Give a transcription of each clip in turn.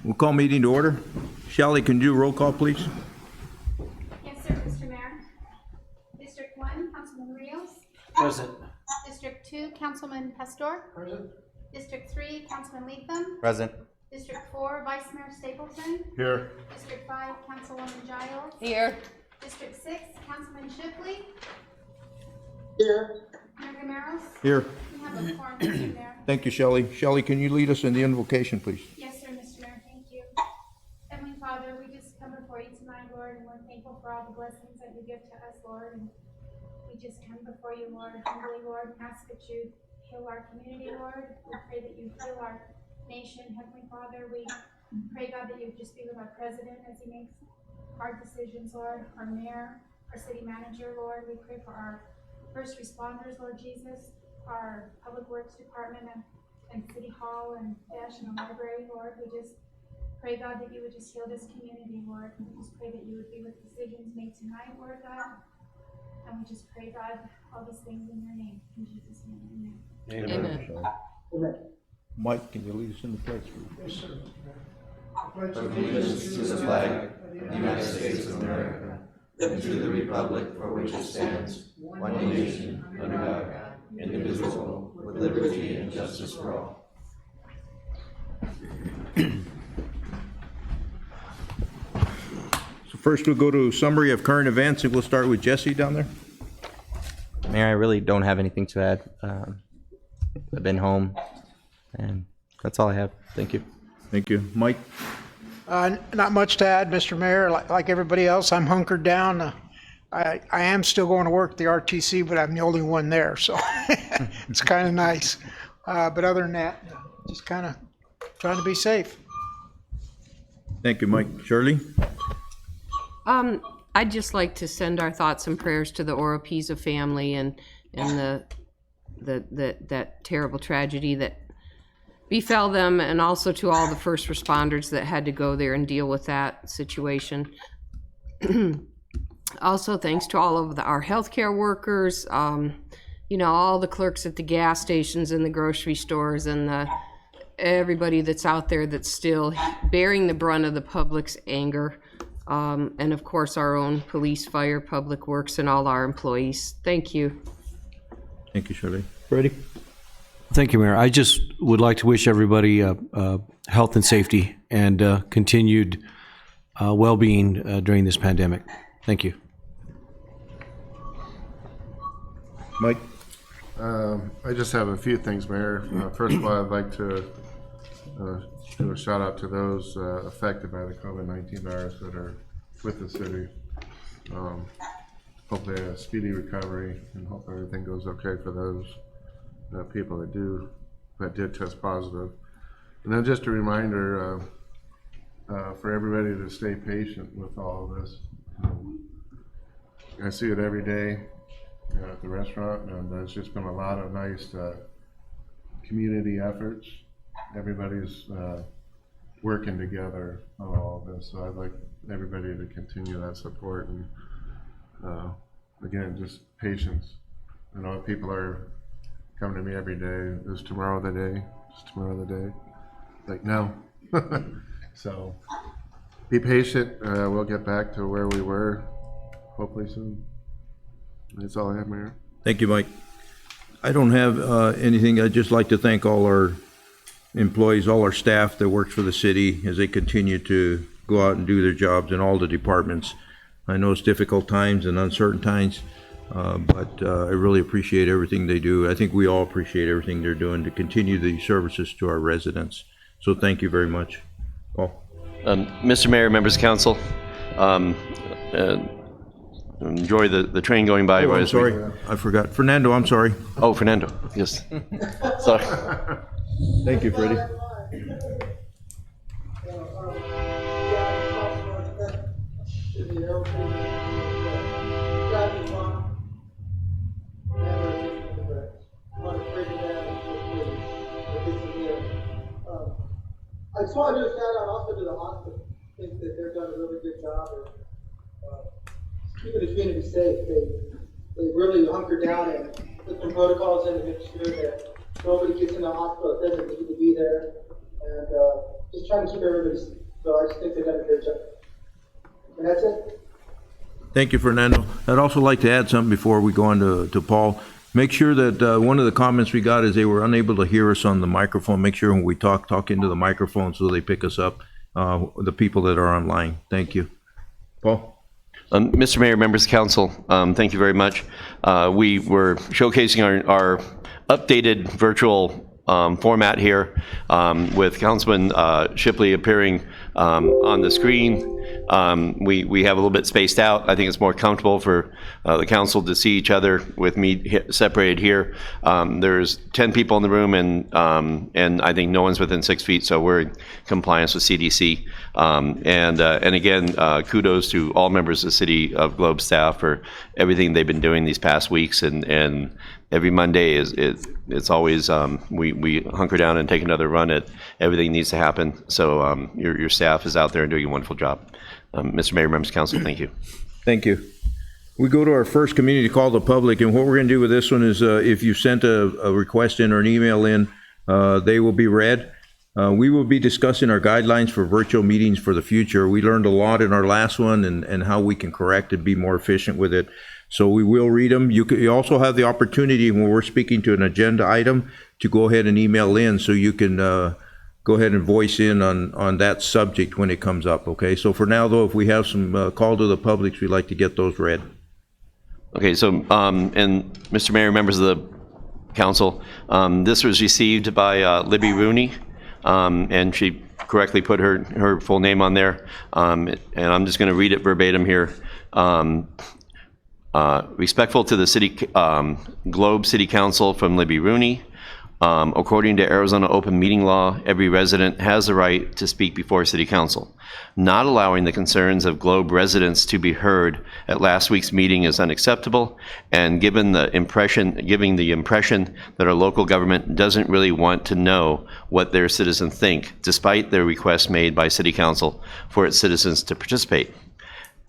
We'll call meeting to order. Shelley, can you do roll call, please? Yes, sir, Mr. Mayor. District 1, Councilman Rios. Present. District 2, Councilman Pastor. Present. District 3, Councilman Leatham. Present. District 4, Vice Mayor Stapleton. Here. District 5, Councilwoman Giles. Here. District 6, Councilman Shipley. Here. Mayor Gameros. Here. We have a quorum, Mr. Mayor. Thank you, Shelley. Shelley, can you lead us in the invocation, please? Yes, sir, Mr. Mayor, thank you. Heavenly Father, we just come before you tonight, Lord, and we're thankful for all the blessings that you give to us, Lord. And we just come before you, Lord, humbly, Lord, and ask that you heal our community, Lord. We pray that you heal our nation, Heavenly Father. We pray, God, that you just be with our president as he makes hard decisions, Lord, our mayor, our city manager, Lord. We pray for our first responders, Lord Jesus, our public works department and city hall and dash and the library, Lord. We just pray, God, that you would just heal this community, Lord. We just pray that you would be with decisions made tonight, Lord God. And we just pray, God, all these things in your name. In Jesus' name, amen. Amen. Mike, can you lead us in the pledge, please? Yes, sir. Allegiance to the flag of the United States of America and to the republic for which it stands, one nation, under God, indivisible, with liberty and justice for all. So first we'll go to summary of current events, and we'll start with Jesse down there. Mayor, I really don't have anything to add. I've been home, and that's all I have. Thank you. Thank you. Mike? Not much to add, Mr. Mayor. Like everybody else, I'm hunkered down. I am still going to work at the RTC, but I'm the only one there, so it's kind of nice. But other than that, just kind of trying to be safe. Thank you, Mike. Shirley? I'd just like to send our thoughts and prayers to the Oropesa family and that terrible tragedy that befell them, and also to all the first responders that had to go there and deal with that situation. Also, thanks to all of our healthcare workers, all the clerks at the gas stations and the grocery stores, and everybody that's out there that's still bearing the brunt of the public's anger. And of course, our own police, fire, public works, and all our employees. Thank you. Thank you, Shirley. Freddie? Thank you, Mayor. I just would like to wish everybody health and safety and continued well-being during this pandemic. Thank you. Mike? I just have a few things, Mayor. First of all, I'd like to do a shout out to those affected by the COVID-19 virus that are with the city. Hopefully a speedy recovery, and hope everything goes okay for those people that did test positive. And then just a reminder for everybody to stay patient with all of this. I see it every day at the restaurant, and there's just been a lot of nice community efforts. Everybody's working together on all of this, so I'd like everybody to continue that support and Again, just patience. I know people are coming to me every day, is tomorrow the day? Is tomorrow the day? Like, no. So be patient. We'll get back to where we were hopefully soon. That's all I have, Mayor. Thank you, Mike. I don't have anything. I'd just like to thank all our employees, all our staff that works for the city as they continue to go out and do their jobs in all the departments. I know it's difficult times and uncertain times, but I really appreciate everything they do. I think we all appreciate everything they're doing to continue the services to our residents. So thank you very much. Paul? Mr. Mayor, members of council, enjoy the train going by. Oh, I'm sorry. I forgot. Fernando, I'm sorry. Oh, Fernando, yes. Sorry. Thank you, Freddie. I just want to do a shout out also to the hospital. I think that they've done a really good job of keeping the community safe. They really hunker down and put some protocols in to make sure that nobody gets in the hospital that doesn't need to be there, and just trying to keep everybody safe. So I just think they've done a great job. And that's it. Thank you, Fernando. I'd also like to add something before we go on to Paul. Make sure that one of the comments we got is they were unable to hear us on the microphone. Make sure when we talk into the microphone so they pick us up, the people that are online. Thank you. Paul? Mr. Mayor, members of council, thank you very much. We were showcasing our updated virtual format here with Councilman Shipley appearing on the screen. We have a little bit spaced out. I think it's more comfortable for the council to see each other with me separated here. There's 10 people in the room, and I think no one's within 6 feet, so we're in compliance with CDC. And again, kudos to all members of the City of Globe staff for everything they've been doing these past weeks, and every Monday it's always we hunker down and take another run at everything needs to happen. So your staff is out there and doing a wonderful job. Mr. Mayor, members of council, thank you. Thank you. We go to our first community call to public, and what we're going to do with this one is if you sent a request in or an email in, they will be read. We will be discussing our guidelines for virtual meetings for the future. We learned a lot in our last one and how we can correct and be more efficient with it. So we will read them. You also have the opportunity when we're speaking to an agenda item to go ahead and email in, so you can go ahead and voice in on that subject when it comes up, okay? So for now, though, if we have some call to the public, we'd like to get those read. Okay, so, and Mr. Mayor, members of the council, this was received by Libby Rooney, and she correctly put her full name on there, and I'm just going to read it verbatim here. Respectful to the City Globe City Council from Libby Rooney. According to Arizona open meeting law, every resident has the right to speak before City Council. Not allowing the concerns of Globe residents to be heard at last week's meeting is unacceptable, and giving the impression that our local government doesn't really want to know what their citizens think, despite their request made by City Council for its citizens to participate.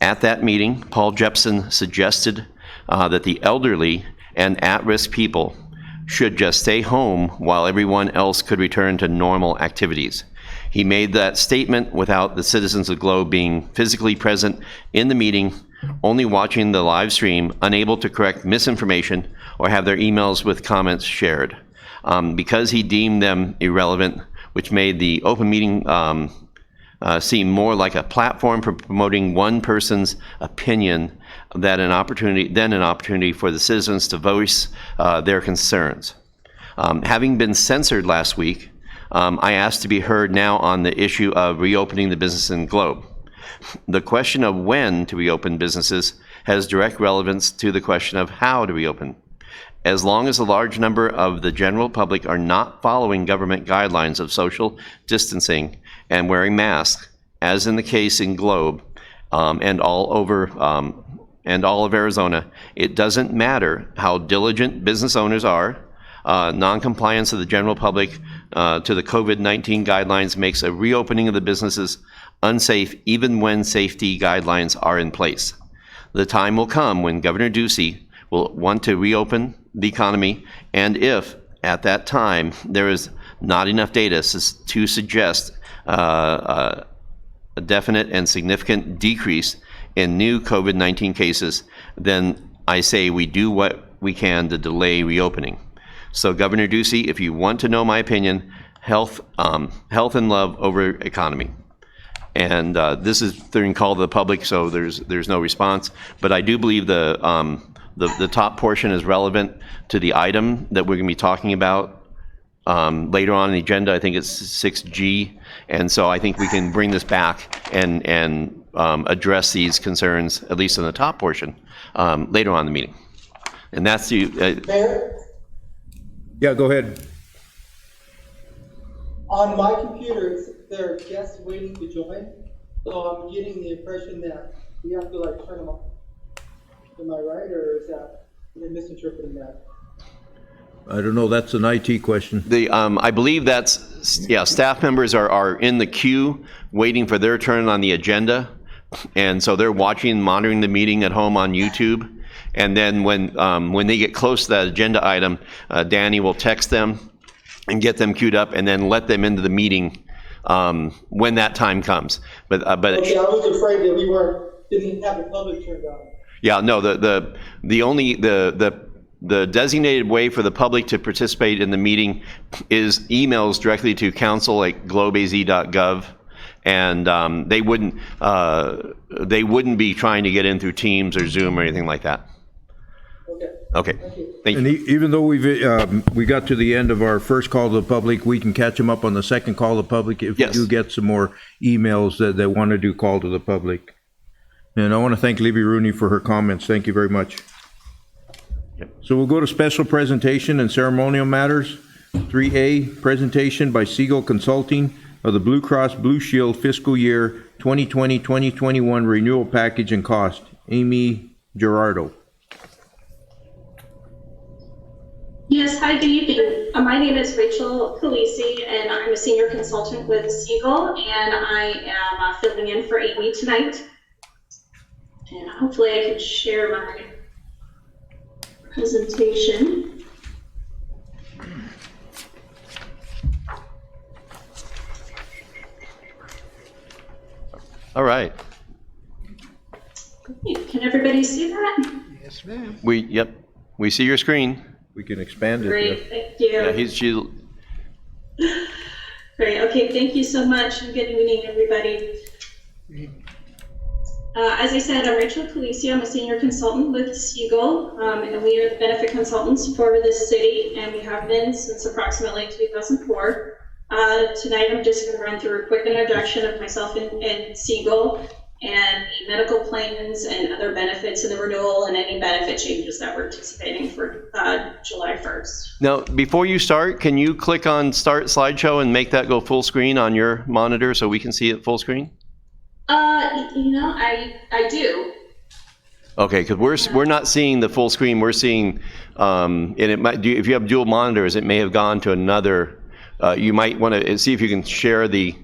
At that meeting, Paul Jepson suggested that the elderly and at-risk people should just stay home while everyone else could return to normal activities. He made that statement without the citizens of Globe being physically present in the meeting, only watching the live stream, unable to correct misinformation or have their emails with comments shared. Because he deemed them irrelevant, which made the open meeting seem more like a platform for promoting one person's opinion than an opportunity for the citizens to voice their concerns. Having been censored last week, I asked to be heard now on the issue of reopening the business in Globe. The question of when to reopen businesses has direct relevance to the question of how to reopen. As long as a large number of the general public are not following government guidelines of social distancing and wearing masks, as in the case in Globe and all of Arizona, it doesn't matter how diligent business owners are. Non-compliance of the general public to the COVID-19 guidelines makes a reopening of the businesses unsafe even when safety guidelines are in place. the time will come when Governor Ducey will want to reopen the economy, and if at that time there is not enough data to suggest a definite and significant decrease in new COVID-19 cases, then I say we do what we can to delay reopening. So Governor Ducey, if you want to know my opinion, health and love over economy. And this is during call to the public, so there's no response. But I do believe the top portion is relevant to the item that we're going to be talking about later on in the agenda. I think it's 6G, and so I think we can bring this back and address these concerns, at least in the top portion, later on in the meeting. And that's the Mayor, Yeah, go ahead. on my computer, there are guests waiting to join, so I'm getting the impression that we have to like turn them off. Am I right, or is that, am I misinterpreting that? I don't know, that's an IT question. I believe that's, yeah, staff members are in the queue waiting for their turn on the agenda. And so they're watching, monitoring the meeting at home on YouTube. And then when they get close to that agenda item, Danny will text them and get them queued up and then let them into the meeting when that time comes. But Okay, I was afraid that we didn't have the public turned on. yeah, no, the designated way for the public to participate in the meeting is emails directly to council@globeaz.gov, and they wouldn't be trying to get in through Teams or Zoom or anything like that. Okay. Okay, Thank you. thank And you. even though we got to the end of our first call to the public, we can catch them up on the second call to the public if we Yes. do get some more emails that want to do call to the public. And I want to thank Libby Rooney for her comments. Thank you very much. So we'll go to special presentation and ceremonial matters. 3A, presentation by Siegel Consulting of the Blue Cross Blue Shield fiscal year 2020-2021 renewal package and cost. Amy Gerardo. Yes, hi, good evening. My name is Rachel Calisi, and I'm a senior consultant with Siegel, and I am filling in for Amy tonight. And hopefully I can share my presentation. All right. Can everybody see that? Yes, ma'am. Yep, we see your screen. We can expand it. Great, thank you. Yeah, she. Great, okay, thank you so much, and good evening, everybody. As I said, I'm Rachel Calisi. I'm a senior consultant with Siegel, and we are the benefit consultants for this city, and we have been since approximately 2004. Tonight, I'm just going to run through a quick introduction of myself and Siegel, and the medical plans and other benefits in the renewal, and any benefit changes that we're anticipating for July 1st. Now, before you start, can you click on Start Slideshow and make that go full screen on your monitor so we can see it full screen? You know, I do. Okay, because we're not seeing the full screen. We're seeing, and it might do, if you have dual monitors, it may have gone to another. You might want to see if you can share the.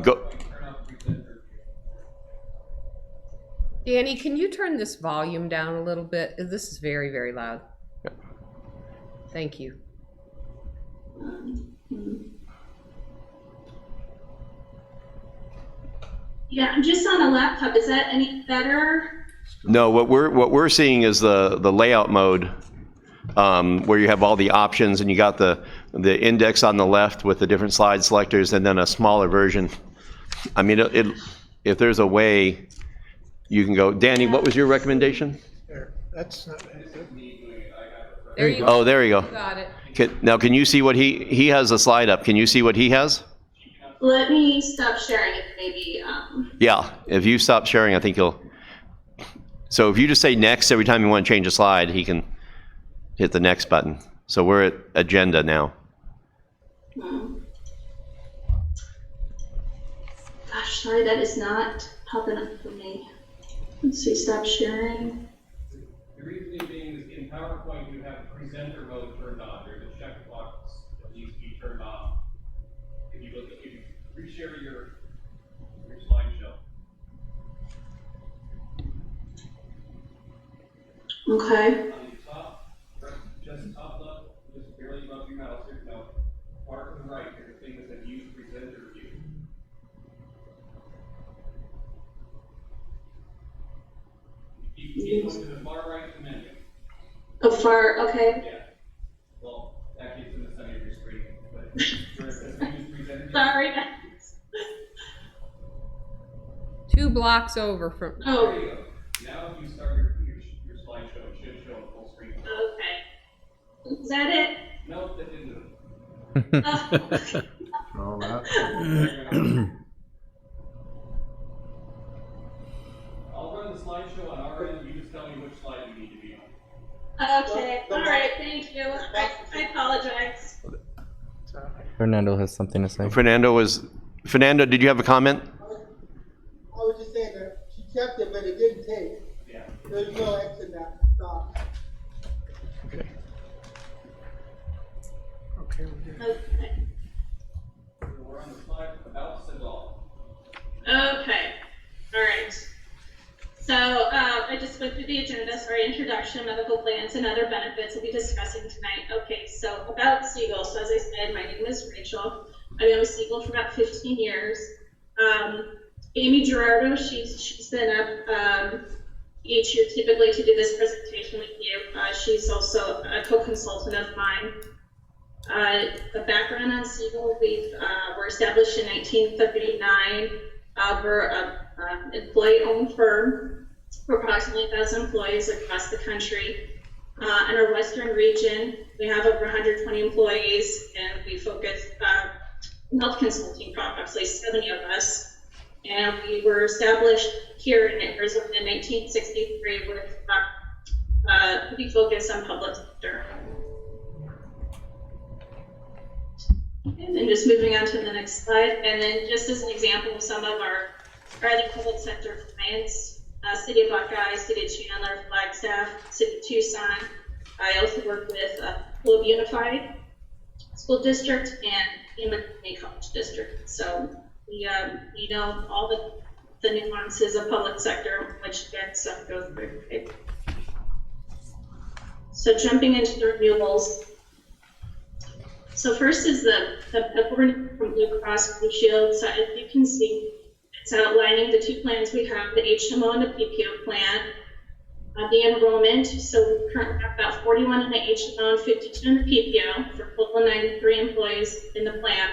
Go. Danny, can you turn this volume down a little bit? This is very, very loud. Yeah. Thank you. Yeah, I'm just on a laptop. Is that any better? No, what we're seeing is the layout mode, where you have all the options and you got the index on the left with the different slide selectors, and then a smaller version. I mean, if there's a way you can go. Danny, what was your recommendation? There, that's not. There you go. Oh, there you go. Got it. Now, can you see what he has a slide up? Can you see what he has? Let me stop sharing it, maybe. Yeah, if you stop sharing, I think you'll. So if you just say next every time you want to change a slide, he can hit the next button. So we're at agenda now. Gosh, sorry, that is not popping up for me. Let's see, stop sharing. The reasoning being is in PowerPoint, you have presenter mode turned on. There's a checkbox that needs to be turned on. If you reshare your slideshow. Okay. On the top, just top left, just barely above your mouse, here, no, far to the right, there's a thing that says use presenter view. You keep going to the far right of the menu. Oh, far, okay. Yeah. Well, actually, it's in the center of your screen, but where it says use presenter view. Sorry. 2 blocks over from, There Oh, you go. Now, if you start your slideshow, it should show a full screen. okay. Is that it? Nope, that didn't do it. Oh, All that. I'll run the slideshow on our end, you just tell me which slide you need to be on. okay. All right. Thank you. I apologize. Fernando has something to say. Fernando, did you have a comment? I was just saying that she checked it, but it didn't take. Yeah. There's no X in that box. Okay. Okay, we're good. Okay. We're on the slide about Sedal. Okay. All right. So I just went through the agenda. Sorry, introduction, medical plans, and other benefits we'll be discussing tonight. Okay, so about Siegel. So as I said, my name is Rachel. I've been with Siegel for about 15 years. Amy Gerardo, she's been up each year typically to do this presentation with you. She's also a co-consultant of mine. A background on Siegel, we're established in 1939. We're an employee-owned firm for approximately 1,000 employees across the country. In our western region, we have over 120 employees, and we focus health consulting for approximately 70 of us. And we were established here in Arizona in 1963 with heavy focus on public sector. And then just moving on to the next slide, and then just as an example of some of our other public sector clients, City of Buckeye, City of Chandler, Flagstaff, City of Tucson. I also work with Globe Unified School District and Inman Community College District. So we know all the nuances of public sector, which again, stuff goes through. Okay. So jumping into the renewables. So first is the report from Blue Cross Blue Shield. So as you can see, it's outlining the 2 plans we have, the HMO and the PPO plan. The enrollment, so we currently have about 41 in the HMO and 52 in the PPO for a total of 93 employees in the plan.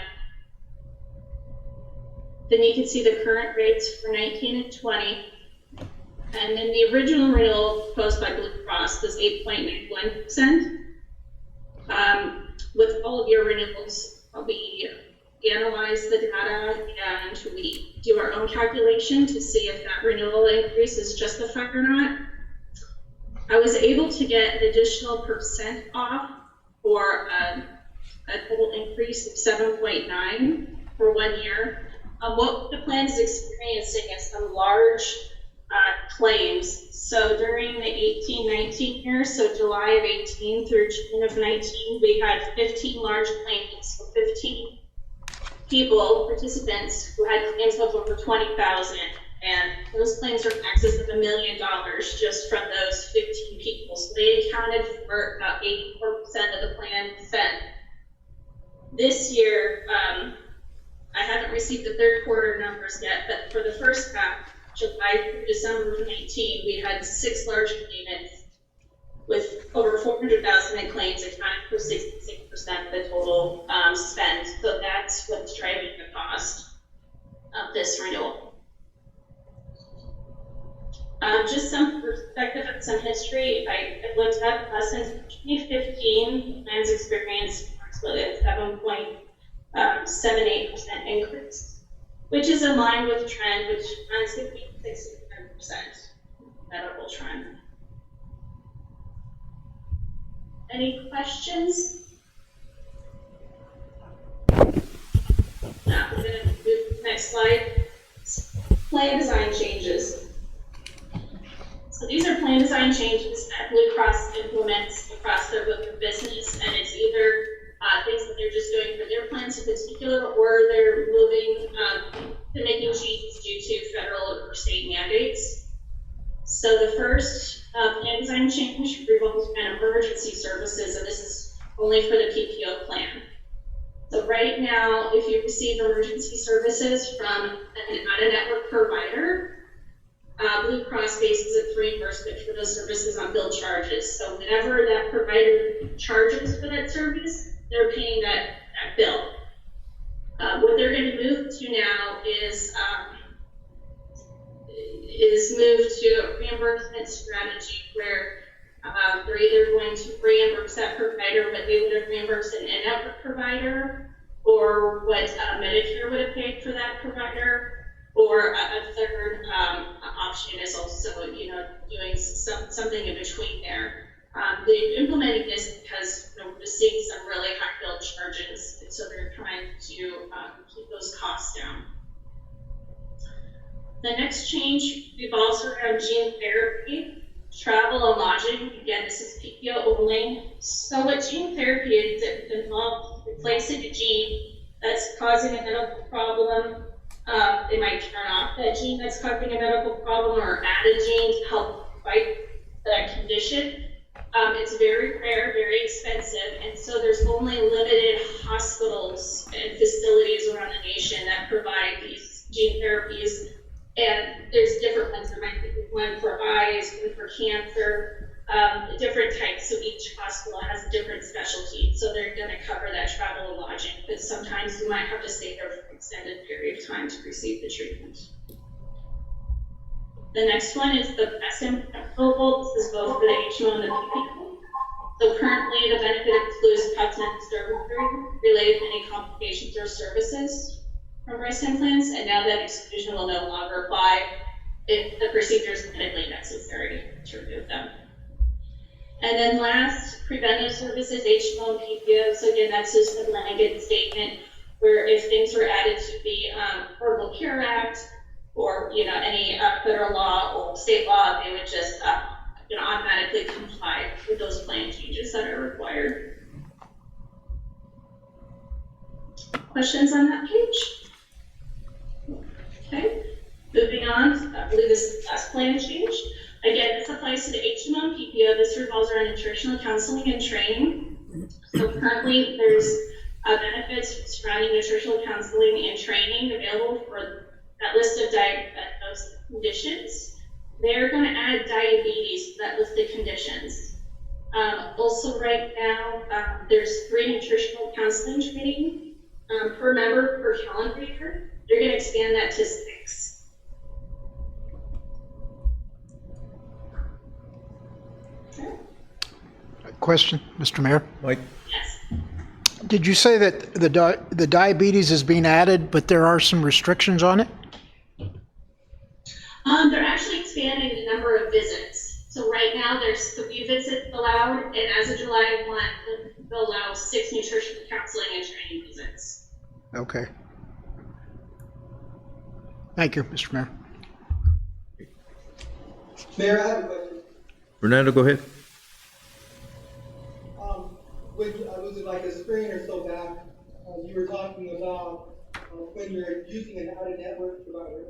Then you can see the current rates for 19 and 20. And then the original renewal proposed by Blue Cross was 8.91%. With all of your renewals, we analyze the data and we do our own calculation to see if that renewal increase is justified or not. I was able to get an additional % off for a total increase of 7.9 for 1 year. What the plan is experiencing is some large claims. So during the 18-19 year, so July of 18 through June of 19, we had 15 large claims, so 15 people, participants, who had claims of over 20,000, and those claims are in excess of $1 million just from those 15 people. So they accounted for about 84% of the plan spent. This year, I haven't received the third quarter numbers yet, but for the first half, July through December of 19, we had 6 large claimants with over 400,000 in claims, accounting for 66% of the total spend. So that's what's driving the cost of this renewal. Just some perspective and some history. I looked up since 2015, plans experienced approximately a 7.78% increase, which is in line with trend, which runs to be 67% medical trend. Any questions? Now we're going to move to the next slide. Plan design changes. So these are plan design changes that Blue Cross implements across their book of business, and it's either things that they're just doing for their plans in particular, or they're moving to making changes due to federal or state mandates. So the first Plan design change revolves around emergency services, and this is only for the PPO plan. So right now, if you receive emergency services from an out-of-network provider, Blue Cross bases its reimbursement for those services on bill charges. So whenever that provider charges for that service, they're paying that bill. What they're going to move to now is move to a reimbursement strategy where they're either going to reimburse that provider what they would have reimbursed an in-network provider, or what Medicare would have paid for that provider, or a third option is also, doing something in between there. They're implementing this because we're seeing some really high bill charges, and so they're trying to keep those costs down. The next change revolves around gene therapy, travel, and lodging. Again, this is PPO only. So what gene therapy is, it involves replacing a gene that's causing a medical problem. They might turn off that gene that's causing a medical problem or add a gene to help fight that condition. It's very rare, very expensive, and so there's only limited hospitals and facilities around the nation that provide these gene therapies. And there's different ones. There might be one for eyes, one for cancer, different types. So each hospital has a different specialty. So they're going to cover that travel and lodging, but sometimes you might have to stay there for an extended period of time to receive the treatment. The next one is the SM approval. This is both for the HMO and the PPO. So currently the benefit includes cosmetic surgery related to any complications or services from breast implants, and now that exclusion will no longer apply if the procedure is medically necessary to remove them. And then last, preventive services, HMO and PPO. So again, that's just a blanket statement where if things were added to the Affordable Care Act or any federal law or state law, they would just automatically comply with those plan changes that are required. Questions on that page? Okay, moving on, I believe this is the last plan change. Again, this applies to the HMO and PPO. This revolves around nutritional counseling and training. So currently there's benefits surrounding nutritional counseling and training available for that list of diagnosed conditions. They're going to add diabetes to that list of conditions. Also right now, there's 3 nutritional counseling training per member per calendar year. They're going to expand that to 6. Okay. Question, Mr. Mayor? Mike? Yes. Did you say that the diabetes is being added, but there are some restrictions on it? They're actually expanding the number of visits. So right now there's 3 visits allowed, and as of July 1, they'll allow 6 nutritional counseling and training visits. Okay. Thank you, Mr. Mayor. Mayor, I have a question. Fernando, go ahead. Was it like a spring or so back, you were talking about when you're using an out-of-network provider,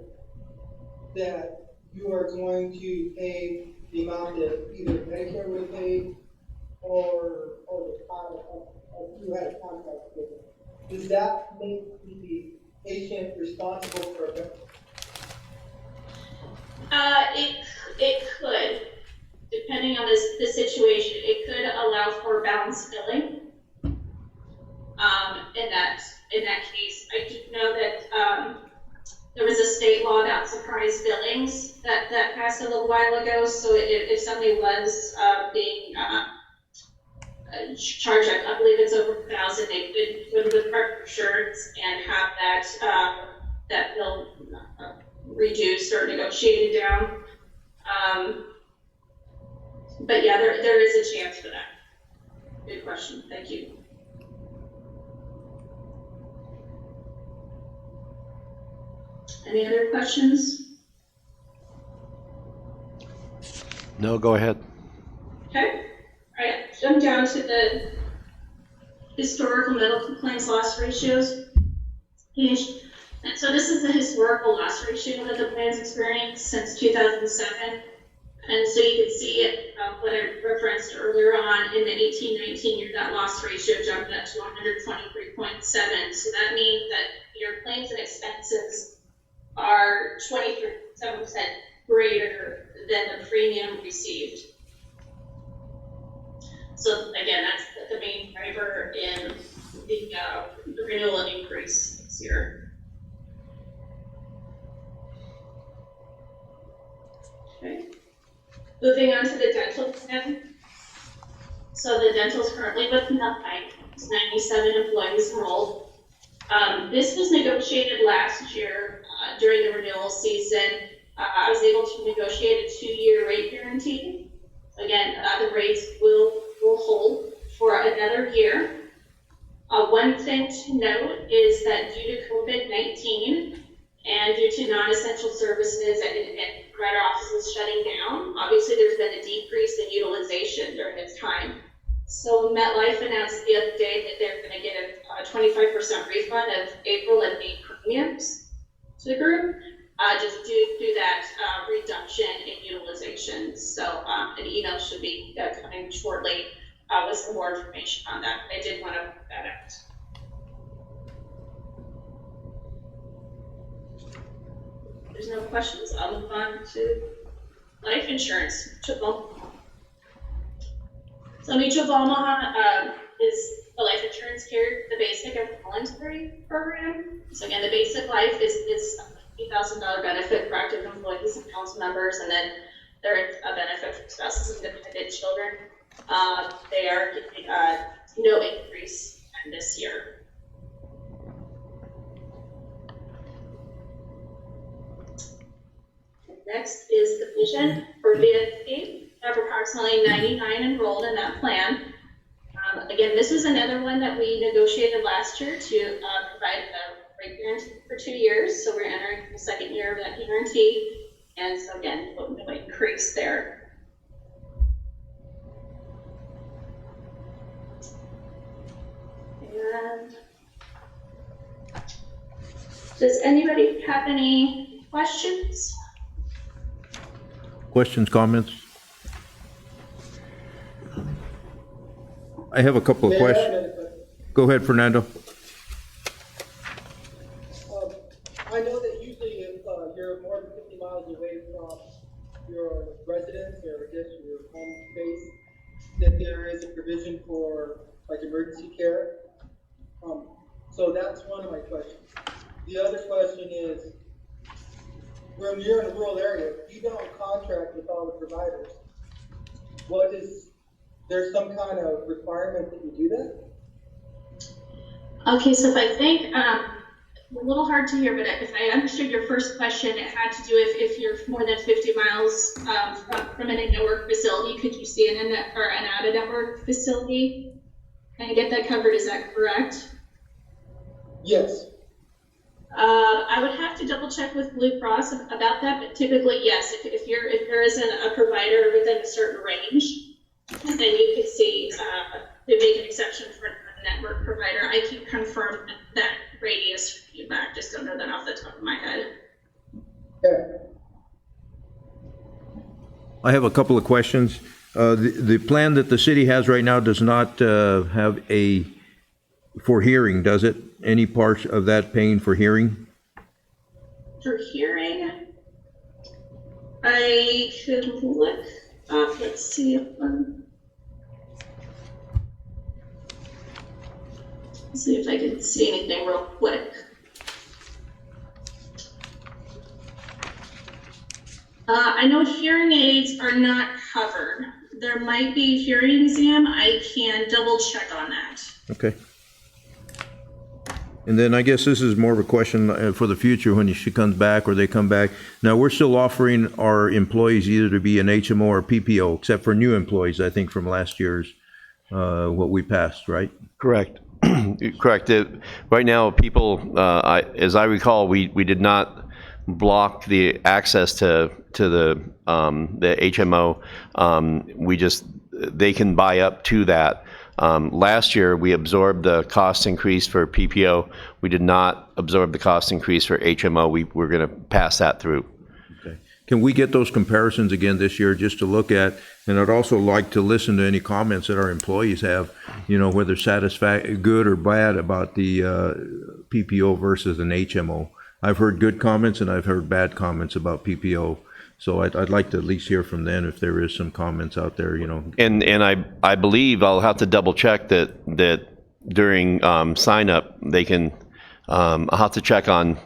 that you are going to pay the amount that either Medicare would have paid or you had a contract with them. Does that make the patient responsible for it? It could, depending on the situation, it could allow for balanced billing. In that case, I do know that there was a state law about surprise billings that passed a little while ago. So if somebody was being charged, I believe it's over $1,000, they could go to the Department of Insurance and have that bill reduced or negotiated down. But yeah, there is a chance for that. Good question. Thank you. Any other questions? No, go ahead. Okay. All right. Jump down to the historical medical claims loss ratios page. And so this is the historical loss ratio that the plan's experienced since 2007. And so you can see it, what I referenced earlier on in the 18-19 year, that loss ratio jumped up to 123.7. So that means that your claims and expenses are 27% greater than the premium received. So again, that's the main driver in the renewal increase this year. Okay. Moving on to the dental plan. So the dental is currently with Pike. It's 97 employees enrolled. This was negotiated last year during the renewal season. I was able to negotiate a 2-year rate guarantee. Again, the rates will hold for another year. One thing to note is that due to COVID-19 and due to non-essential services and provider offices shutting down, obviously there's been a decrease in utilization during this time. So MetLife announced the other day that they're going to get a 25% refund of April and May premiums to the group, just due to that reduction in utilization. So an email should be coming shortly with some more information on that. I did want to put that out. There's no questions. I'll move on to life insurance. So Mutual of Omaha is the life insurance carrier, the basic and voluntary program. So again, the basic life is $50,000 benefit for active employees and council members, and then there a benefit for spouses and dependent children. They are getting no increase this year. Next is the vision for VFP. We have approximately 99 enrolled in that plan. Again, this is another one that we negotiated last year to provide a rate guarantee for 2 years. So we're entering the second year of that guarantee. And so again, no increase there. And does anybody have any questions? Questions, comments? I have a couple of questions. Go ahead, Fernando. I know that usually if you're more than 50 miles away from your residence or I guess your home base, that there is a provision for like emergency care. So that's one of my questions. The other question is, when you're in a rural area, you don't contract with all the providers. What is, there's some kind of requirement that you do that? Okay, so if I think, a little hard to hear, but if I understood your first question, it had to do if you're more than 50 miles from an in-network facility, could you see an out-of-network facility and get that covered? Is that correct? Yes. I would have to double check with Blue Cross about that, but typically, yes, if there isn't a provider within a certain range, then you could see, they make an exception for a network provider. I can confirm that radius for you back, just don't know that off the top of my head. Okay. I have a couple of questions. The plan that the city has right now does not have a, for hearing, does it? Any parts of that paying for hearing? For hearing, I could look up, let's see if I can see anything real quick. I know hearing aids are not covered. There might be a hearing exam. I can double check on that. Okay. And then I guess this is more of a question for the future when she comes back or they come back. Now, we're still offering our employees either to be an HMO or PPO, except for new employees, I think, from last year's, what we passed, right? Correct. Correct. Right now, people, as I recall, we did not block the access to the HMO. They can buy up to that. Last year, we absorbed the cost increase for PPO. We did not absorb the cost increase for HMO. We're going to pass that through. Okay. can we get those comparisons again this year just to look at? And I'd also like to listen to any comments that our employees have, whether good or bad about the PPO versus an HMO. I've heard good comments and I've heard bad comments about PPO. So I'd like to at least hear from them if there is some comments out there, And I believe I'll have to double check that during sign up they can. I'll have to check on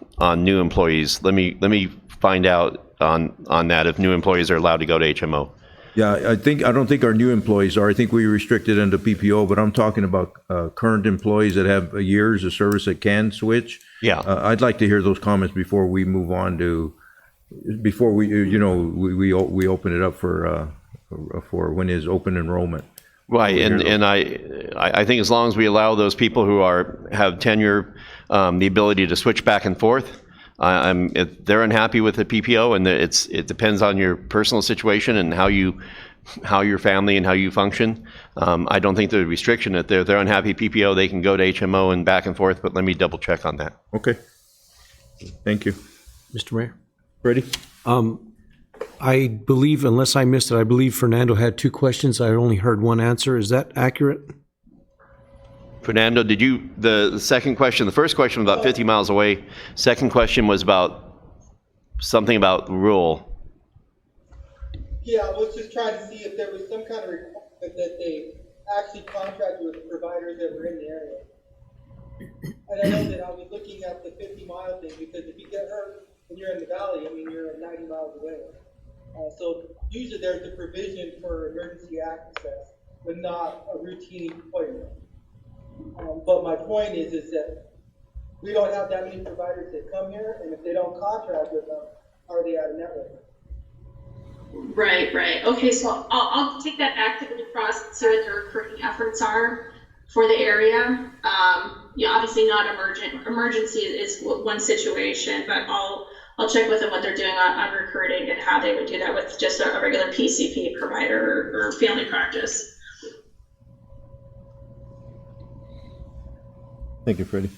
new employees. Let me find out on that if new employees are allowed to go to HMO. Yeah, I don't think our new employees are. I think we restricted them to PPO, but I'm talking about current employees that have years of service that can switch. Yeah. I'd like to hear those comments before we move on before we open it up for when is open enrollment. Right, and I think as long as we allow those people who have tenure the ability to switch back and forth, if they're unhappy with the PPO, and it depends on your personal situation and how your family and how you function. I don't think there's a restriction. If they're unhappy PPO, they can go to HMO and back and forth. But let me double check on that. Okay. Thank you, Mr. Mayor? Ready? I believe, unless I missed it, I believe Fernando had 2 questions. I only heard one answer. Is that accurate? Fernando, the second question, the first question was about 50 miles away. Second question was about something about rural. Yeah, I was just trying to see if there was some kind of requirement that they actually contracted with providers that were in the area. And I know that I was looking at the 50-mile thing, because if you get hurt and you're in the valley, you're 90 miles away. So usually there's a provision for emergency access, but not a routine appointment. But my point is that we don't have that many providers that come here, and if they don't contract with them, are they out of network? Right. Okay, so I'll take that activity across and see what their recruiting efforts are for the area. Obviously not emergent. Emergency is one situation, but I'll check with them what they're doing on recruiting and how they would do that with just a regular PCP provider or family practice. Thank you, Freddie.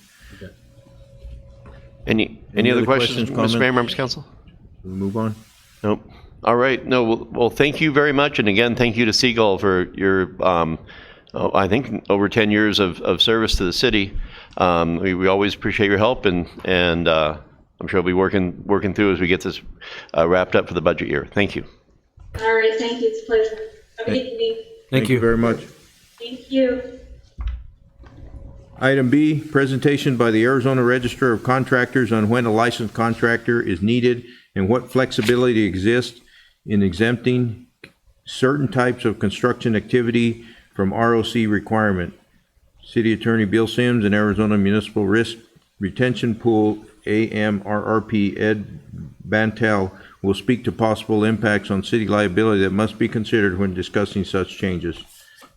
Any other questions, Mr. Mayor, members of council? We'll move on. Nope. All right. No. Well, thank you very much, and again, thank you to Seagull for your, I think, over 10 years of service to the city. We always appreciate your help, and I'm sure we'll be working through as we get this wrapped up for the budget year. Thank you. All right. Thank you. It's a pleasure. Have a good evening. Thank you very much. Thank you. Item B, presentation by the Arizona Register of Contractors on when a licensed contractor is needed and what flexibility exists in exempting certain types of construction activity from ROC requirement. City Attorney Bill Sims and Arizona Municipal Risk Retention Pool AMRRP Ed Bantel will speak to possible impacts on city liability that must be considered when discussing such changes.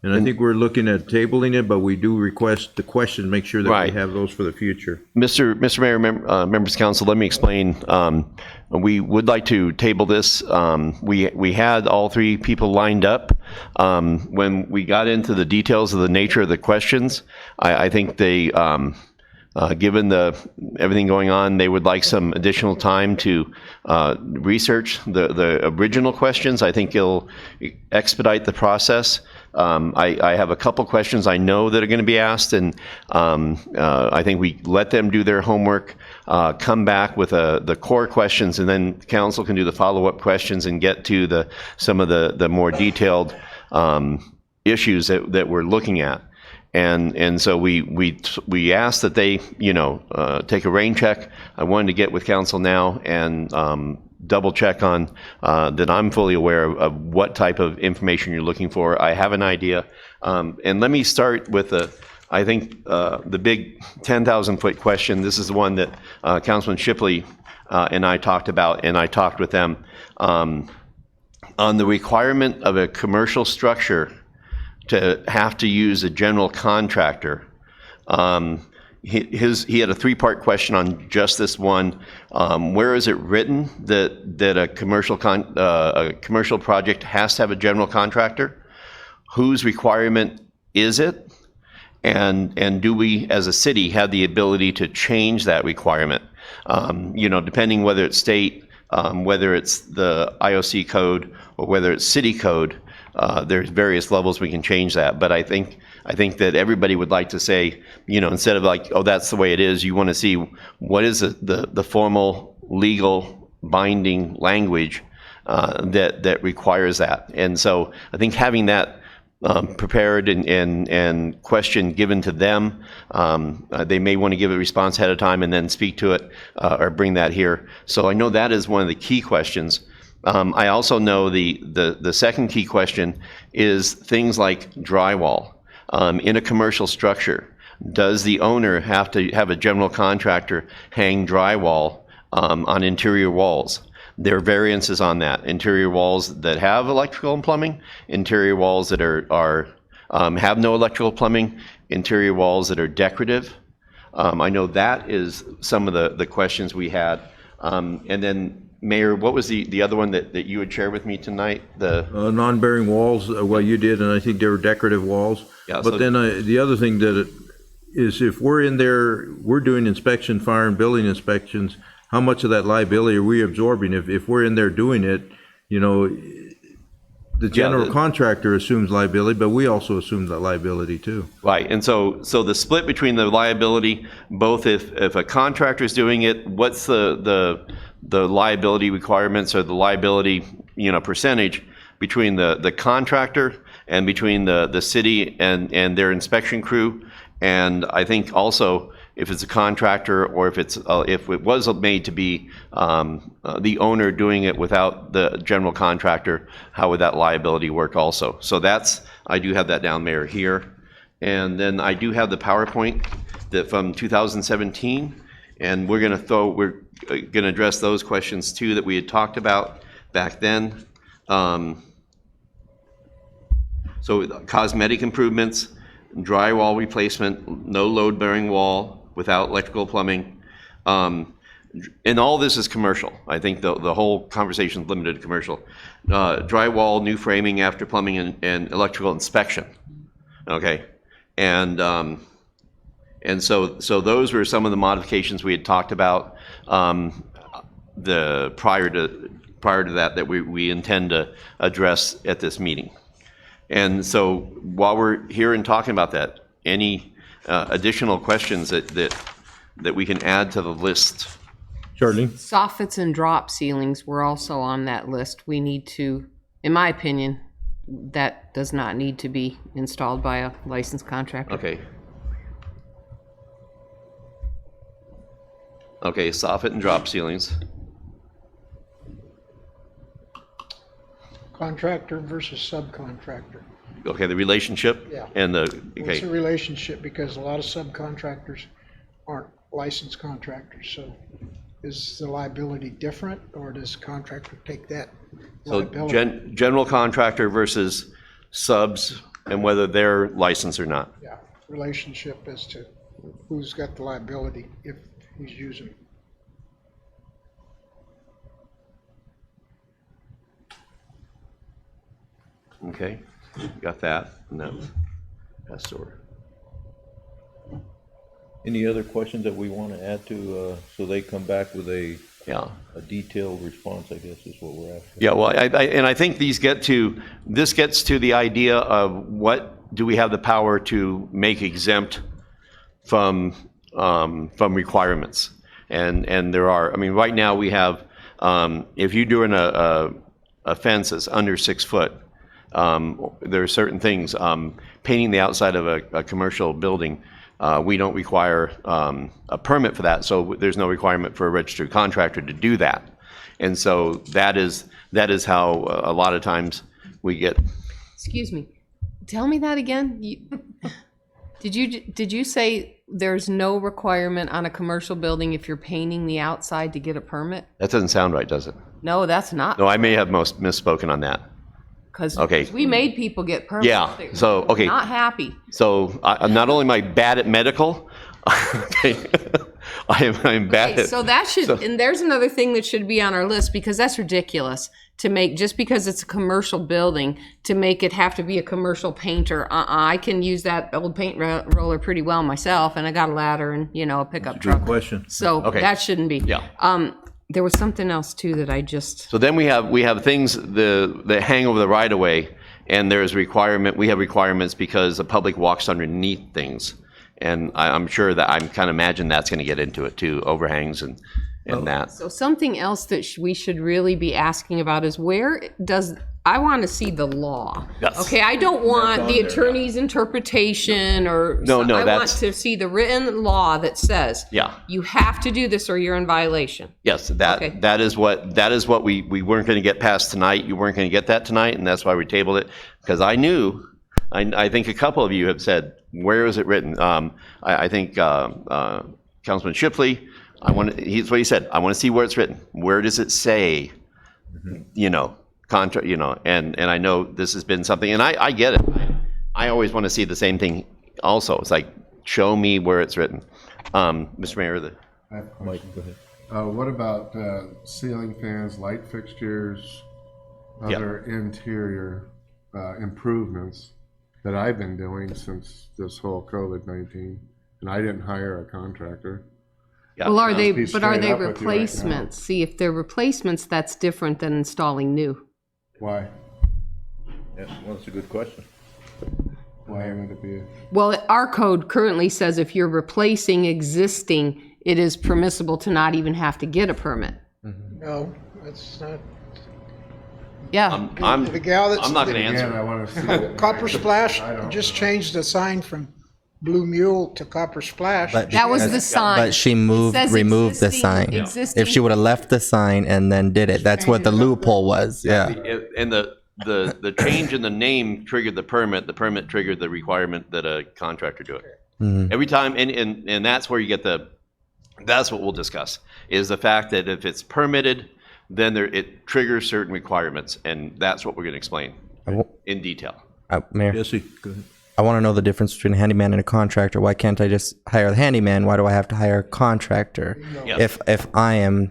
And I think we're looking at tabling it, but we do request the question, make sure that Right. we have those for the future. Mr. Mayor, members of council, let me explain. We would like to table this. We had all 3 people lined up. When we got into the details of the nature of the questions, I think they, given everything going on, they would like some additional time to research the original questions. I think it'll expedite the process. I have a couple questions I know that are going to be asked, and I think we let them do their homework, come back with the core questions, and then council can do the follow-up questions and get to some of the more detailed issues that we're looking at. And so we asked that they take a rain check. I wanted to get with council now and double check on that I'm fully aware of what type of information you're looking for. I have an idea. And let me start with I think the big 10,000-foot question. This is the one that Councilman Shipley and I talked about, and I talked with them on the requirement of a commercial structure to have to use a general contractor. He had a 3-part question on just this one. Where is it written that a commercial project has to have a general contractor? Whose requirement is it? And do we, as a city, have the ability to change that requirement? Depending whether it's state, whether it's the IOC code or whether it's city code. There's various levels we can change that, but I think that everybody would like to say, instead of like, oh, that's the way it is, you want to see what is the formal legal binding language that requires that. And so I think having that prepared and question given to them, they may want to give a response ahead of time and then speak to it or bring that here. So I know that is one of the key questions. I also know the second key question is things like drywall. In a commercial structure, does the owner have to have a general contractor hang drywall on interior walls? There are variances on that. Interior walls that have electrical and plumbing, interior walls that have no electrical plumbing, interior walls that are decorative. I know that is some of the questions we had. And then, Mayor, what was the other one that you would share with me tonight? The Non-bearing walls, well, you did, and I think they were decorative walls. Yeah, But so- then the other thing is if we're in there, we're doing inspection, fire and building inspections, how much of that liability are we absorbing? If we're in there doing it, the general contractor assumes liability, but we also assume that liability too. Right, and so the split between the liability, both if a contractor is doing it, what's the liability requirements or the liability, percentage between the contractor and between the city and their inspection crew. And I think also if it's a contractor or if it was made to be the owner doing it without the general contractor, how would that liability work also? So I do have that down there here. And then I do have the PowerPoint that from 2017, and we're going to address those questions too that we had talked about back then. So cosmetic improvements, drywall replacement, no load-bearing wall without electrical plumbing. And all this is commercial. I think the whole conversation is limited to commercial. Drywall, new framing after plumbing and electrical inspection. Okay. And so those were some of the modifications we had talked about prior to that we intend to address at this meeting. And so while we're here and talking about that, any additional questions that we can add to the list? Charlene? Soffits and drop ceilings were also on that list. We need to, in my opinion, that does not need to be installed by a licensed contractor. Okay. Okay, soffit and drop ceilings. Contractor versus subcontractor. Okay, the relationship? Yeah. And What's okay. the relationship? Because a lot of subcontractors aren't licensed contractors, so is the liability different, or does the contractor take that So liability? general contractor versus subs and whether they're licensed or not. Yeah, relationship as to who's got the liability if he's using. Okay, got that. No, that's order. Any other questions that we want to add to, so they come back with a detailed response, I guess is what we're after. Yeah, well, I think this gets to the idea of what do we have the power to make exempt from requirements, and there are. I mean, right now we have, if you're doing a fence that's under 6 foot, there are certain things. Painting the outside of a commercial building, we don't require a permit for that, so there's no requirement for a registered contractor to do that. And so that is how a lot of times we get. Excuse me. Tell me that again. Did you say there's no requirement on a commercial building if you're painting the outside to get a permit? That doesn't sound right, does it? No, that's not. No, I may have misspoken on that. Because Okay. we made people get permits. Yeah, They so, were okay. Not happy. So I'm not only am I bad at medical, okay, I'm bad Okay, at. so that should, and there's another thing that should be on our list, because that's ridiculous to make, just because it's a commercial building, to make it have to be a commercial painter. I can use that old paint roller pretty well myself, and I got a ladder and, a pickup truck. Good question. So Okay. that shouldn't be. Yeah. There was something else too that I just, So then we have things that hang over the right of way, and there's we have requirements because the public walks underneath things. And I'm sure that I'm kind of imagine that's going to get into it too, overhangs and that. so something else that we should really be asking about is I want to see the law. Yes. Okay, I don't want the attorney's interpretation or. No, I want that's- to see the written law that says. Yeah. You have to do this or you're in violation. Yes, Okay. that is what we weren't going to get past tonight. You weren't going to get that tonight, and that's why we tabled it. Because I think a couple of you have said, where is it written? I think Councilman Shipley, he's what he said. I want to see where it's written. Where does it say, contract, and I know this has been something, and I get it. I always want to see the same thing also. It's like, show me where it's written. Mr. Mayor, I have a question. Go ahead. What about ceiling fans, light fixtures, other interior improvements that I've been doing since this whole COVID-19, and I didn't hire a contractor? yeah. Well, are I'll they be straight up with you right now. replacements? See, if they're replacements, that's different than installing new. Why? Yes, well, that's a good question. Why would it be? Well, our code currently says if you're replacing existing, it is permissible to not even have to get a permit. No, that's not. Yeah. The gal that's. I'm not going to Again, answer. I want to see it. Copper Splash I don't just know. changed the sign from Blue Mule to Copper Splash. But That was the sign. But she It says removed the existing- sign. existing- If she would have left the sign and then did it, that's what the loophole was. Yeah. And the change in the name triggered the permit triggered the requirement that a contractor do it. Every time, and that's where you get that's what we'll discuss, is the fact that if it's permitted, then it triggers certain requirements, and that's what we're going to explain in detail. Mayor, Jesse, go ahead. I want to know the difference between a handyman and a contractor. Why can't I just hire the handyman? Why do I have to hire a contractor? Yeah. If I am,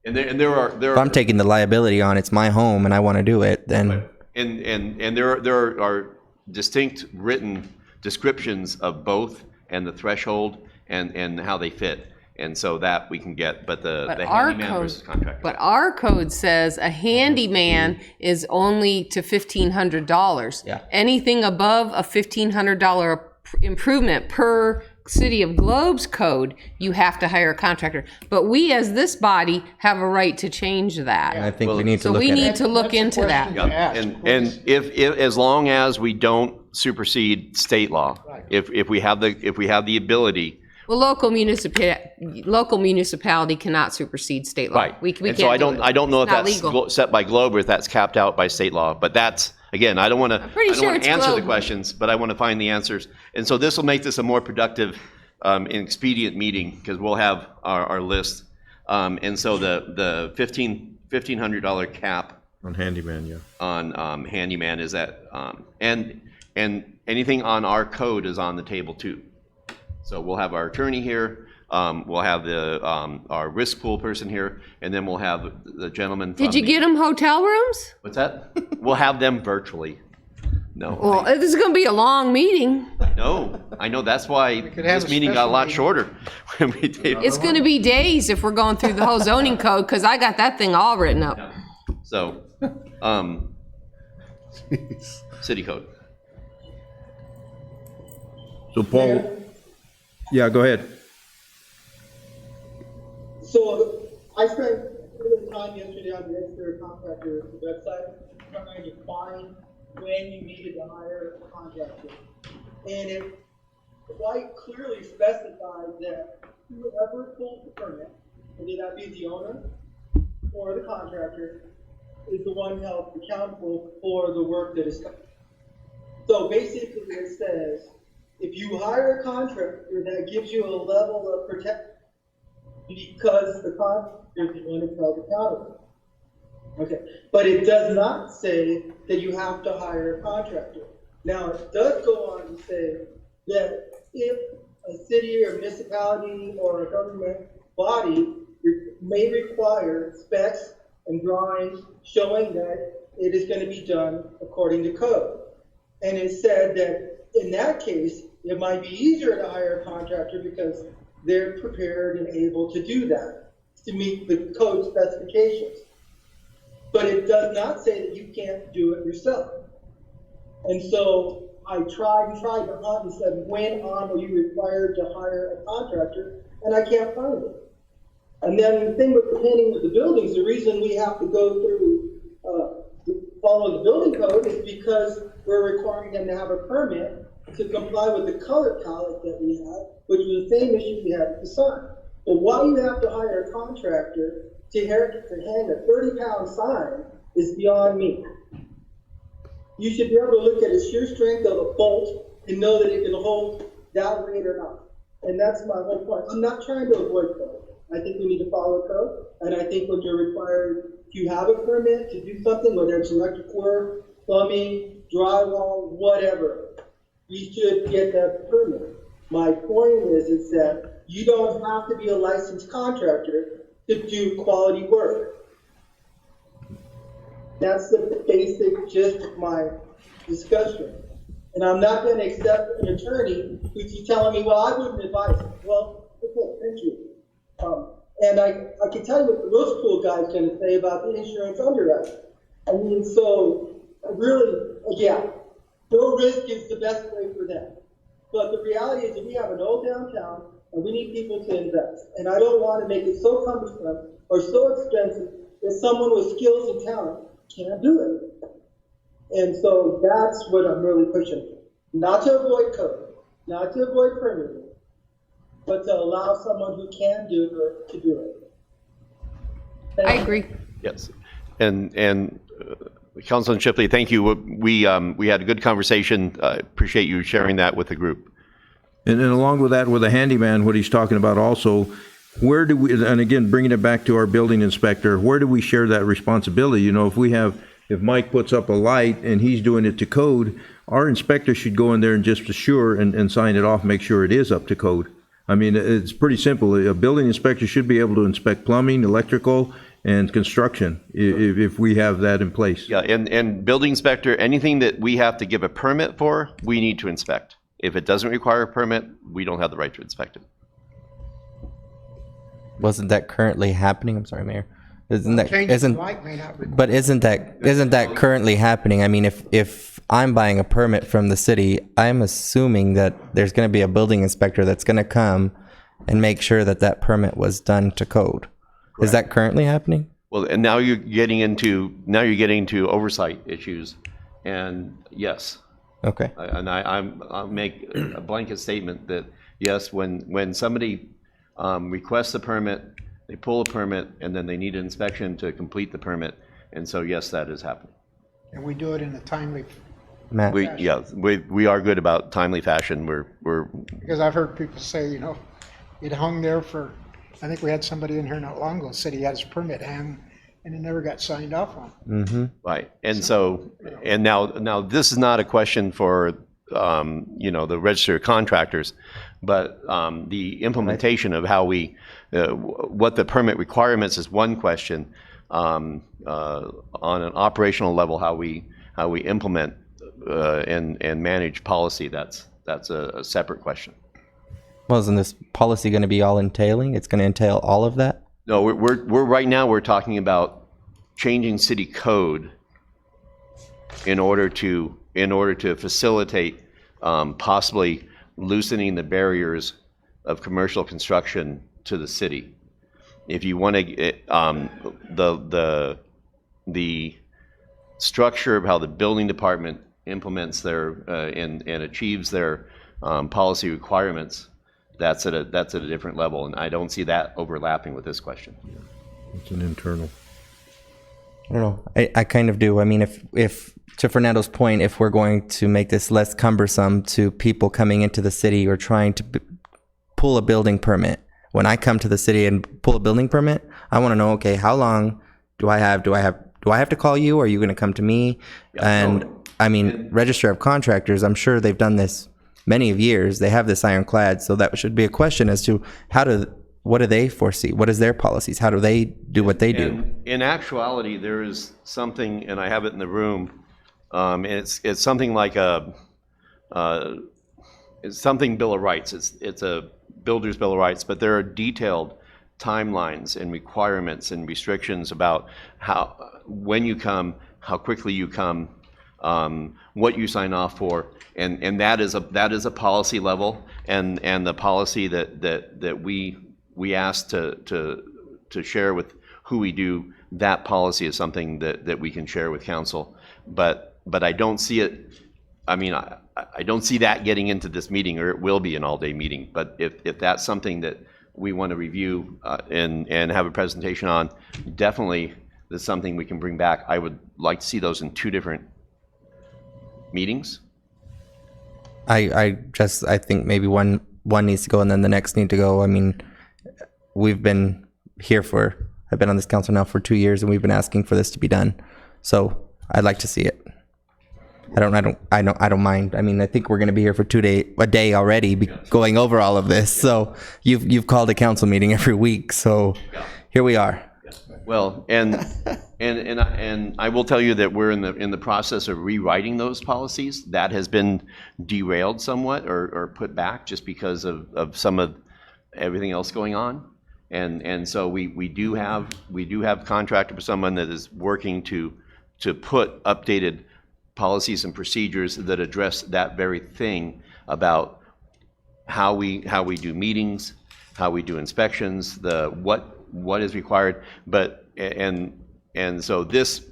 And there if are I'm taking the liability on, it's my home and I want to do it, then and there are distinct written descriptions of both and the threshold and how they fit. And so that we can get, but the our handyman code, versus contractor. but our code says a handyman is only to $1,500. Yeah. Anything above a $1,500 improvement per City of Globe's code, you have to hire a contractor. But we, as this body, have a right to change that. I think we need to So look we at need it. to look That's a into that. question. Yeah, Ask, and if as long as we don't supersede state law, if we have the ability. Well, local municipality cannot supersede state law. Right. We And can't so I do don't, it. I don't know if It's not that's legal. set by Globe or if that's capped out by state law, but that's, again, I don't want to, pretty sure it's answer the Globe. questions, but I want to find the answers. And so this will make this a more productive and expedient meeting because we'll have our list. And so the $1,500 cap On handyman, yeah. on handyman is that, and anything on our code is on the table too. So we'll have our attorney here, we'll have our risk pool person here, and then we'll have the gentleman from Did you get them hotel rooms? What's that? We'll have them virtually. No, Well, this is going to be a long meeting. no, I know, that's why could have this a meeting got a special lot meeting. shorter. when we did. It's going to be days if we're going through the whole zoning code because I got that thing all written up. So, city code. So Paul, yeah, go ahead. So I spent a little time yesterday on the exterior contractor website trying to find when you needed to hire a contractor. And it quite clearly specified that whoever pulled the permit, whether that be the owner or the contractor, is the one held accountable for the work that is done. So basically it says, if you hire a contractor, that gives you a level of protection because the contractor is the one who's held accountable. Okay, but it does not say that you have to hire a contractor. Now, it does go on to say that if a city or municipality or a government body may require specs and drawings showing that it is going to be done according to code. And it said that in that case, it might be easier to hire a contractor because they're prepared and able to do that. to meet the code specifications. But it does not say that you can't do it yourself. And so I tried to hunt and said, when are you required to hire a contractor? And I can't find it. And then the thing with the painting of the buildings, the reason we have to go through, follow the building code is because we're requiring them to have a permit to comply with the color palette that we have, which was the same issue we had with the sign. But why you have to hire a contractor to hang a 30-pound sign is beyond me. You should be able to look at the sheer strength of a bolt and know that it can hold that weight or not. And that's my whole point. I'm not trying to avoid code. I think we need to follow code. And I think when you're required, if you have a permit to do something, whether it's electric work, plumbing, drywall, whatever, you should get that permit. My point is that you don't have to be a licensed contractor to do quality work. That's the basic gist of my discussion. And I'm not going to accept an attorney who's telling me, well, I wouldn't advise it. Well, okay, thank you. And I can tell you what the Rose Pool guy is going to say about the insurance underwriting. I mean, so really, yeah, no risk is the best way for them. But the reality is that we have an old downtown and we need people to invest. And I don't want to make it so cumbersome or so expensive that someone with skills and talent can't do it. And so that's what I'm really pushing for. Not to avoid code, not to avoid permitting, but to allow someone who can do it to do it. I agree. Yes. And Councilman Shipley, thank you. We had a good conversation. Appreciate you sharing that with the group. And then along with that, with the handyman, what he's talking about also, where do we, and again, bringing it back to our building inspector, where do we share that responsibility? You know, if Mike puts up a light and he's doing it to code, our inspector should go in there and just assure and sign it off, make sure it is up to code. I mean, it's pretty simple. A building inspector should be able to inspect plumbing, electrical, and construction if we have that in place. Yeah, and building inspector, anything that we have to give a permit for, we need to inspect. If it doesn't require a permit, we don't have the right to inspect it. Wasn't that currently happening? I'm sorry, Mayor. Isn't that currently happening? I mean, if I'm buying a permit from the city, I'm assuming that there's going to be a building inspector that's going to come and make sure that that permit was done to code. Correct. Is that currently happening? Well, and now you're getting into oversight issues, and yes. Okay. I'll make a blanket statement that yes, when somebody requests a permit, they pull a permit, and then they need an inspection to complete the permit, and so yes, that is happening. And we do it in a timely Matt. We are good about timely fashion. We're because I've heard people say, you know, it hung there for, I think we had somebody in here not long ago said he had his permit hang and it never got signed off on. Mm-hmm. Right. And so and now this is not a question for the registered contractors, but the implementation of how we what the permit requirements is one question. On an operational level, how we implement and manage policy, that's a separate question. Well, isn't this policy going to be all entailing? It's going to entail all of that? No, we're right now we're talking about changing city code in order to facilitate possibly loosening the barriers of commercial construction to the city. If you want to, the structure of how the building department implements their and achieves their policy requirements, that's at a different level, and I don't see that overlapping with this question. It's an internal. I don't know. I kind of do. I mean, if to Fernando's point, if we're going to make this less cumbersome to people coming into the city or trying to pull a building permit, when I come to the city and pull a building permit, I want to know, okay, how long do I have? Do I have to call you? Or are you going to come to me? Yeah, and I mean, Register of Contractors, I'm sure they've done this many of years. They have this ironclad, so that should be a question as to what do they foresee? What is their policies? How do they do what they do? And in actuality, there is something, and I have it in the room. And it's something like it's something Bill of Rights. It's a builder's Bill of Rights, but there are detailed timelines and requirements and restrictions about when you come, how quickly you come, what you sign off for, and that is a policy level, and the policy that we ask to share with who we do. That policy is something that we can share with council, but I don't see it. I mean, I don't see that getting into this meeting, or it will be an all-day meeting. But if that's something that we want to review and have a presentation on, definitely that's something we can bring back. I would like to see those in 2 different meetings. I think maybe one needs to go and then the next need to go. I mean, we've been here I've been on this council now for 2 years, and we've been asking for this to be done. So I'd like to see it. I don't mind. I mean, I think we're going to be here for a day already, going over all of this. So you've called a council meeting every week. So here we are. Well, and I will tell you that we're in the process of rewriting those policies. That has been derailed somewhat or put back just because of some of everything else going on. And so we do have contracted for someone that is working to put updated policies and procedures that address that very thing about how we do meetings, how we do inspections, what is required. But and so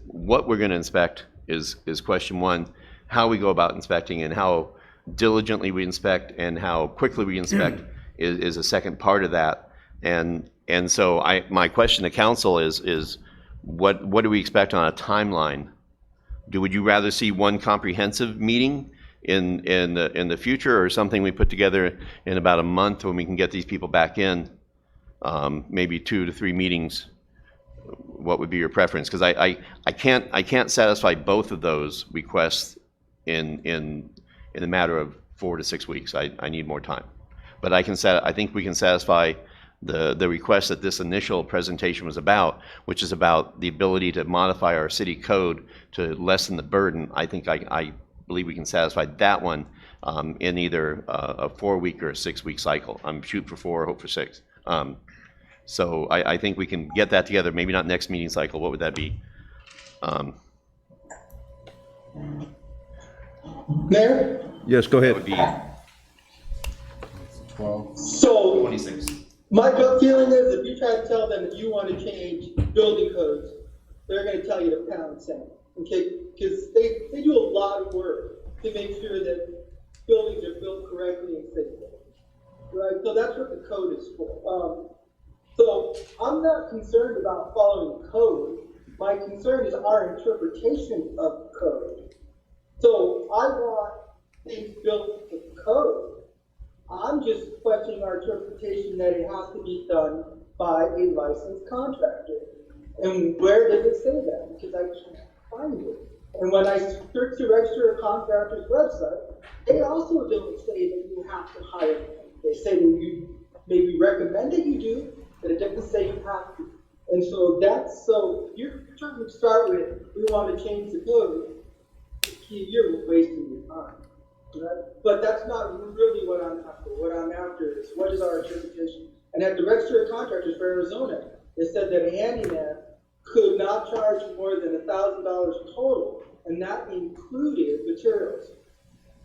what we're going to inspect is question 1, how we go about inspecting and how diligently we inspect and how quickly we inspect is a second part of that. And so my question to council is what do we expect on a timeline? Would you rather see one comprehensive meeting in the future, or something we put together in about a month when we can get these people back in? Maybe 2 to 3 meetings. What would be your preference? Because I can't satisfy both of those requests in a matter of 4 to 6 weeks. I need more time, but I think we can satisfy the request that this initial presentation was about, which is about the ability to modify our city code to lessen the burden. I think I believe we can satisfy that one in either a 4-week or a 6-week cycle. I'm shooting for 4, hope for 6. So I think we can get that together. Maybe not next meeting cycle. What would that be? Mayor? Yes, go That ahead. would be So, 26. my gut feeling is if you try to tell them that you want to change building codes, they're going to tell you to pound sand, okay? Because they do a lot of work to make sure that buildings are built correctly and safely, right? So that's what the code is for. So I'm not concerned about following code. My concern is our interpretation of code. So I want things built to code. I'm just questioning our interpretation that it has to be done by a licensed contractor. And where does it say that? Because I can't find it. And when I search the Register of Contractors website, they also don't say that you have to hire them. They say that you maybe recommend that you do, but it doesn't say you have to. And so you're trying to start with, we want to change the code. You're wasting your time. Right? But that's not really what I'm after. What I'm after is, what is our interpretation? And at the Register of Contractors for Arizona, it said that a handyman could not charge more than $1,000 total, and that included materials.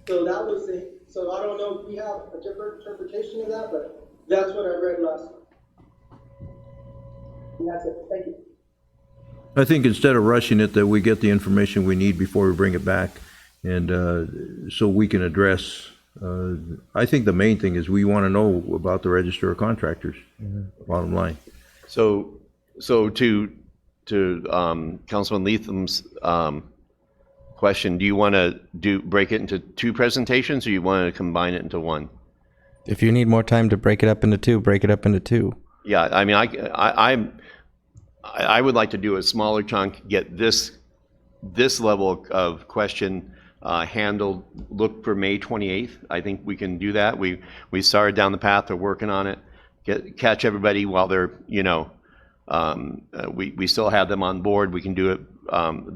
So that was so I don't know if we have a different interpretation of that, but that's what I read last night. And that's it. Thank you. I think instead of rushing it, that we get the information we need before we bring it back, and so we can address. I think the main thing is we want to know about the Register of Contractors. Bottom line. So to Councilman Letham's question, do you want to break it into 2 presentations, or you want to combine it into 1? If you need more time to break it up into 2, break it up into 2. Yeah, I mean, I would like to do a smaller chunk, get this level of question handled. Look for May 28th. I think we can do that. We started down the path. We're working on it. Catch everybody while they're, we still have them on board. We can do it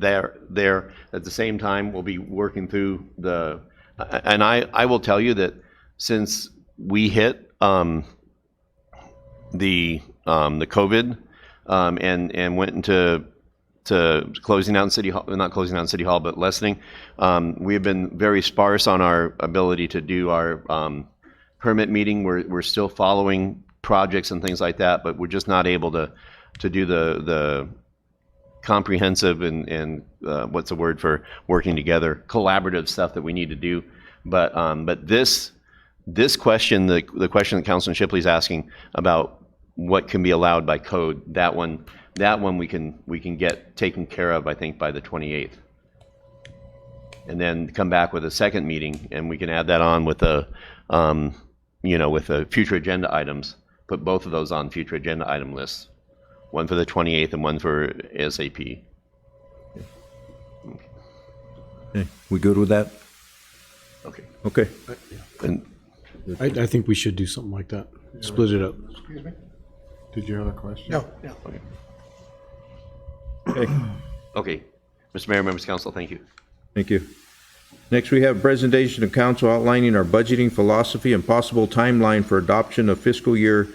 there. At the same time, we'll be working through and I will tell you that since we hit the the COVID, and went into closing down City Hall, not closing down City Hall, but lessening. We have been very sparse on our ability to do our permit meeting. We're still following projects and things like that, but we're just not able to do the comprehensive and what's the word for working together, collaborative stuff that we need to do. But this question, the question that Councilman Shipley's asking about what can be allowed by code, that one we can get taken care of, I think, by the 28th. And then come back with a second meeting, and we can add that on with the with the future agenda items. Put both of those on future agenda item lists. One for the 28th and one for ASAP. Okay, we good with that? Okay. Okay. And I think we should do something like that. Split it up. Excuse me? Did you have a question? No. Okay, okay, Mr. Mayor, members of council, thank you. thank you. Next, we have presentation of council outlining our budgeting philosophy and possible timeline for adoption of fiscal year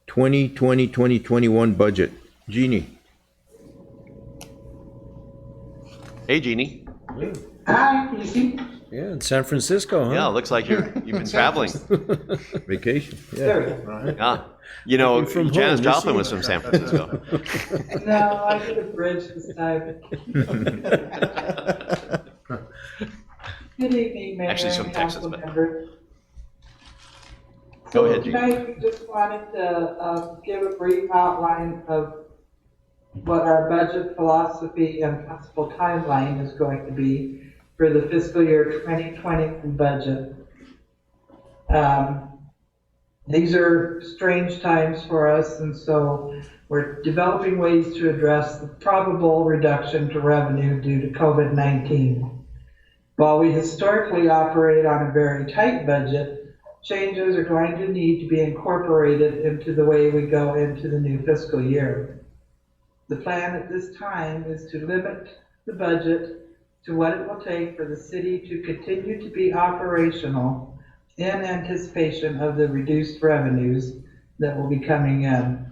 2020-2021 budget. Jeannie. Hey, Jeannie. Hi, you see? Yeah, in San Francisco, huh? Yeah, looks like you've been traveling. Vacation. Yeah. There we go. Yeah. You know, Working from Janis home, Joplin you was see. from San Francisco. No, I did a bridge this time. Good evening, Mayor. Actually, she's from and Texas, council but- members. Go So ahead, Jean. tonight, we just wanted to give a brief outline of what our budget philosophy and possible timeline is going to be for the fiscal year 2020 budget. These are strange times for us, and so we're developing ways to address the probable reduction to revenue due to COVID-19. While we historically operate on a very tight budget, changes are going to need to be incorporated into the way we go into the new fiscal year. The plan at this time is to limit the budget to what it will take for the city to continue to be operational in anticipation of the reduced revenues that will be coming in.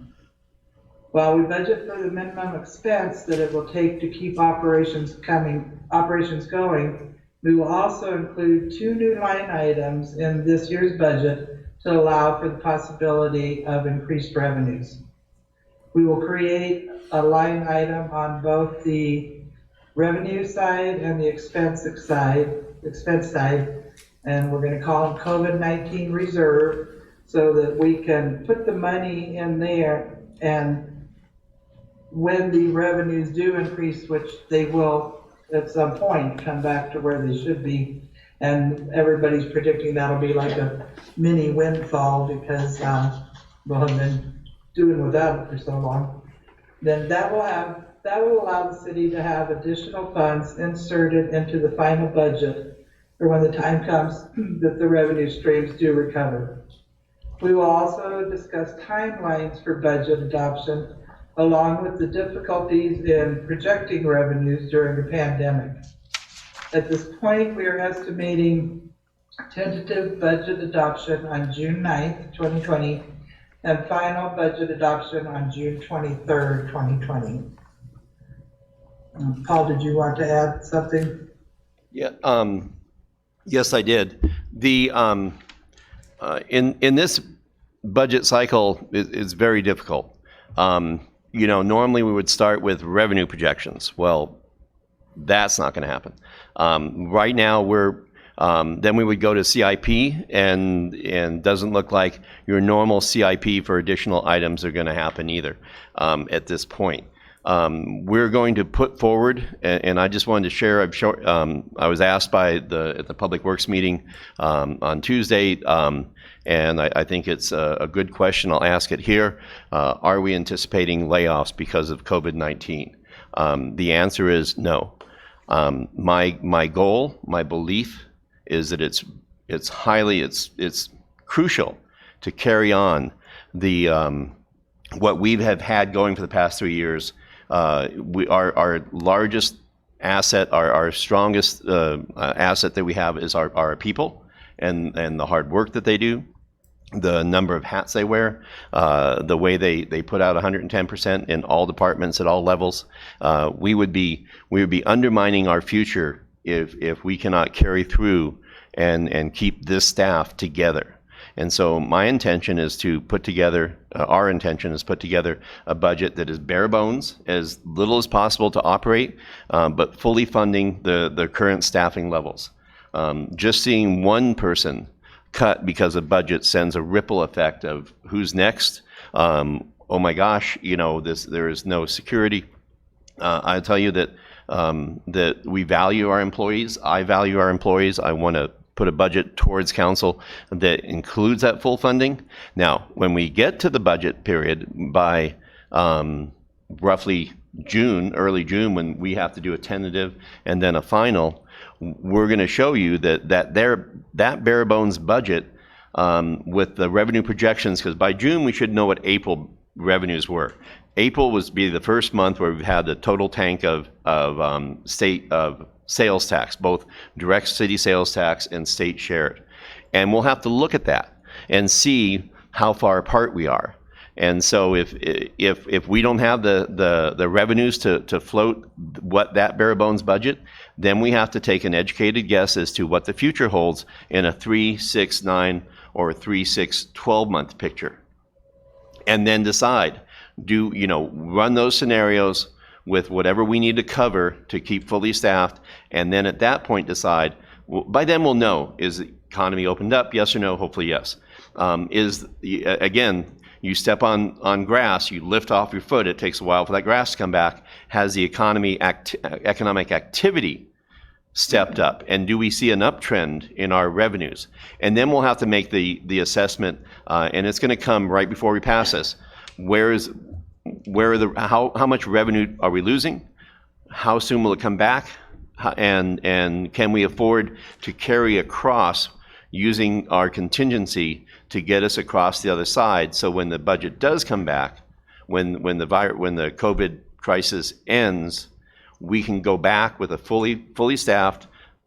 While we budget for the minimum expense that it will take to keep operations going, we will also include 2 new line items in this year's budget to allow for the possibility of increased revenues. We will create a line item on both the revenue side and the expense side, and we're going to call them COVID-19 reserve, so that we can put the money in there, and when the revenues do increase, which they will at some point come back to where they should be, and everybody's predicting that'll be like a mini windfall because we'll have been doing without it for so long, then that will allow the city to have additional funds inserted into the final budget for when the time comes that the revenue streams do recover. We will also discuss timelines for budget adoption, along with the difficulties in projecting revenues during the pandemic. At this point, we are estimating tentative budget adoption on June 9th, 2020, and final budget adoption on June 23rd, 2020. Paul, did you want to add something? Yeah. Yes, I did. The in this budget cycle is very difficult. Normally we would start with revenue projections. Well, that's not going to happen. Right now then we would go to CIP, and doesn't look like your normal CIP for additional items are going to happen either at this point. We're going to put forward, and I just wanted to share, I was asked at the Public Works meeting on Tuesday, and I think it's a good question. I'll ask it here. Are we anticipating layoffs because of COVID-19? The answer is no. My goal, my belief is that it's crucial to carry on the what we have had going for the past 3 years. Our largest asset, our strongest asset that we have is our people and the hard work that they do. the number of hats they wear, the way they put out 110% in all departments at all levels. We would be undermining our future if we cannot carry through and keep this staff together. And so my intention is to put together, our intention is put together a budget that is bare bones, as little as possible to operate, but fully funding the current staffing levels. Just seeing one person cut because of budget sends a ripple effect of who's next. Oh my gosh, you know, there is no security. I tell you that that we value our employees. I value our employees. I want to put a budget towards council that includes that full funding. Now, when we get to the budget period by roughly June, early June, when we have to do a tentative and then a final, we're going to show you that bare bones budget with the revenue projections, because by June we should know what April revenues were. April was be the first month where we've had the total tank of state of sales tax, both direct city sales tax and state shared. And we'll have to look at that and see how far apart we are. And so if we don't have the revenues to float what that bare bones budget, then we have to take an educated guess as to what the future holds in a 3, 6, 9, or 3, 6, 12-month picture. And then decide, run those scenarios with whatever we need to cover to keep fully staffed, and then at that point decide, by then we'll know, is the economy opened up, yes or no? Hopefully yes. Again, you step on grass, you lift off your foot, it takes a while for that grass to come back. Has the economic activity stepped up? And do we see an uptrend in our revenues? And then we'll have to make the assessment, and it's going to come right before we pass this. How much revenue are we losing? How soon will it come back? And can we afford to carry across using our contingency to get us across the other side? So when the budget does come back, when the COVID crisis ends, we can go back with a fully staffed,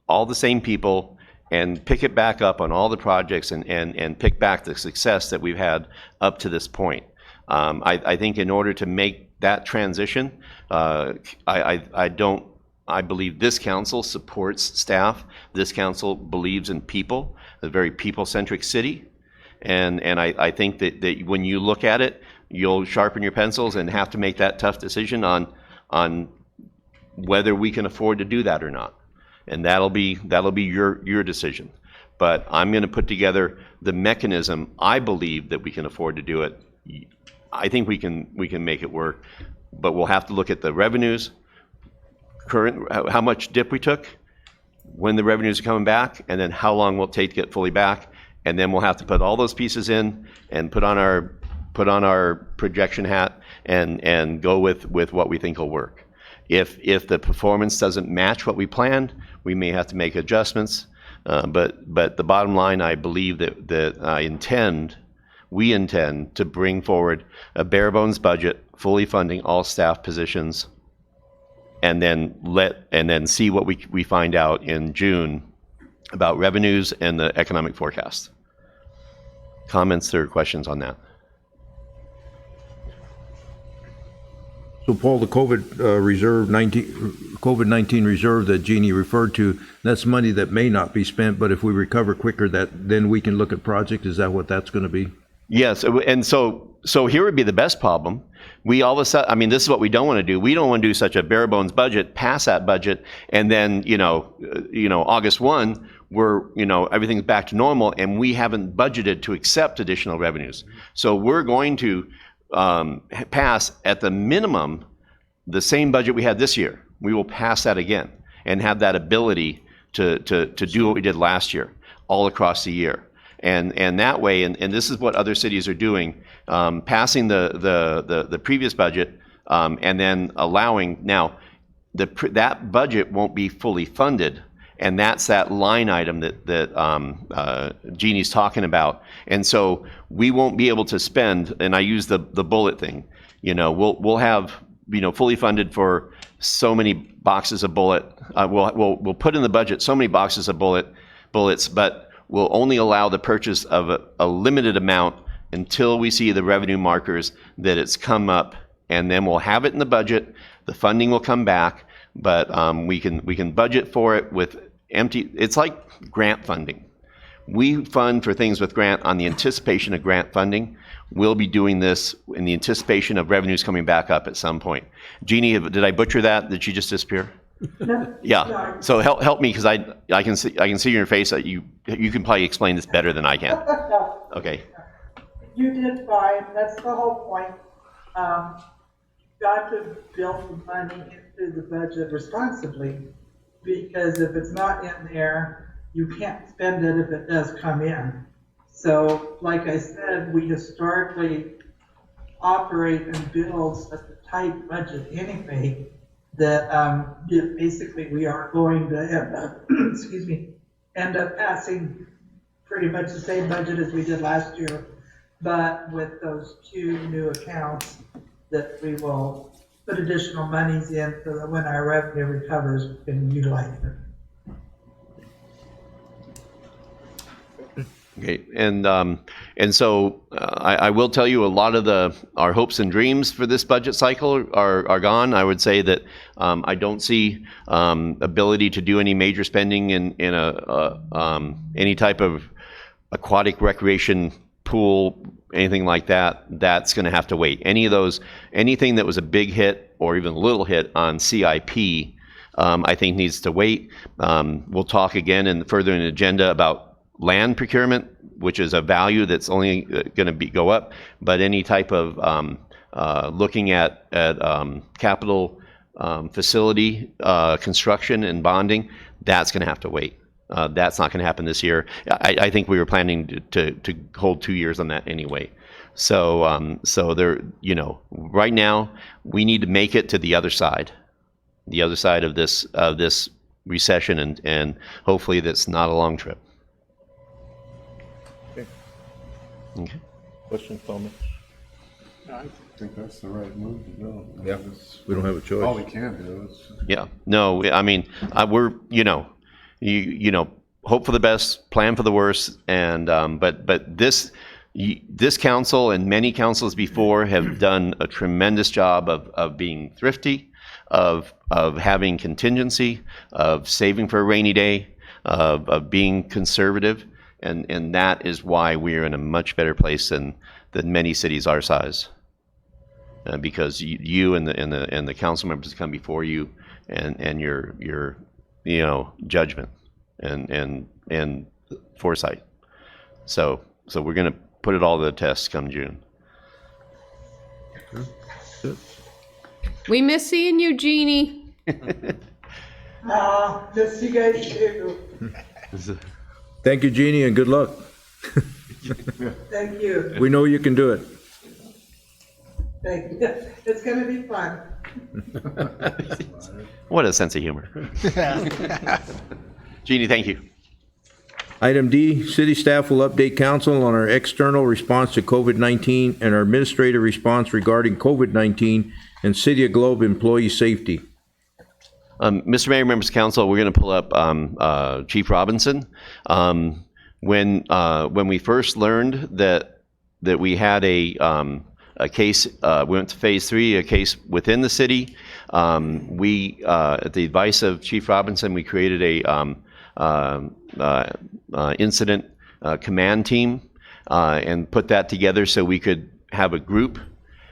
all the same people, and pick it back up on all the projects and pick back the success that we've had up to this point. I think in order to make that transition, I believe this council supports staff. This council believes in people, a very people-centric city. And I think that when you look at it, you'll sharpen your pencils and have to make that tough decision on whether we can afford to do that or not. And that'll be your decision. But I'm going to put together the mechanism. I believe that we can afford to do it. I think we can make it work, but we'll have to look at the revenues, how much dip we took, when the revenues are coming back, and then how long will it take to get fully back, and then we'll have to put all those pieces in and put on our projection hat and go with what we think will work. If the performance doesn't match what we planned, we may have to make adjustments, but the bottom line, I believe that we intend to bring forward a bare bones budget, fully funding all staff positions, and then see what we find out in June about revenues and the economic forecast. Comments or questions on that? So Paul, the COVID-19 reserve that Jeannie referred to, that's money that may not be spent, but if we recover quicker, then we can look at project. Is that what that's going to be? Yes, and so here would be the best problem. We all of a sudden, this is what we don't want to do. We don't want to do such a bare bones budget, pass that budget, and then August 1, everything's back to normal, and we haven't budgeted to accept additional revenues. So we're going to pass at the minimum the same budget we had this year. We will pass that again and have that ability to do what we did last year all across the year. And that way, and this is what other cities are doing, passing the previous budget and then allowing, now that budget won't be fully funded, and that's that line item that Jeannie's talking about. And so we won't be able to spend, and I use the bullet thing, we'll have fully funded for so many boxes of bullet. We'll put in the budget so many boxes of bullets, but will only allow the purchase of a limited amount until we see the revenue markers that it's come up, and then we'll have it in the budget. The funding will come back, but we can budget for it with empty. It's like grant funding. We fund for things with grant on the anticipation of grant funding. We'll be doing this in the anticipation of revenues coming back up at some point. Jeannie, did I butcher that? Did she just disappear? No, Yeah. sorry. So help me, because I can see in your face that you can probably explain this better than I can. Okay. You did fine, that's the whole point. Got to build the money into the budget responsibly, because if it's not in there, you can't spend it if it does come in. So, like I said, we historically operate and build such a tight budget anyway, that basically we are going to end up, excuse me, end up passing pretty much the same budget as we did last year, but with those 2 new accounts that we will put additional monies in so that when our revenue recovers, we can utilize it. Okay, and so I will tell you, a lot of our hopes and dreams for this budget cycle are gone. I would say that I don't see ability to do any major spending in any type of aquatic recreation pool, anything like that. That's going to have to wait. Anything that was a big hit or even a little hit on CIP, I think needs to wait. We'll talk again and further in the agenda about land procurement, which is a value that's only going to go up, but any type of looking at capital facility construction and bonding, that's going to have to wait. That's not going to happen this year. I think we were planning to hold 2 years on that anyway. So there, right now we need to make it to the other side of this recession, and hopefully that's not a long trip. Okay. Questions, comments? I think that's the right move to go. Yeah, we don't have a choice. All we can do is. Yeah. No, I mean, we're, hope for the best, plan for the worst, and but this council and many councils before have done a tremendous job of being thrifty, of having contingency, of saving for a rainy day, of being conservative. And that is why we're in a much better place than many cities our size, because you and the council members come before you, and your judgment and foresight. So we're going to put it all to the test come June. We miss seeing you, Jeannie. Miss you guys too. Thank you, Jeannie, and good luck. Thank you. We know you can do it. Thank you. It's gonna be fun. What a sense of humor. Jeannie, thank you. Item D, city staff will update council on our external response to COVID-19 and our administrative response regarding COVID-19 and City of Globe employee safety. Mr. Mayor, members of council, we're going to pull up Chief Robinson. When we first learned that we had a case, we went to phase 3, a case within the city. We, at the advice of Chief Robinson, we created a incident command team and put that together so we could have a group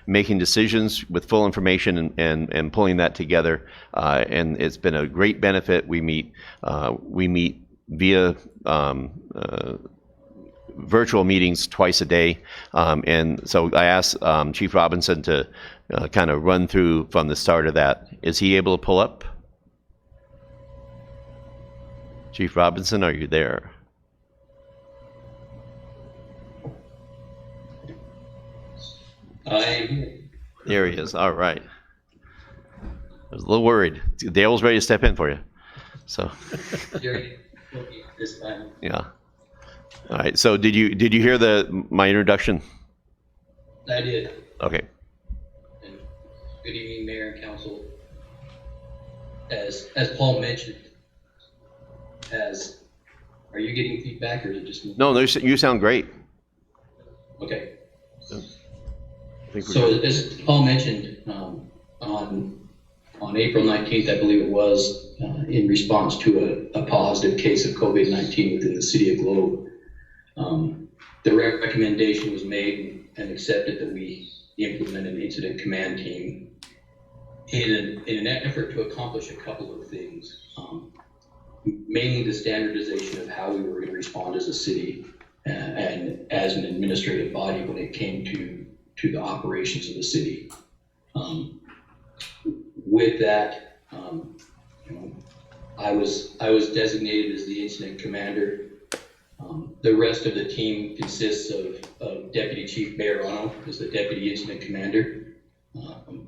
making decisions with full information and pulling that together. And it's been a great benefit. We meet via virtual meetings twice a day. And so I asked Chief Robinson to kind of run through from the start of that. Is he able to pull up? Chief Robinson, are you there? There he is. All right. I was a little worried. Dale was ready to step in for you. So. Yeah. All right. So did you hear my introduction? I did. Okay. And good evening, Mayor and Council. As Paul mentioned, as Are you getting feedback or is it just me? No, you sound great. Okay. I think we're So good. as Paul mentioned, on April 19th, I believe it was, in response to a positive case of COVID-19 within the city of Globe, the recommendation was made and accepted that we implement an incident command team in an effort to accomplish a couple of things. Mainly the standardization of how we were going to respond as a city and as an administrative body when it came to the operations of the city. With that, I was designated as the incident commander. The rest of the team consists of Deputy Chief Bejarano as the deputy incident commander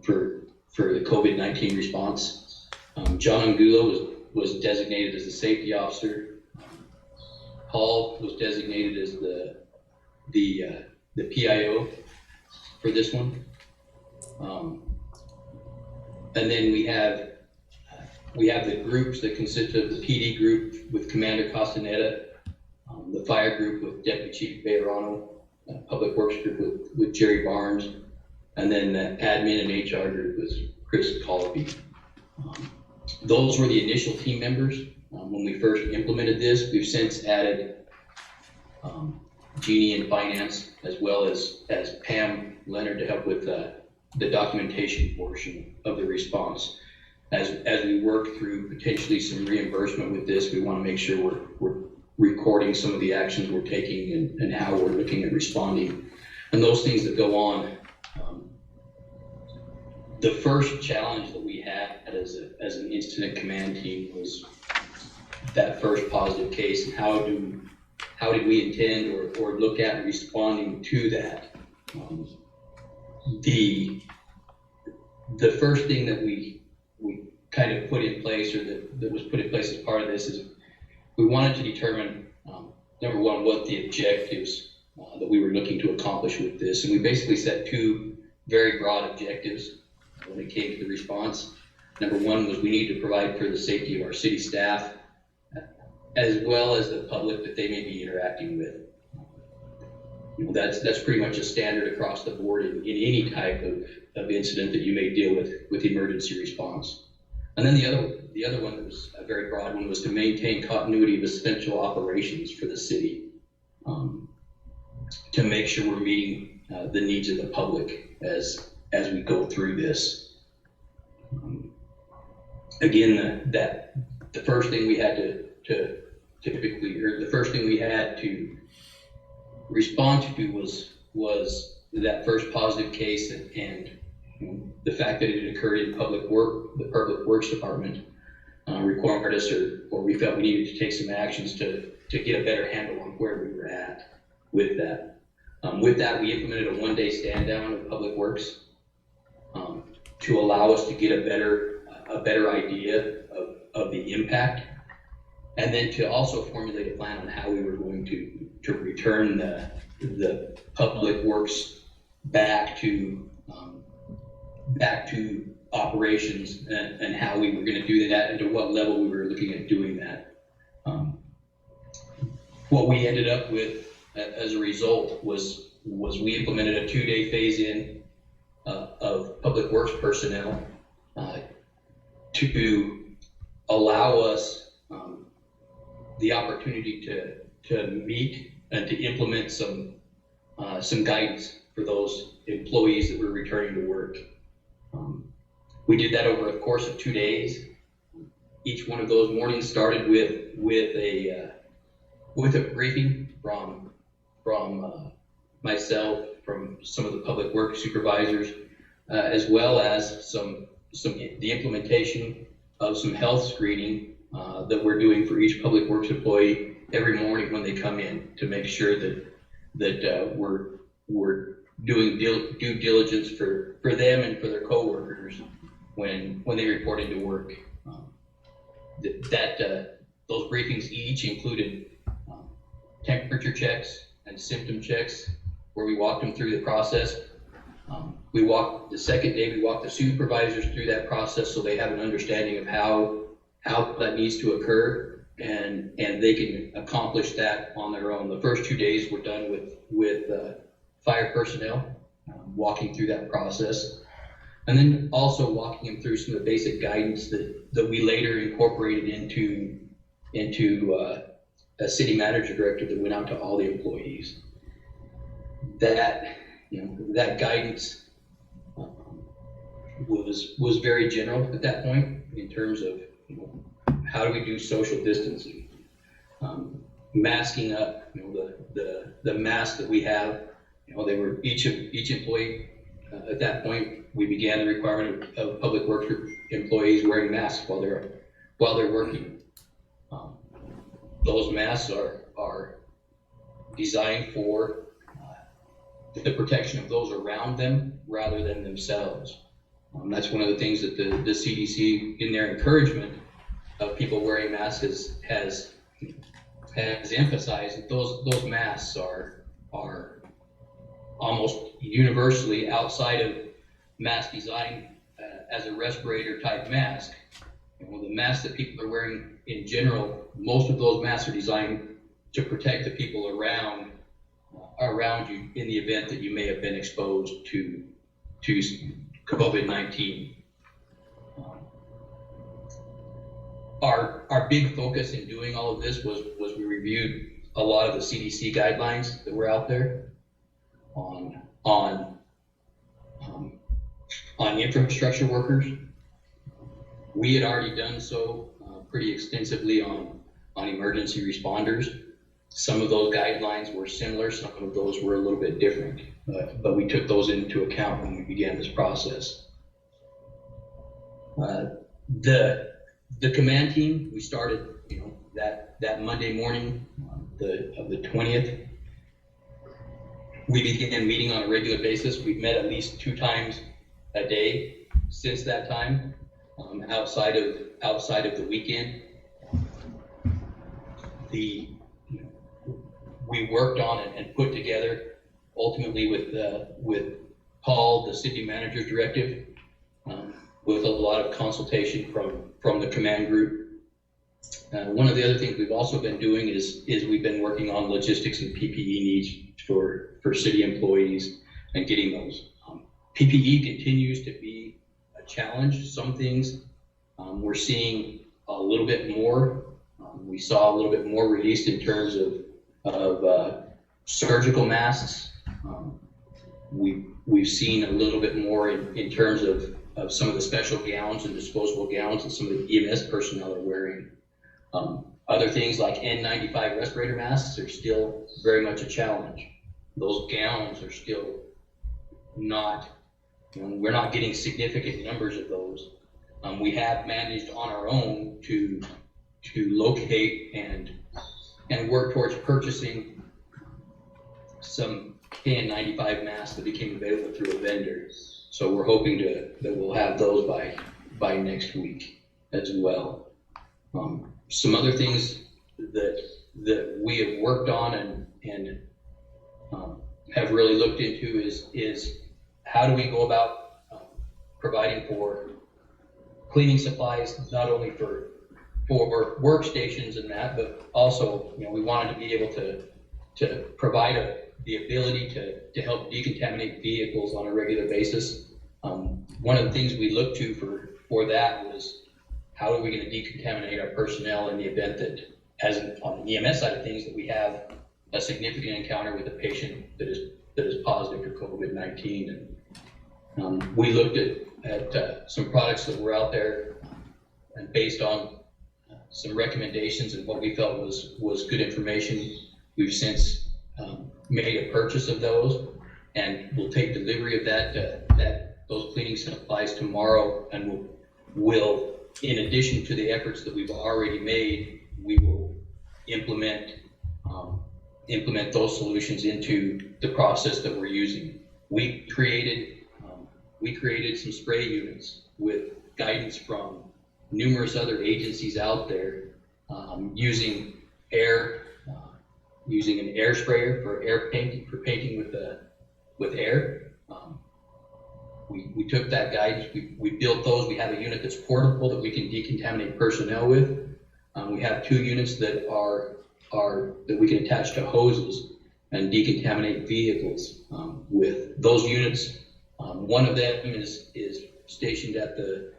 for the COVID-19 response. John Angulo was designated as the safety officer. Paul was designated as the PIO for this one. And then we have the groups that consist of the PD group with Commander Castaneda, the fire group with Deputy Chief Bejarano, public works group with Jerry Barnes, and then the admin and HR group with Chris Colby. Those were the initial team members when we first implemented this. We've since added Jeannie in finance, as well as Pam Leonard to help with the documentation portion of the response. As we work through potentially some reimbursement with this, we want to make sure we're recording some of the actions we're taking and how we're looking at responding and those things that go on. The first challenge that we had as an incident command team was that first positive case, and how did we intend or look at responding to that. The first thing that we kind of put in place, or that was put in place as part of this, is we wanted to determine, number one, what the objectives that we were looking to accomplish with this. And we basically set two very broad objectives when it came to the response. Number one was we need to provide for the safety of our city staff, as well as the public that they may be interacting with. That's pretty much a standard across the board in any type of incident that you may deal with emergency response. And then the other one that was a very broad one was to maintain continuity of essential operations for the city, to make sure we're meeting the needs of the public as we go through this. Again, the first thing we had to respond to was that first positive case, and the fact that it occurred in the Public Works Department required us, or we felt we needed to take some actions to get a better handle on where we were at with that. With that, we implemented a one-day stand down of Public Works to allow us to get a better idea of the impact, and then to also formulate a plan on how we were going to return the Public Works back to operations, and how we were going to do that, and to what level we were looking at doing that. What we ended up with as a result was we implemented a 2-day phase-in of Public Works personnel to allow us the opportunity to meet and to implement some guidance for those employees that were returning to work. We did that over a course of 2 days. Each one of those mornings started with a briefing from myself, from some of the public works supervisors, as well as the implementation of some health screening that we're doing for each public works employee every morning when they come in, to make sure that we're doing due diligence for them and for their coworkers when they report into work. Those briefings each included temperature checks and symptom checks, where we walked them through the process. The second day, we walked the supervisors through that process, so they have an understanding of how that needs to occur, and they can accomplish that on their own. The first 2 days were done with fire personnel, walking through that process, and then also walking them through some of the basic guidance that we later incorporated into a city manager directive that went out to all the employees. That that guidance was very general at that point in terms of how do we do social distancing, masking up. The masks that we have, they were each employee at that point. We began the requirement of public works employees wearing masks while they're working. Those masks are designed for the protection of those around them rather than themselves. That's one of the things that the CDC, in their encouragement of people wearing masks, has emphasized that those masks are almost universally, outside of mask design as a respirator type mask. The masks that people are wearing in general, most of those masks are designed to protect the people around you in the event that you may have been exposed to COVID-19. Our big focus in doing all of this was we reviewed a lot of the CDC guidelines that were out there on infrastructure workers. We had already done so pretty extensively on emergency responders. Some of those guidelines were similar, some of those were a little bit different, but we took those into account when we began this process. The command team, we started, that Monday morning, of the 20th. We began meeting on a regular basis. We've met at least 2 times a day since that time, outside of the weekend. We worked on it and put together, ultimately with Paul, the city manager's directive, with a lot of consultation from the command group. One of the other things we've also been doing is we've been working on logistics and PPE needs for city employees and getting those. PPE continues to be a challenge. Some things we're seeing a little bit more. We saw a little bit more released in terms of surgical masks. We've seen a little bit more in terms of some of the special gowns and disposable gowns that some of the EMS personnel are wearing. Other things like N95 respirator masks are still very much a challenge. Those gowns are still not, we're not getting significant numbers of those. We have managed on our own to locate and work towards purchasing some KN95 masks that became available through a vendor. So we're hoping that we'll have those by next week as well. Some other things that we have worked on and have really looked into is how do we go about providing for cleaning supplies, not only for workstations and that, but also, we wanted to be able to provide the ability to help decontaminate vehicles on a regular basis. One of the things we looked to for that was, how are we going to decontaminate our personnel in the event that, as on the EMS side of things, that we have a significant encounter with a patient that is positive for COVID-19. And we looked at some products that were out there, and based on some recommendations and what we felt was good information, we've since made a purchase of those, and we'll take delivery of those cleaning supplies tomorrow, and we'll, in addition to the efforts that we've already made, we will implement those solutions into the process that we're using. We created some spray units with guidance from numerous other agencies out there, using an air sprayer for painting with air. We took that guidance, we built those. We have a unit that's portable that we can decontaminate personnel with. We have 2 units that that we can attach to hoses and decontaminate vehicles with. Those units, one of them is stationed at the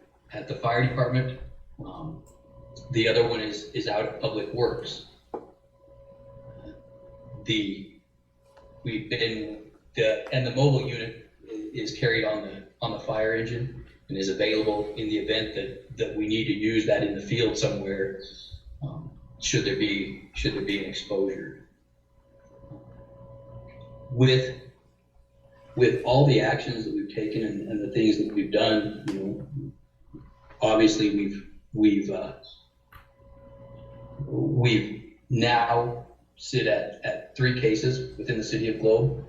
fire department. The other one is out at Public Works. The mobile unit is carried on the fire engine and is available in the event that we need to use that in the field somewhere, should there be an exposure. With all the actions that we've taken and the things that we've done, you know, obviously we've now sit at 3 cases within the city of Globe.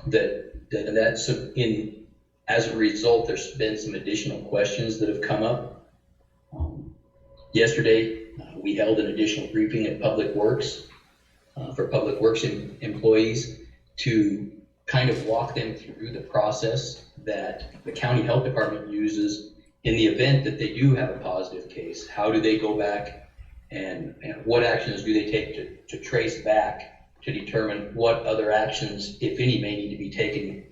That's as a result, there's been some additional questions that have come up. Yesterday, we held an additional briefing at Public Works for Public Works employees to kind of walk them through the process that the county health department uses in the event that they do have a positive case. How do they go back and what actions do they take to trace back to determine what other actions, if any, may need to be taken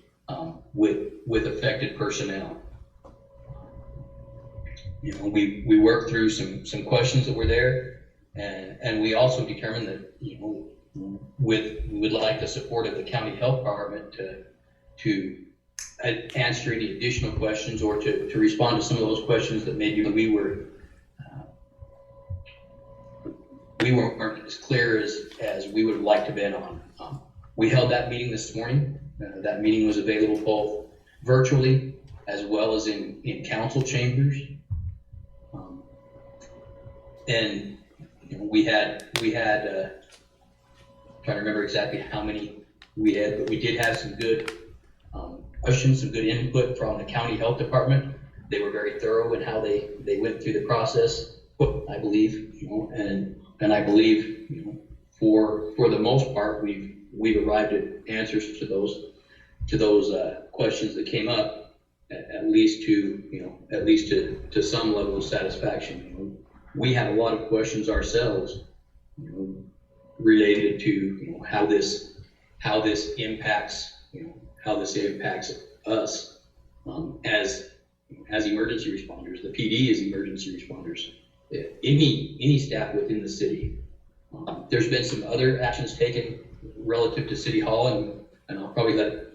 with affected personnel. You know, we worked through some questions that were there, and we also determined that, you know, we would like the support of the county health department to answer any additional questions or to respond to some of those questions that maybe we weren't as clear as we would have liked to have been on. We held that meeting this morning. That meeting was available both virtually as well as in council chambers. And you know, we had trying to remember exactly how many we had, but we did have some good questions, some good input from the county health department. They were very thorough in how they went through the process, I believe, you know, and I believe, you know, for the most part, we've arrived at answers to those questions that came up, at least to some level of satisfaction. You know, we had a lot of questions ourselves, you know, related to, you know, how this impacts us as emergency responders. The PD is emergency responders. Any staff within the city. There's been some other actions taken relative to City Hall, and I'll probably let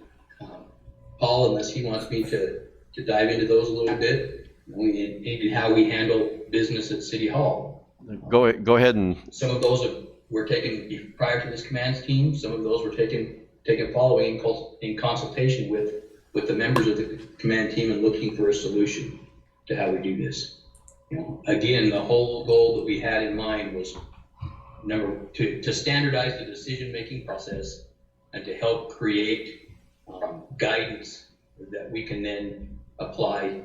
Paul, unless he wants me to dive into those a little bit, in how we handle business at City Hall. Go ahead and. Some of those were taken prior to this commands team. Some of those were taken following in consultation with the members of the command team and looking for a solution to how we do this. You know, again, the whole goal that we had in mind was to standardize the decision-making process and to help create guidance that we can then apply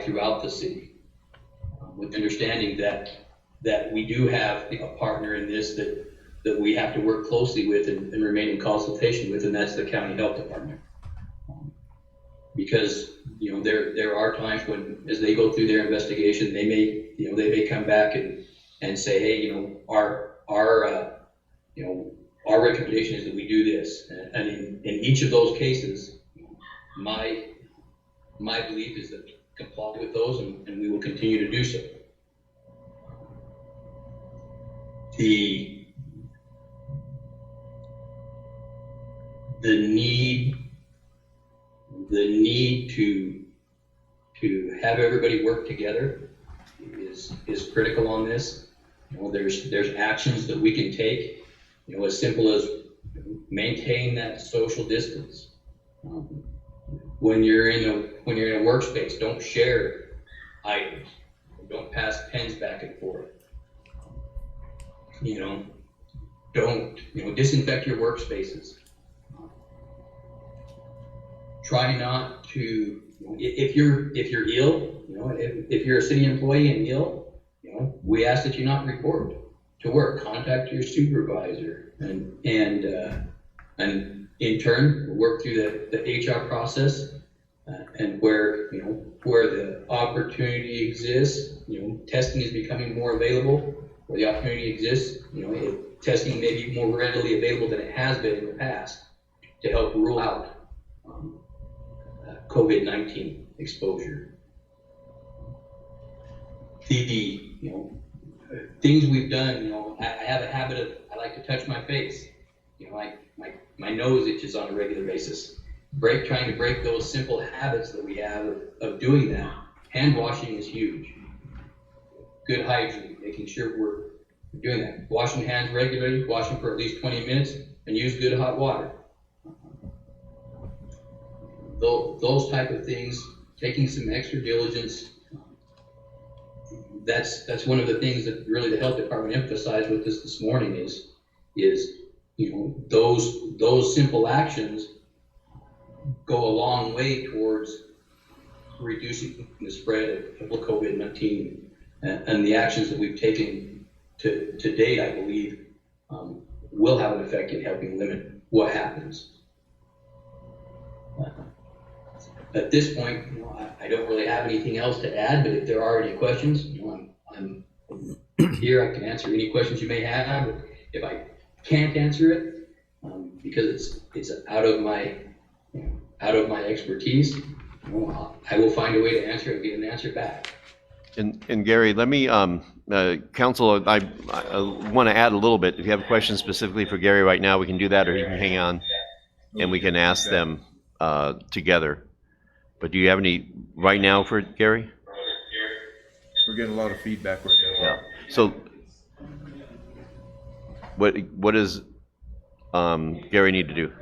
throughout the city, with understanding that we do have a partner in this that we have to work closely with and remain in consultation with, and that's the county health department. Because, you know, there are times when, as they go through their investigation, they may come back and say, hey, you know, our recommendation is that we do this. And in each of those cases, my belief is that comply with those, and we will continue to do so. The need to have everybody work together is critical on this. You know, there's actions that we can take, you know, as simple as maintain that social distance. When you're in a workspace, don't share items. Don't pass pens back and forth. You know, don't, you know, disinfect your workspaces. Try not to, you know, if you're ill, you know, if you're a city employee and ill, you know, we ask that you not report to work. Contact your supervisor, and in turn work through the HR process And where, where the opportunity exists, testing is becoming more available. Where the opportunity exists, testing may be more readily available than it has been in the past to help rule out COVID-19 exposure. The things we've done, I have a habit of, I like to touch my face. My nose itches on a regular basis. Trying to break those simple habits that we have of doing that. Hand washing is huge. Good hygiene, making sure we're doing that. Washing hands regularly, washing for at least 20 minutes, and use good hot water. Those type of things, taking some extra diligence. That's one of the things that really the health department emphasized with this morning is those simple actions go a long way towards reducing the spread of COVID-19, and the actions that we've taken to date, I believe, will have an effect in helping limit what happens. At this point, I don't really have anything else to add, but if there are any questions, I'm here. I can answer any questions you may have. If I can't answer it, because it's out of my expertise, I will find a way to answer it and get an answer back. And Gary, let me, Council, I want to add a little bit. If you have a question specifically for Gary right now, we can do that, or you can hang on and we can ask them together. But do you have any right now for Gary? We're getting a lot of feedback right now. Yeah. So what does Gary need to do?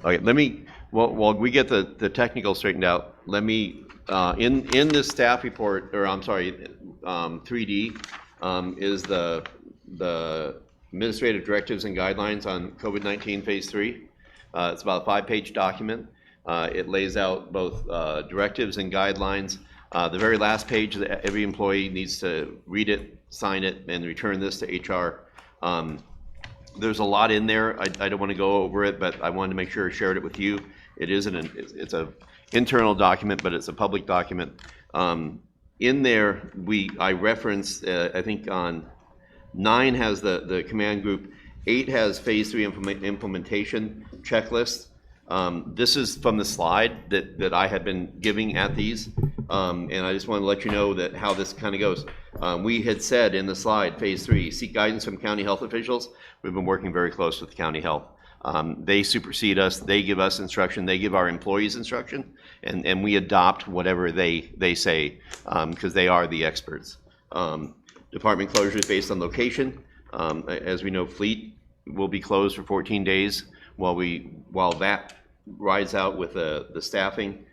Okay, let me, while we get the technical straightened out, let me, in this staff report, or I'm sorry, 3D, is the administrative directives and guidelines on COVID-19 phase 3. It's about a 5-page document. It lays out both directives and guidelines. The very last page, that every employee needs to read it, sign it, and return this to HR. There's a lot in there. I don't want to go over it, but I wanted to make sure I shared it with you. It isn't it's a internal document, but it's a public document. In there, I referenced, I think on 9 has the command group, 8 has phase 3 implementation checklist. This is from the slide that I had been giving at these, and I just want to let you know that how this kind of goes. We had said in the slide, phase 3, seek guidance from county health officials. We've been working very close with county health. They supersede us, they give us instruction, they give our employees instruction, and we adopt whatever they say, because they are the experts. Department closures based on location. As we know, Fleet will be closed for 14 days while that rides out with the staffing.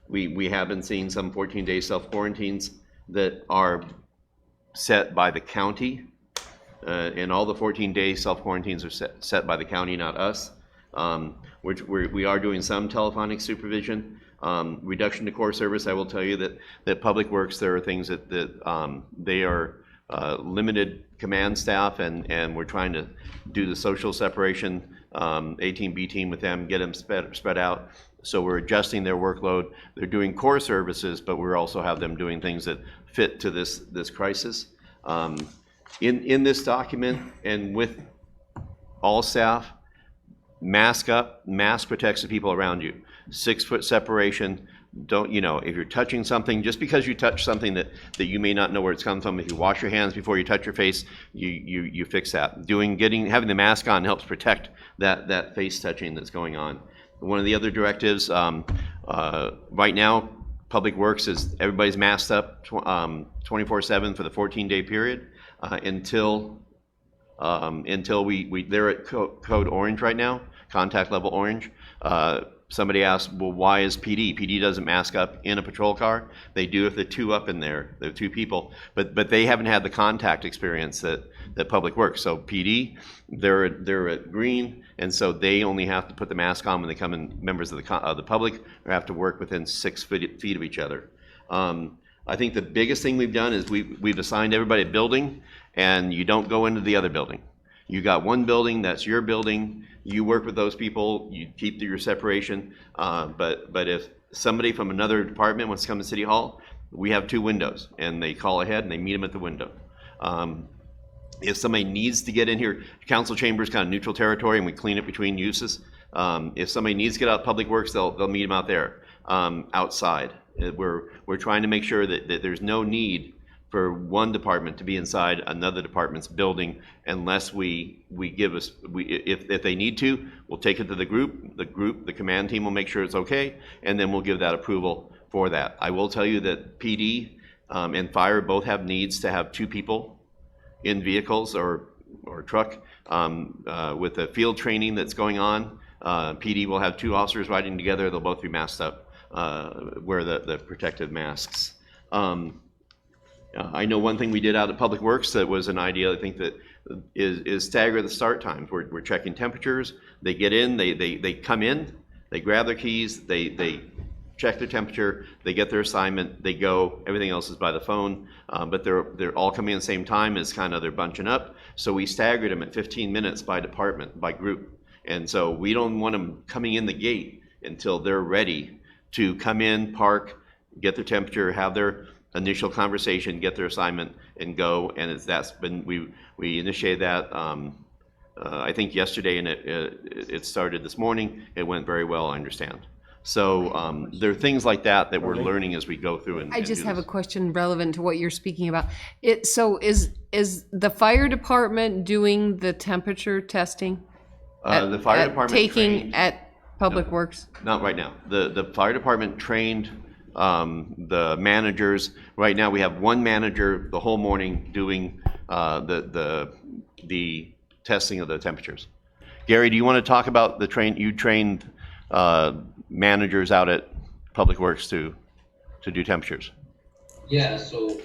We have been seeing some 14-day self-quarantines that are set by the county. And all the 14-day self-quarantines are set by the county, not us. We are doing some telephonic supervision. Reduction to core service, I will tell you that Public Works, there are things that they are limited command staff, and we're trying to do the social separation, A team, B team with them, get them spread out. So we're adjusting their workload. They're doing core services, but we also have them doing things that fit to this crisis. In this document, and with all staff, mask up, mask protects the people around you. 6-foot separation. Don't, if you're touching something, just because you touch something that you may not know where it's come from, if you wash your hands before you touch your face, you fix that. Having the mask on helps protect that face touching that's going on. One of the other directives, right now, Public Works is everybody's masked up 24/7 for the 14-day period. Until they're at code orange right now, contact level orange. Somebody asked, well, why is PD? PD doesn't mask up in a patrol car. They do if they're 2 up in there. They're 2 people, but they haven't had the contact experience that Public Works. So PD, they're at green, and so they only have to put the mask on when they come in. Members of the public or have to work within 6 feet of each other. I think the biggest thing we've done is we've assigned everybody a building, and you don't go into the other building. You got one building, that's your building, you work with those people, you keep your separation. But if somebody from another department wants to come to City Hall, we have 2 windows, and they call ahead and they meet them at the window. If somebody needs to get in here, council chamber is kind of neutral territory, and we clean it between uses. If somebody needs to get out Public Works, they'll meet them out there, outside. We're trying to make sure that there's no need for one department to be inside another department's building unless if they need to, we'll take it to the group, the command team will make sure it's okay, and then we'll give that approval for that. I will tell you that PD and fire both have needs to have 2 people in vehicles or truck with the field training that's going on. PD will have 2 officers riding together. They'll both be masked up, wear the protective masks. I know one thing we did out at Public Works that was an idea, I think, that is stagger the start times. We're checking temperatures. They get in, they come in, they grab their keys, they check their temperature, they get their assignment, they go. Everything else is by the phone, but they're all coming at the same time as kind of they're bunching up. So we staggered them at 15 minutes by department, by group. And so we don't want them coming in the gate until they're ready to come in, park, get their temperature, have their initial conversation, get their assignment, and go. And we initiated that I think yesterday, and it started this morning. It went very well, I understand. So there are things like that we're learning as we go through. I just have a question relevant to what you're speaking about. So is the fire department doing the temperature testing? The fire department taking at Public Works? Not right now. The fire department trained the managers. Right now we have one manager the whole morning doing the testing of the temperatures. Gary, do you want to talk about you trained managers out at Public Works to do temperatures? Yeah, so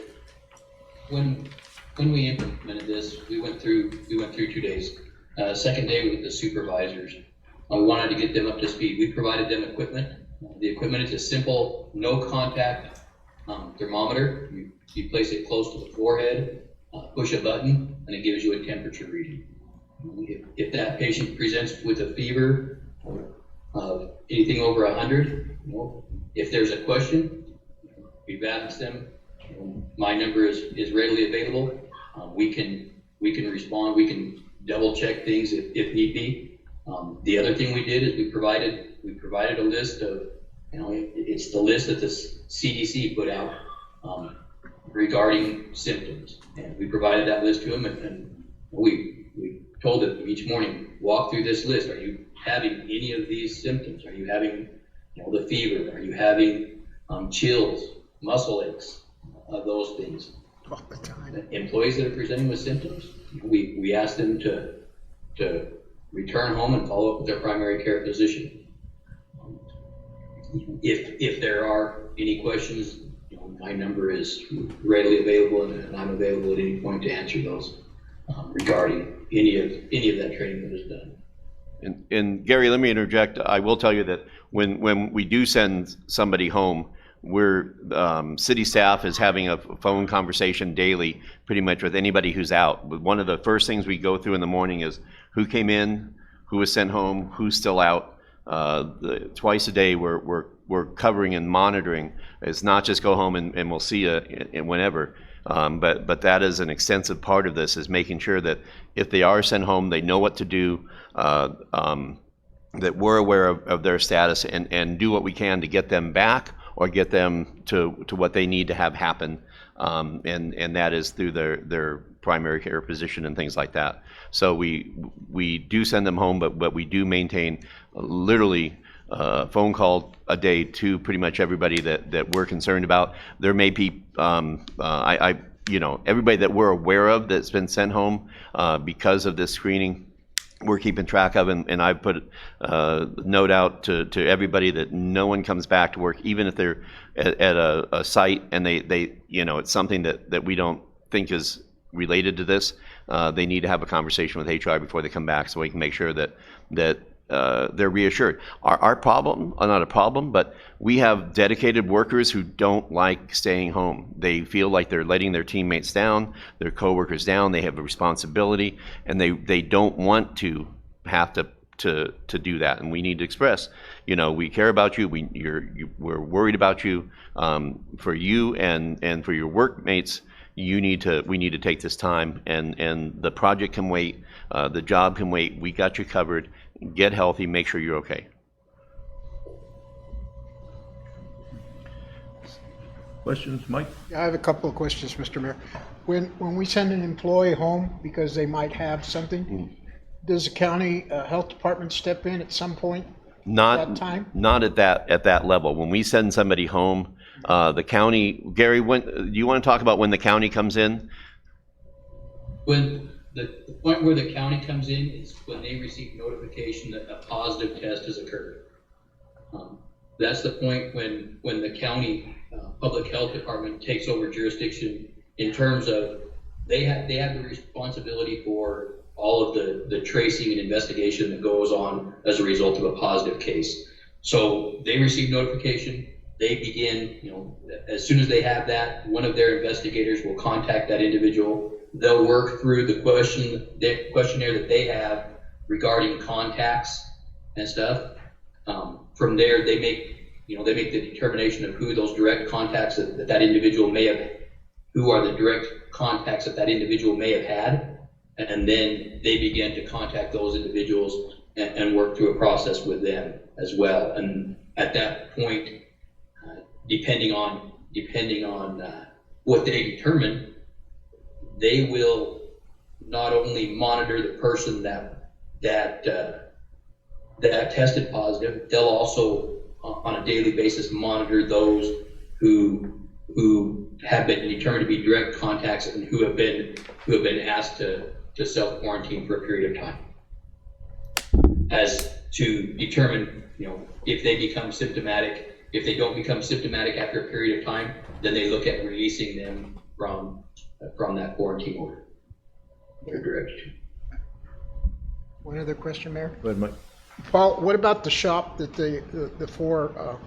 when we implemented this, we went through 2 days. Second day with the supervisors, we wanted to get them up to speed. We provided them equipment. The equipment is a simple, no contact thermometer. You place it close to the forehead, push a button, and it gives you a temperature reading. If that patient presents with a fever of anything over 100, if there's a question, we've asked them. My number is readily available. We can respond. We can double check things if need be. The other thing we did is we provided a list of, it's the list that the CDC put out regarding symptoms, and we provided that list to them, and we told them each morning, walk through this list. Are you having any of these symptoms? Are you having the fever? Are you having chills, muscle aches, those things? All the time. Employees that are presenting with symptoms, we ask them to return home and follow up with their primary care physician. If there are any questions, my number is readily available, and I'm available at any point to answer those regarding any of that training that is done. And Gary, let me interject. I will tell you that when we do send somebody home, city staff is having a phone conversation daily, pretty much with anybody who's out. But one of the first things we go through in the morning is who came in, who was sent home, who's still out. Twice a day we're covering and monitoring. It's not just go home and we'll see you whenever. But that is an extensive part of this, is making sure that if they are sent home, they know what to do, that we're aware of their status, and do what we can to get them back or get them to what they need to have happen, and that is through their primary care physician and things like that. So we do send them home, but we do maintain literally a phone call a day to pretty much everybody that we're concerned about. There may be everybody that we're aware of that's been sent home because of this screening, we're keeping track of, and I put a note out to everybody that no one comes back to work, even if they're at a site and they it's something that we don't think is related to this. They need to have a conversation with HR before they come back, so we can make sure that they're reassured. Our problem, not a problem, but we have dedicated workers who don't like staying home. They feel like they're letting their teammates down, their coworkers down. They have a responsibility, and they don't want to have to do that. And we need to express, we care about you. We're worried about you. For you and for your workmates, we need to take this time, and the project can wait. The job can wait. We got you covered. Get healthy. Make sure you're okay. Questions, Mike? I have a couple of questions, Mr. Mayor. When we send an employee home because they might have something, does the county health department step in at some point? Not at that level. When we send somebody home, the county, Gary, do you want to talk about when the county comes in? When the point where the county comes in is when they receive notification that a positive test has occurred. That's the point when the county public health department takes over jurisdiction in terms of they have the responsibility for all of the tracing and investigation that goes on as a result of a positive case. So they receive notification, they begin, as soon as they have that, one of their investigators will contact that individual. They'll work through the questionnaire that they have regarding contacts and stuff. From there, they make the determination of who those direct contacts that individual may have, who are the direct contacts that individual may have had. And then they begin to contact those individuals and work through a process with them as well. And at that point, depending on what they determine, they will not only monitor the person that tested positive, they'll also on a daily basis monitor those who have been determined to be direct contacts and who have been asked to self-quarantine for a period of time, as to determine, if they become symptomatic. If they don't become symptomatic after a period of time, then they look at releasing them from that quarantine order. They're directed. One other question, Mayor? Go ahead, Mike. Paul, what about the shop that the four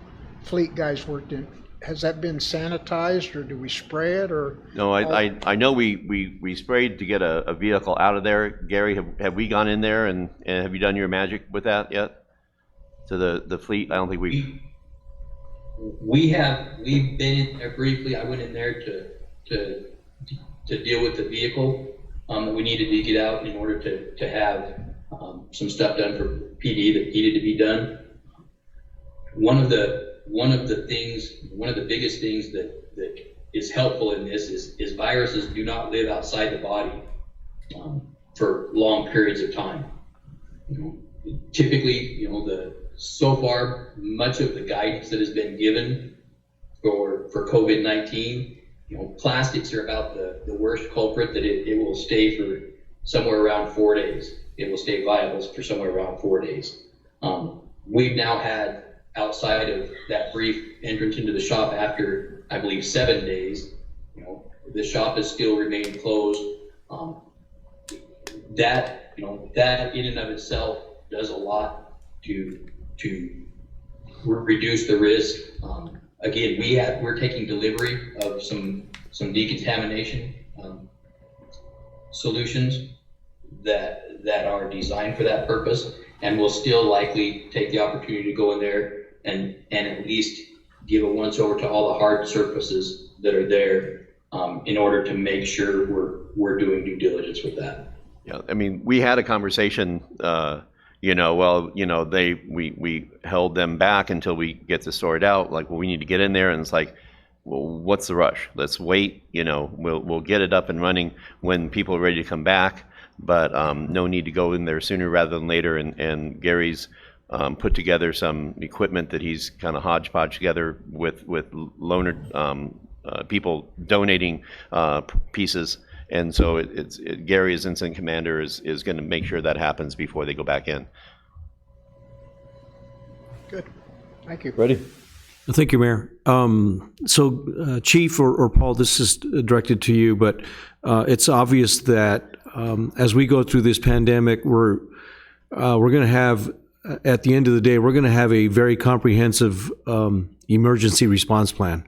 fleet guys worked in? Has that been sanitized, or do we spray it, or? No, I know we sprayed to get a vehicle out of there. Gary, have we gone in there and have you done your magic with that yet? To the fleet? I don't think we've been in there briefly. I went in there to deal with the vehicle that we needed to get out in order to have some stuff done for PD that needed to be done. One of the biggest things that is helpful in this is viruses do not live outside the body for long periods of time. Typically, so far, much of the guidance that has been given for COVID-19, plastics are about the worst culprit, that it will stay for somewhere around 4 days. It will stay viable for somewhere around 4 days. We've now had, outside of that brief entrance into the shop after, I believe, 7 days, the shop has still remained closed. That in and of itself does a lot to reduce the risk. Again, we're taking delivery of some decontamination solutions that are designed for that purpose, and we'll still likely take the opportunity to go in there and at least give a once over to all the hard surfaces that are there in order to make sure we're doing due diligence with that. Yeah, I mean, we had a conversation, we held them back until we get this sorted out. Like, well, we need to get in there, and it's like, well, what's the rush? Let's wait. We'll get it up and running when people are ready to come back. But no need to go in there sooner rather than later. And Gary's put together some equipment that he's kind of hodgepodge together with loaner people donating pieces. And so Gary, as incident commander, is going to make sure that happens before they go back in. Good. Thank you. Ready? Thank you, Mayor. So, Chief or Paul, this is directed to you, but it's obvious that as we go through this pandemic, we're going to have at the end of the day, we're going to have a very comprehensive emergency response plan.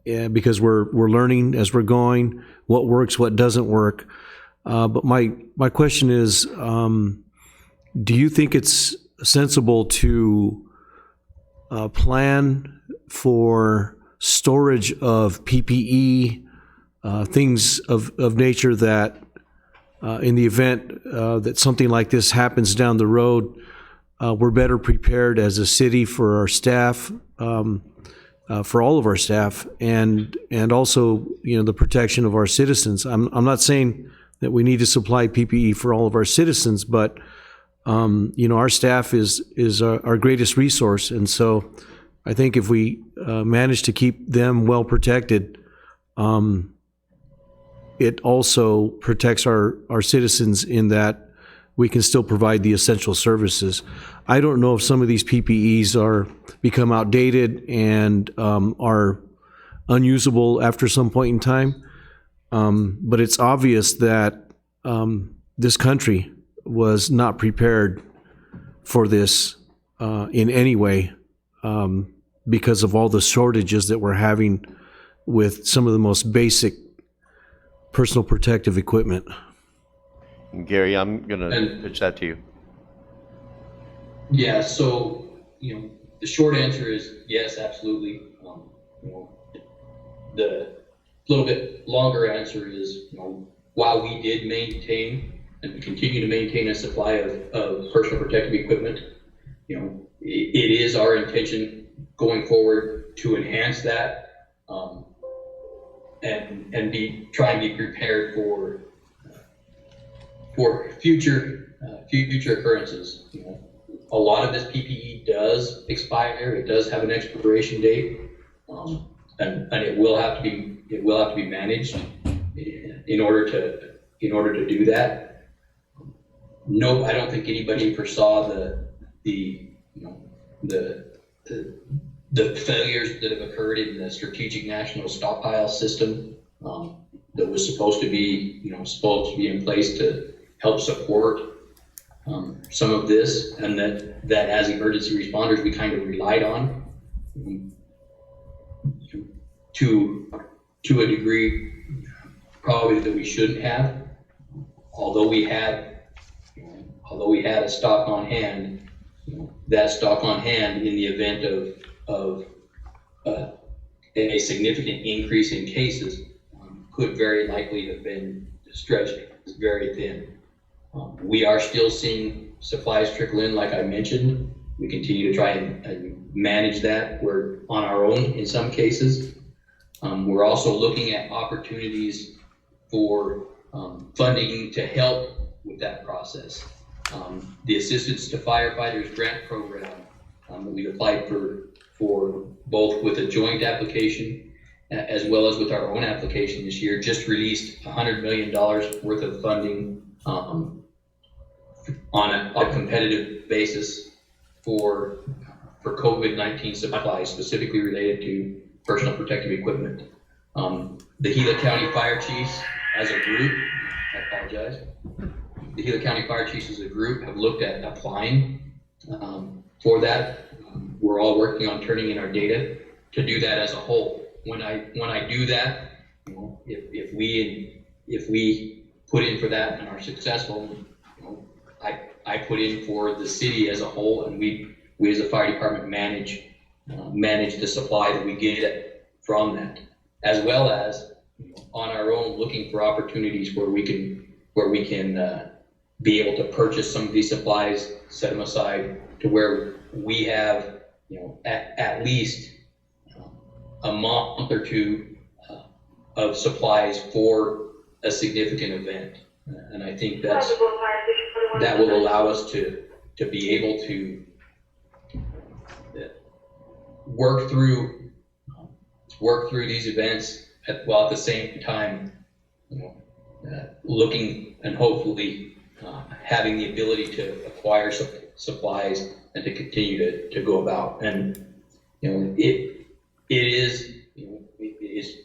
Because we're learning as we're going what works, what doesn't work. But my question is, do you think it's sensible to plan for storage of PPE, things of nature that in the event that something like this happens down the road, we're better prepared as a city for our staff, for all of our staff, and also, you know, the protection of our citizens. I'm not saying that we need to supply PPE for all of our citizens, but you know, our staff is our greatest resource, and so I think if we manage to keep them well protected, it also protects our citizens in that we can still provide the essential services. I don't know if some of these PPEs become outdated and are unusable after some point in time, but it's obvious that this country was not prepared for this in any way because of all the shortages that we're having with some of the most basic personal protective equipment. Gary, I'm going to pitch that to you. Yeah, so, you know, the short answer is yes, absolutely. You know, the little bit longer answer is, you know, while we did maintain and we continue to maintain a supply of personal protective equipment, you know, it is our intention going forward to enhance that and try and be prepared for future occurrences. You know, a lot of this PPE does expire. It does have an expiration date, and it will have to be managed in order to do that. No, I don't think anybody foresaw the failures that have occurred in the Strategic National Stockpile System that was supposed to be in place to help support some of this, and that as emergency responders we kind of relied on to a degree probably that we shouldn't have. Although we had a stock on hand, that stock on hand in the event of a significant increase in cases could very likely have been stretched very thin. We are still seeing supplies trickle in, like I mentioned. We continue to try and manage that. We're on our own in some cases. We're also looking at opportunities for funding to help with that process. The Assistance to Firefighters Grant Program that we've applied for both with a joint application as well as with our own application this year, just released $100 million worth of funding on a competitive basis for COVID-19 supplies, specifically related to personal protective equipment. The Gila County Fire Chiefs as a group, I apologize. The Gila County Fire Chiefs as a group have looked at applying for that. We're all working on turning in our data to do that as a whole. When I do that, you know, if we put in for that and are successful, you know, I put in for the city as a whole, and we as a fire department manage the supply that we get from that, as well as, you know, on our own looking for opportunities where we can be able to purchase some of these supplies, set them aside to where we have, you know, at least a month or two of supplies for a significant event. And I think that will allow us to be able to work through these events while at the same time, you know, looking and hopefully having the ability to acquire supplies and to continue to go about. And, you know, it is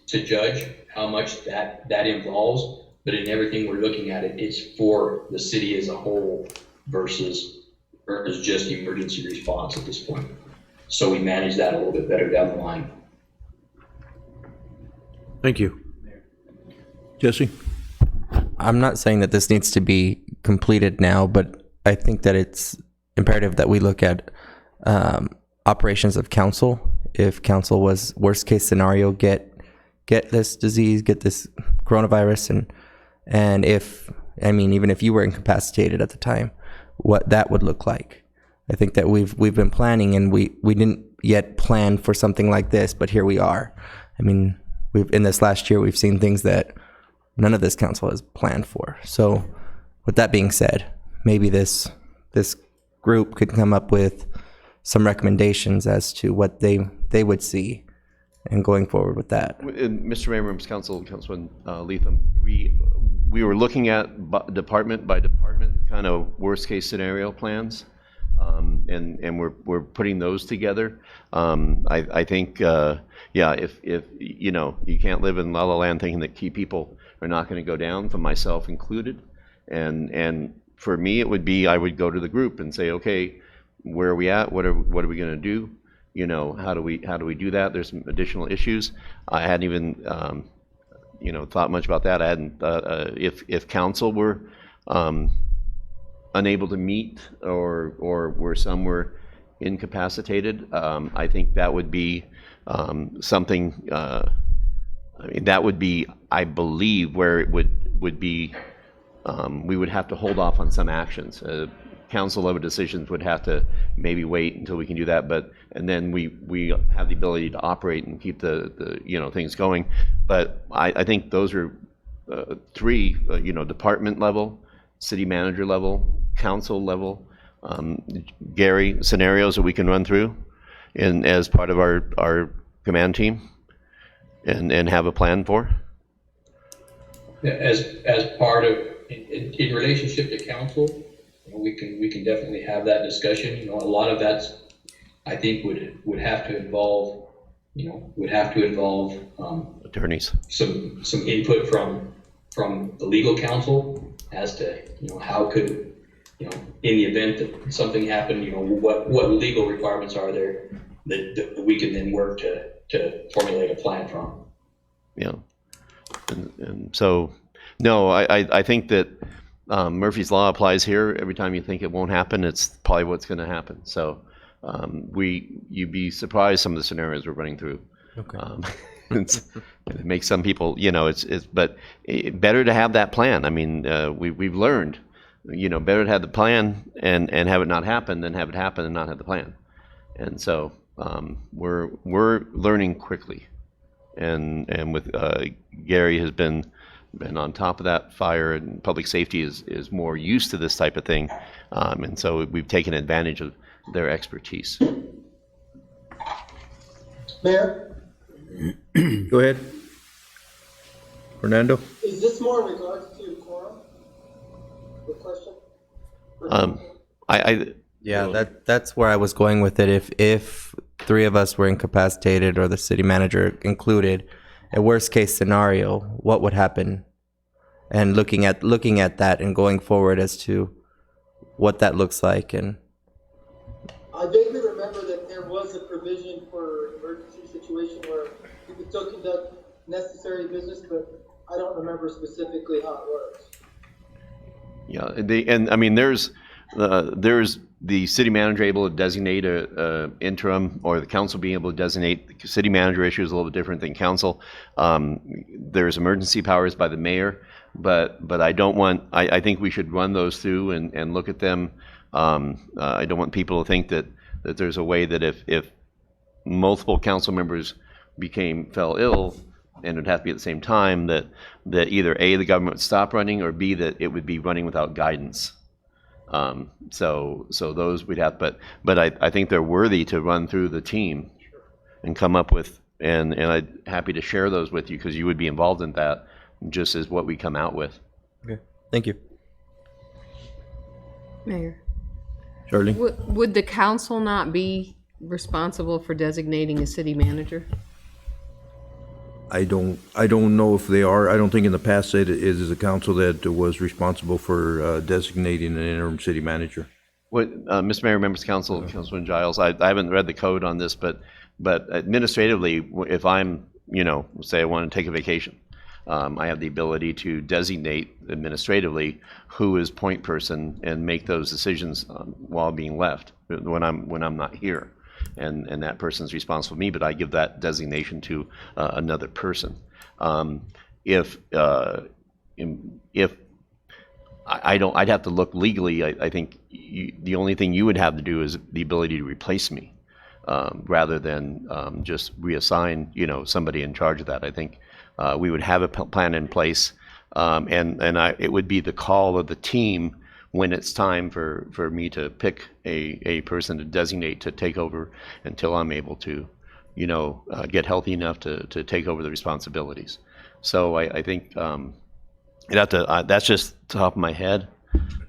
to judge how much that involves, but in everything we're looking at, it's for the city as a whole versus or is just emergency response at this point. So we manage that a little bit better down the line. Thank you. Jesse? I'm not saying that this needs to be completed now, but I think that it's imperative that we look at operations of council. If council was worst case scenario, get this disease, get this coronavirus, and if, I mean, even if you were incapacitated at the time, what that would look like. I think that we've been planning, and we didn't yet plan for something like this, but here we are. I mean, in this last year, we've seen things that none of this council has planned for. So with that being said, maybe this group could come up with some recommendations as to what they would see and going forward with that. Mr. Mayor, members of council, Councilman Leatham, we were looking at department by department kind of worst case scenario plans, and we're putting those together. I think, yeah, if you know, you can't live in La La Land thinking that key people are not going to go down, from myself included, and for me it would be, I would go to the group and say, okay, where are we at? What are we going to do? You know, how do we do that? There's some additional issues. I hadn't even you know, thought much about that. I hadn't if council were unable to meet, or where some were incapacitated, I think that would be something. I mean, that would be, I believe, where it would be. We would have to hold off on some actions. Council level decisions would have to maybe wait until we can do that, and then we have the ability to operate and keep the you know, things going. But I think those are three, you know, department level, city manager level, council level, Gary, scenarios that we can run through and as part of our command team and have a plan for. As part of, in relationship to council, you know, we can definitely have that discussion. You know, a lot of that's, I think, would have to involve, you know, attorneys, some input from the legal counsel as to, you know, how could, you know, in the event that something happened, you know, what legal requirements are there that we can then work to formulate a plan from. Yeah, and so, no, I think that Murphy's Law applies here. Every time you think it won't happen, it's probably what's going to happen. So you'd be surprised some of the scenarios we're running through. Okay. It makes some people, you know, but better to have that plan. I mean, we've learned, you know, better to have the plan and have it not happen than have it happen and not have the plan. And so we're learning quickly, and with Gary has been on top of that. Fire and public safety is more used to this type of thing, and so we've taken advantage of their expertise. Mayor, Go ahead. Fernando? is this more in regards to quorum? The question? Yeah, that's where I was going with it. If three of us were incapacitated, or the city manager included, a worst case scenario, what would happen? And looking at that and going forward as to what that looks like. And I vaguely remember that there was a provision for emergency situation where you could still conduct necessary business, but I don't remember specifically how it works. Yeah, and I mean, there's the city manager able to designate a interim, or the council being able to designate. The city manager issue is a little bit different than council. There's emergency powers by the mayor, but I don't want. I think we should run those through and look at them. I don't want people to think that there's a way that if multiple council members fell ill, and it would have to be at the same time, that either A, the government would stop running, or B, that it would be running without guidance. So those we'd have, but I think they're worthy to run through the team and come up with, and I'm happy to share those with you, because you would be involved in that, just as what we come out with. okay, thank you. Mayor, Charlie? would the council not be responsible for designating a city manager? I don't know if they are. I don't think in the past it is a council that was responsible for designating an interim city manager. What, Mr. Mayor, members of council, Councilman Giles, I haven't read the code on this, but administratively, if I'm, say I want to take a vacation, I have the ability to designate administratively who is point person and make those decisions while being left when I'm not here, and that person's responsible for me. But I give that designation to another person. If I'd have to look legally. I think the only thing you would have to do is the ability to replace me, rather than just reassign, somebody in charge of that. I think we would have a plan in place, and it would be the call of the team when it's time for me to pick a person to designate to take over until I'm able to, get healthy enough to take over the responsibilities. So I think. That's just top of my head,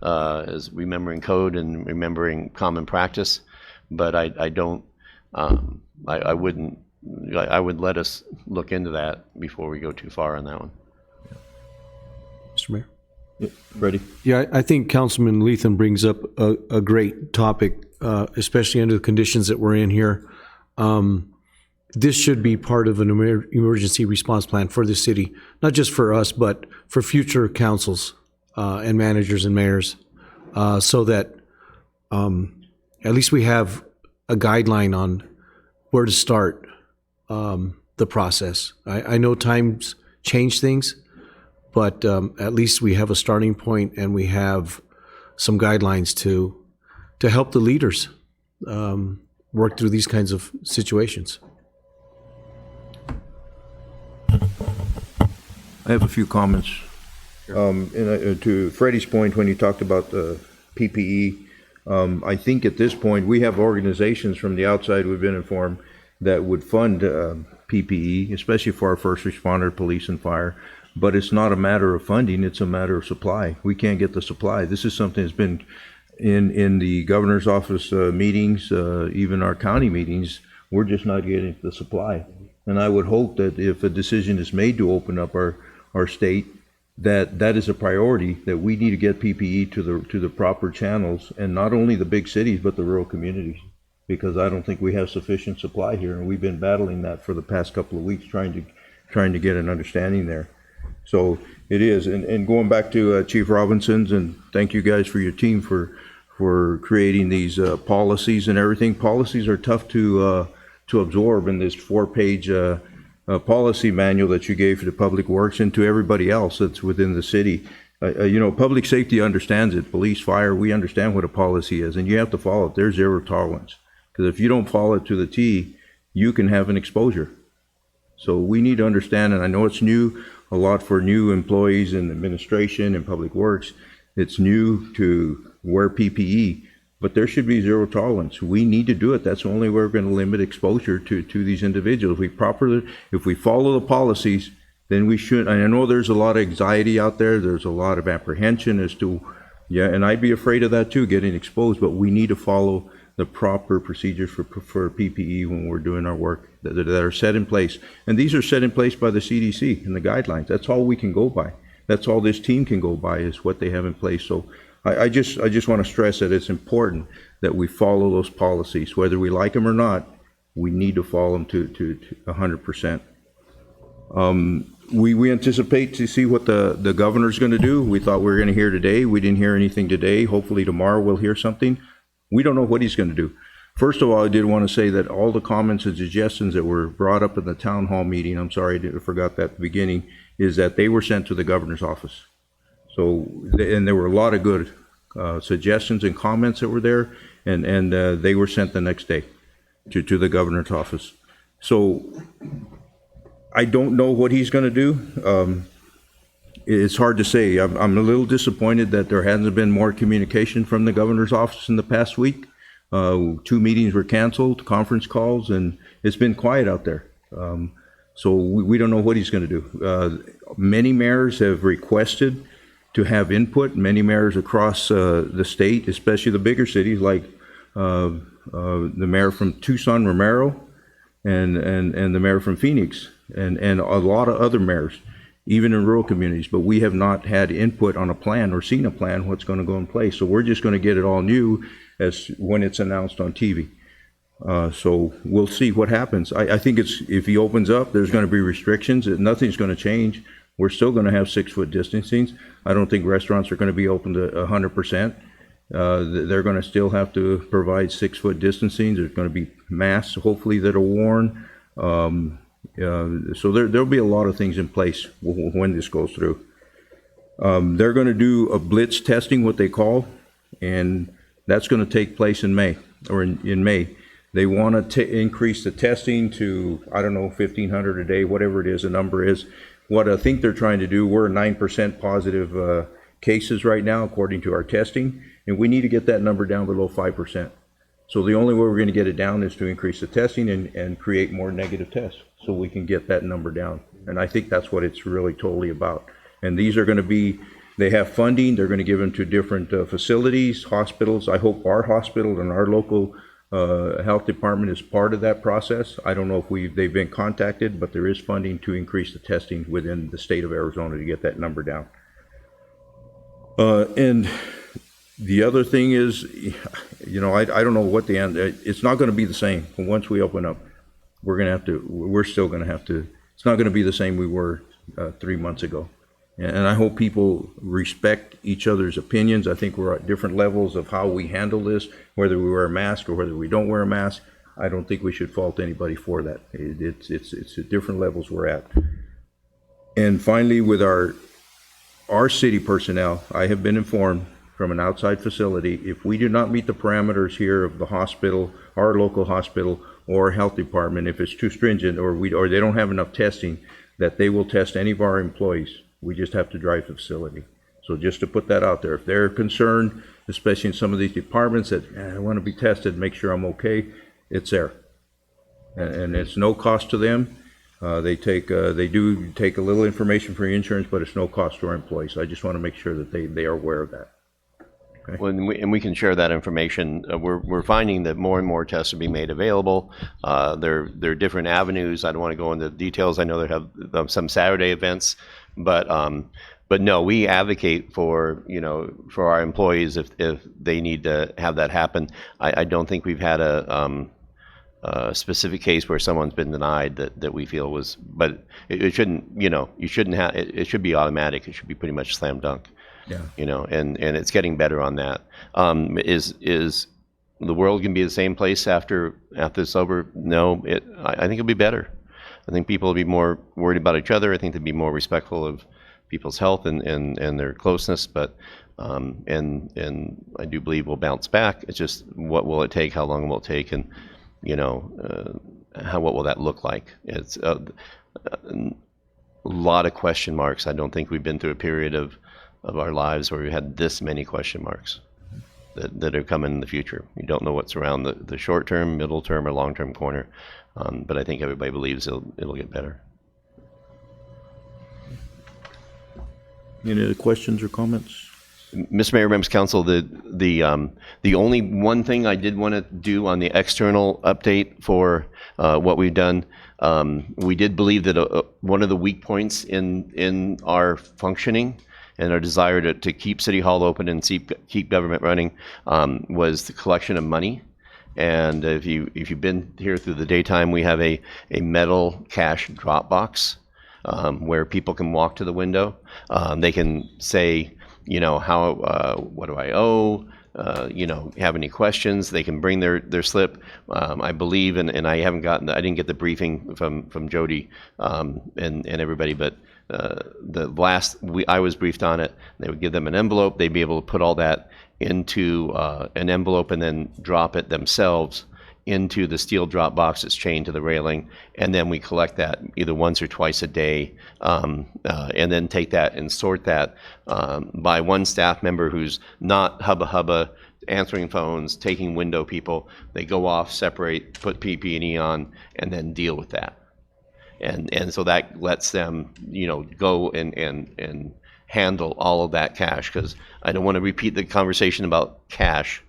as remembering code and remembering common practice, but I don't, I would let us look into that before we go too far on that one. Mr. Mayor? Yeah, Freddie? Yeah, I think Councilman Lethem brings up a great topic, especially under the conditions that we're in here. This should be part of an emergency response plan for the city, not just for us, but for future councils and managers and mayors, so that at least we have a guideline on where to start the process. I know times change things, but at least we have a starting point and we have some guidelines to help the leaders work through these kinds of situations. I have a few comments. To Freddie's point, when you talked about the PPE, I think at this point, we have organizations from the outside, we've been informed, that would fund PPE, especially for our first responder, police and fire. But it's not a matter of funding, it's a matter of supply. We can't get the supply. This is something that's been in the governor's office meetings, even our county meetings, we're just not getting the supply. And I would hope that if a decision is made to open up our state, that is a priority, that we need to get PPE to the proper channels, and not only the big cities, but the rural communities, because I don't think we have sufficient supply here, and we've been battling that for the past couple of weeks, trying to get an understanding there. So it is, and going back to Chief Robinson's, and thank you guys for your team for creating these policies and everything. Policies are tough to absorb in this 4-page policy manual that you gave to Public Works and to everybody else that's within the city. Public safety understands it. Police, fire, we understand what a policy is, and you have to follow it. There's zero tolerance, because if you don't follow it to the T, you can have an exposure. So we need to understand, and I know it's new, a lot for new employees in administration and Public Works. It's new to wear PPE, but there should be zero tolerance. We need to do it. That's the only way we're going to limit exposure to these individuals. If we follow the policies, then we should. And I know there's a lot of anxiety out there. There's a lot of apprehension as to, and I'd be afraid of that too, getting exposed. But we need to follow the proper procedures for PPE when we're doing our work that are set in place. And these are set in place by the CDC and the guidelines. That's all we can go by. That's all this team can go by, is what they have in place. So I just want to stress that it's important that we follow those policies, whether we like them or not. We need to follow them to 100%. We anticipate to see what the governor's going to do. We thought we were going to hear today. We didn't hear anything today. Hopefully tomorrow we'll hear something. We don't know what he's going to do. First of all, I did want to say that all the comments and suggestions that were brought up in the town hall meeting, I'm sorry, I forgot that at the beginning, is that they were sent to the governor's office. So, and there were a lot of good suggestions and comments that were there, and they were sent the next day to the governor's office. So I don't know what he's going to do. It's hard to say. I'm a little disappointed that there hasn't been more communication from the governor's office in the past week. 2 meetings were canceled, conference calls, and it's been quiet out there. So we don't know what he's going to do. Many mayors have requested to have input. Many mayors across the state, especially the bigger cities, like the mayor from Tucson, Romero, and the mayor from Phoenix, and a lot of other mayors. even in rural communities, but we have not had input on a plan or seen a plan what's going to go in place. So we're just going to get it all new as when it's announced on TV. So we'll see what happens. I think if he opens up, there's going to be restrictions. Nothing's going to change. We're still going to have 6-foot distancing. I don't think restaurants are going to be open to 100%. They're going to still have to provide 6-foot distancing. There's going to be masks, hopefully, that are worn. So there'll be a lot of things in place when this goes through. They're going to do a blitz testing, what they call, and that's going to take place in May, or in May. They want to increase the testing to, I don't know, 1,500 a day, whatever it is, the number is. What I think they're trying to do, we're 9% positive cases right now, according to our testing, and we need to get that number down below 5%. So the only way we're going to get it down is to increase the testing and create more negative tests so we can get that number down. And I think that's what it's really totally about. And these are going to be, they have funding, they're going to give them to different facilities, hospitals. I hope our hospital and our local health department is part of that process. I don't know if they've been contacted, but there is funding to increase the testing within the state of Arizona to get that number down. And the other thing is, you know, I don't know what the end, it's not going to be the same. Once we open up, we're still going to have to, it's not going to be the same we were 3 months ago. And I hope people respect each other's opinions. I think we're at different levels of how we handle this, whether we wear a mask or whether we don't wear a mask. I don't think we should fault anybody for that. It's at different levels we're at. And finally, with our city personnel, I have been informed from an outside facility, if we do not meet the parameters here of the hospital, our local hospital or health department, if it's too stringent or they don't have enough testing, that they will test any of our employees. We just have to drive the facility. So just to put that out there, if they're concerned, especially in some of these departments that I want to be tested, make sure I'm okay, it's there. And it's no cost to them. They do take a little information for your insurance, but it's no cost to our employees. So I just want to make sure that they are aware of that. Okay. Well, and we can share that information. We're finding that more and more tests are being made available. There are different avenues. I don't want to go into details. I know they have some Saturday events, but no, we advocate for, you know, for our employees if they need to have that happen. I don't think we've had a specific case where someone's been denied that we feel was, but it shouldn't, you know, you shouldn't have, it should be automatic. It should be pretty much slam dunk. Yeah. You know, and it's getting better on that. Is the world going to be the same place after it's over? No, I think it'll be better. I think people will be more worried about each other. I think they'll be more respectful of people's health and their closeness. But and I do believe we'll bounce back. It's just what will it take? How long will it take? And you know, what will that look like? It's a lot of question marks. I don't think we've been through a period of our lives where we had this many question marks that are coming in the future. You don't know what's around the short term, middle term, or long term corner. But I think everybody believes it'll get better. Any other questions or comments? Mr. Mayor, members of council, the only one thing I did want to do on the external update for what we've done, we did believe that one of the weak points in our functioning and our desire to keep City Hall open and keep government running was the collection of money. And if you've been here through the daytime, we have a metal cash drop box where people can walk to the window. They can say, you know, what do I owe? You know, have any questions? They can bring their slip. I believe, and I didn't get the briefing from Jody and everybody, but I was briefed on it. They would give them an envelope. They'd be able to put all that into an envelope and then drop it themselves into the steel drop box that's chained to the railing, and then we collect that either once or twice a day, and then take that and sort that by one staff member who's not hubba answering phones, taking window people. They go off, separate, put PPE on, and then deal with that. And so that lets them, you know, go and handle all of that cash, because I don't want to repeat the conversation about cash.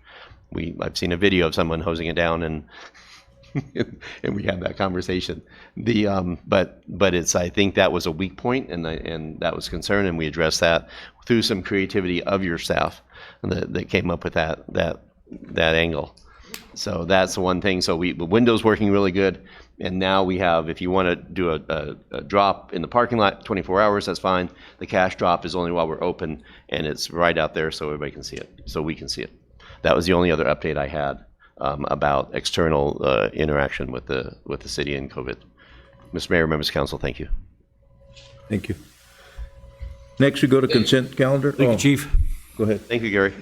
I've seen a video of someone hosing it down, and and we had that conversation. But I think that was a weak point, and that was a concern, and we addressed that through some creativity of your staff that came up with that angle. So that's the one thing. So the window's working really good, and now we have, if you want to do a drop in the parking lot 24 hours, that's fine. The cash drop is only while we're open, and it's right out there so everybody can see it, so we can see it. That was the only other update I had about external interaction with the city and COVID. Mr. Mayor, members of council, thank you. Thank you. Next, we go to consent calendar. Thank you, Chief. Go ahead. Thank you, Gary.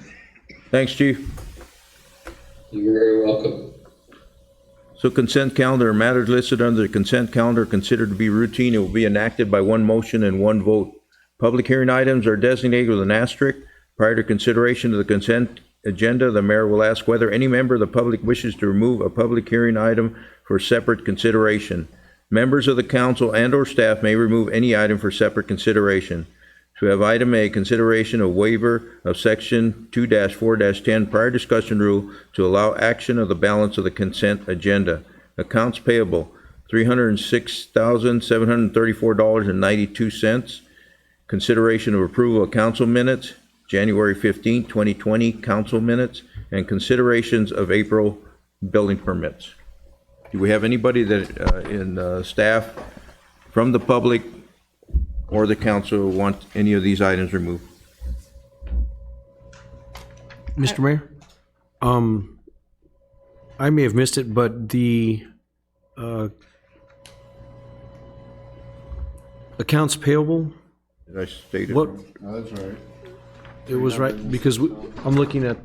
Thanks, Chief. You're very welcome. So consent calendar, matters listed under the consent calendar considered to be routine, it will be enacted by one motion and one vote. Public hearing items are designated with an asterisk. Prior to consideration of the consent agenda, the mayor will ask whether any member of the public wishes to remove a public hearing item for separate consideration. Members of the council and/or staff may remove any item for separate consideration. To have item A, consideration of waiver of section 2-4-10 prior discussion rule to allow action of the balance of the consent agenda. Accounts payable, $306,734.92. Consideration of approval of council minutes, January 15, 2020 council minutes, and considerations of April building permits. Do we have anybody that in staff from the public or the council want any of these items removed? Mr. Mayor, I may have missed it, but the accounts payable, Did I state it what, wrong? Oh, that's right. it was right, because I'm looking at,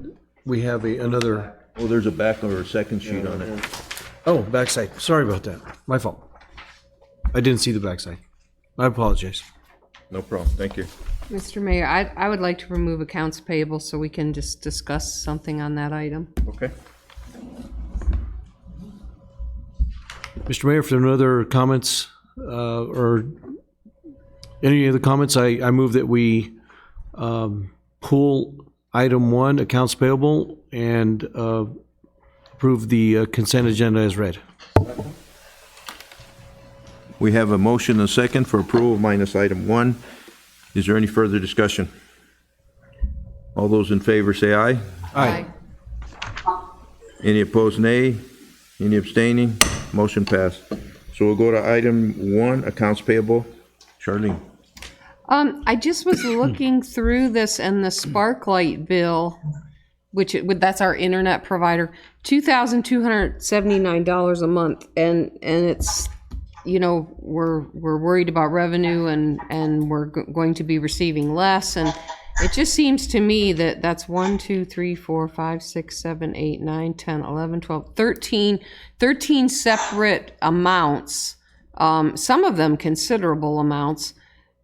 we have another, Oh, there's a back or a second sheet on it. oh, backside. Sorry about that. My fault. I didn't see the backside. I apologize. No problem, thank you. Mr. Mayor, I would like to remove accounts payable so we can just discuss something on that item. Okay. Mr. Mayor, if there are no other comments or any other comments, I move that we pull item 1, accounts payable, and approve the consent agenda as read. We have a motion and a second for approval minus item 1. Is there any further discussion? All those in favor say aye. Aye. Any opposed, nay? Any abstaining? Motion passed. So we'll go to item 1, accounts payable. Charlene. I just was looking through this, and the Sparklight bill, that's our internet provider, $2,279 a month, and it's, you know, we're worried about revenue, and we're going to be receiving less, and it just seems to me that that's 1, 2, 3, 4, 5, 6, 7, 8, 9, 10, 11, 12, 13 separate amounts, some of them considerable amounts.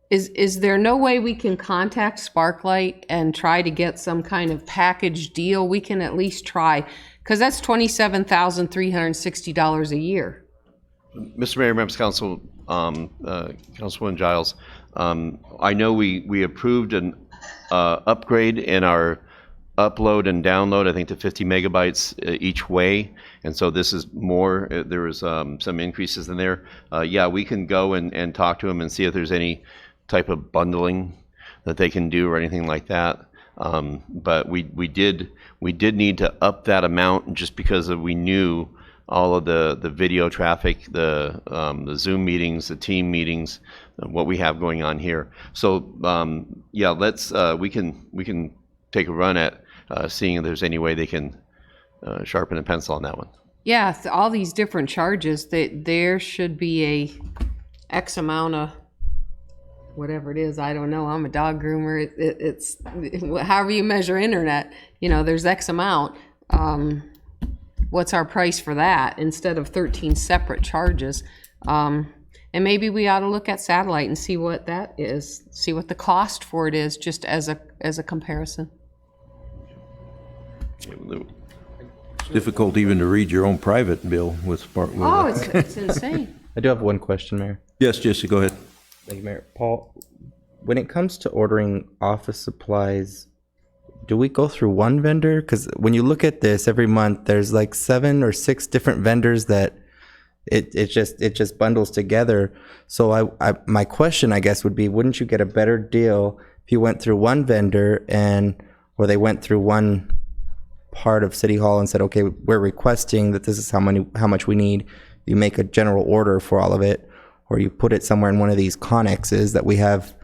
Is there no way we can contact Sparklight and try to get some kind of package deal? We can at least try, because that's $27,360 a year. Mr. Mayor, members of council, Councilwoman Giles, I know we approved an upgrade in our upload and download, I think, to 50 megabytes each way, and so this is more. There was some increases in there. Yeah, we can go and talk to them and see if there's any type of bundling that they can do or anything like that. But we did need to up that amount just because we knew all of the video traffic, the Zoom meetings, the team meetings, what we have going on here. So yeah, let's we can take a run at seeing if there's any way they can sharpen a pencil on that one. Yeah, all these different charges, there should be a X amount of whatever it is. I don't know. I'm a dog groomer. It's however you measure internet. You know, there's X amount. What's our price for that instead of 13 separate charges? And maybe we ought to look at satellite and see what that is. See what the cost for it is, just as a comparison. It's difficult even to read your own private bill with Spark. Oh, it's insane. I do have one question, Mayor. Yes, Jesse, go ahead. Thank you, Mayor. Paul, when it comes to ordering office supplies, do we go through one vendor? Because when you look at this every month, there's like 7 or 6 different vendors that it just bundles together. So my question, I guess, would be, wouldn't you get a better deal if you went through one vendor or they went through one part of City Hall and said, okay, we're requesting that this is how much we need. You make a general order for all of it, or you put it somewhere in one of these connexes that we have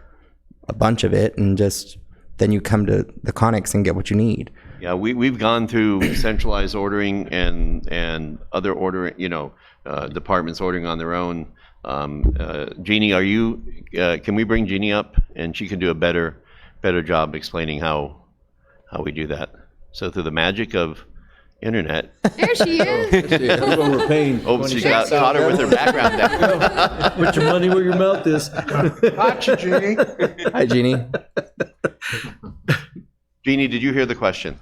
a bunch of it, and just then you come to the connex and get what you need. Yeah, we've gone through centralized ordering and other ordering, departments ordering on their own. Jeannie, can we bring Jeannie up, and she can do a better job explaining how we do that. So through the magic of internet. There she is. That's what we're paying. Oh, she got caught her with her background down. Put your money where your mouth is. Gotcha, Jeannie. Hi, Jeannie. Jeannie, did you hear the question?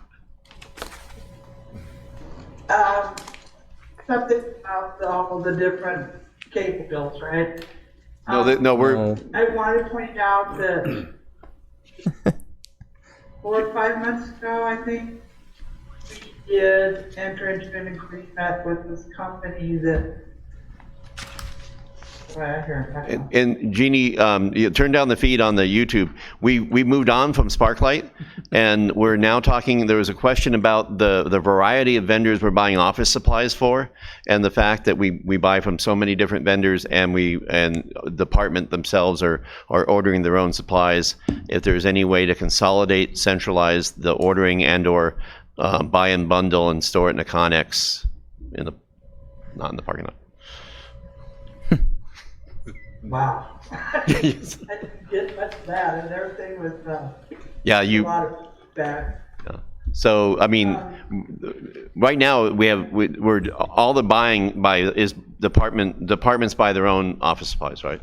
Something about all the different cable bills, right? No, we're. I want to point out that 4 or 5 months ago, I think, we did enter into an agreement with this company that. And Jeannie, you turn down the feed on the YouTube. We moved on from Sparklight, and we're now talking. There was a question about the variety of vendors we're buying office supplies for, and the fact that we buy from so many different vendors, and department themselves are ordering their own supplies. If there's any way to consolidate, centralize the ordering, and/or buy and bundle and store it in a connex, not in the parking lot. Wow. I didn't get much of that, and everything was a lot of feedback. So I mean, right now we're all the buying is departments buy their own office supplies, right?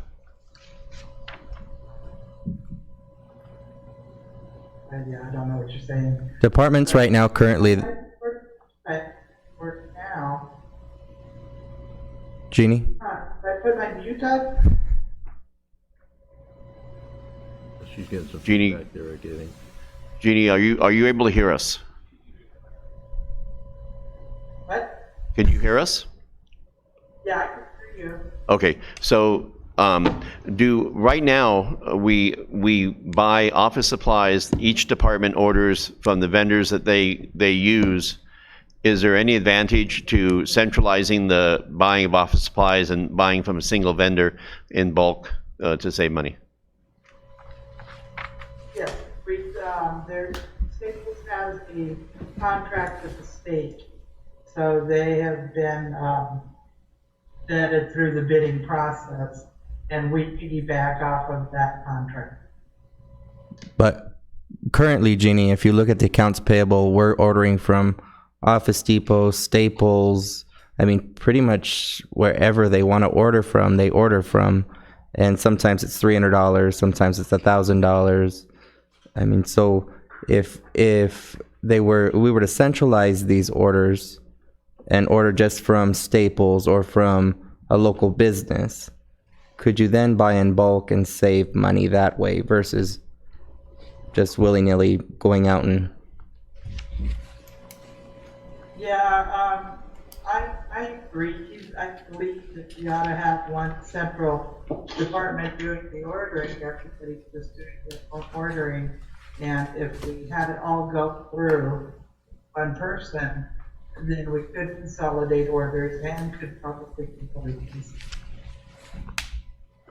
Yeah, I don't know what you're saying. Departments right now currently. Work now. Jeannie? Did I put my mute up? She's getting some Jeannie, feedback there, getting. Jeannie, are you able to hear us? What? Can you hear us? Yeah, I can hear you. Okay, so right now we buy office supplies. Each department orders from the vendors that they use. Is there any advantage to centralizing the buying of office supplies and buying from a single vendor in bulk to save money? Yes, Staples has a contract with the state, so they have been vetted through the bidding process, and we piggyback off of that contract. But currently, Jeannie, if you look at the accounts payable, we're ordering from Office Depot, Staples, I mean, pretty much wherever they want to order from, they order from. And sometimes it's $300, sometimes it's $1,000. I mean, so if we were to centralize these orders and order just from Staples or from a local business, could you then buy in bulk and save money that way versus just willy-nilly going out and... Yeah, I agree. I believe that we ought to have one central department doing the ordering, everybody's just doing their own ordering. And if we had it all go through one person, then we could consolidate orders and could probably consolidate these.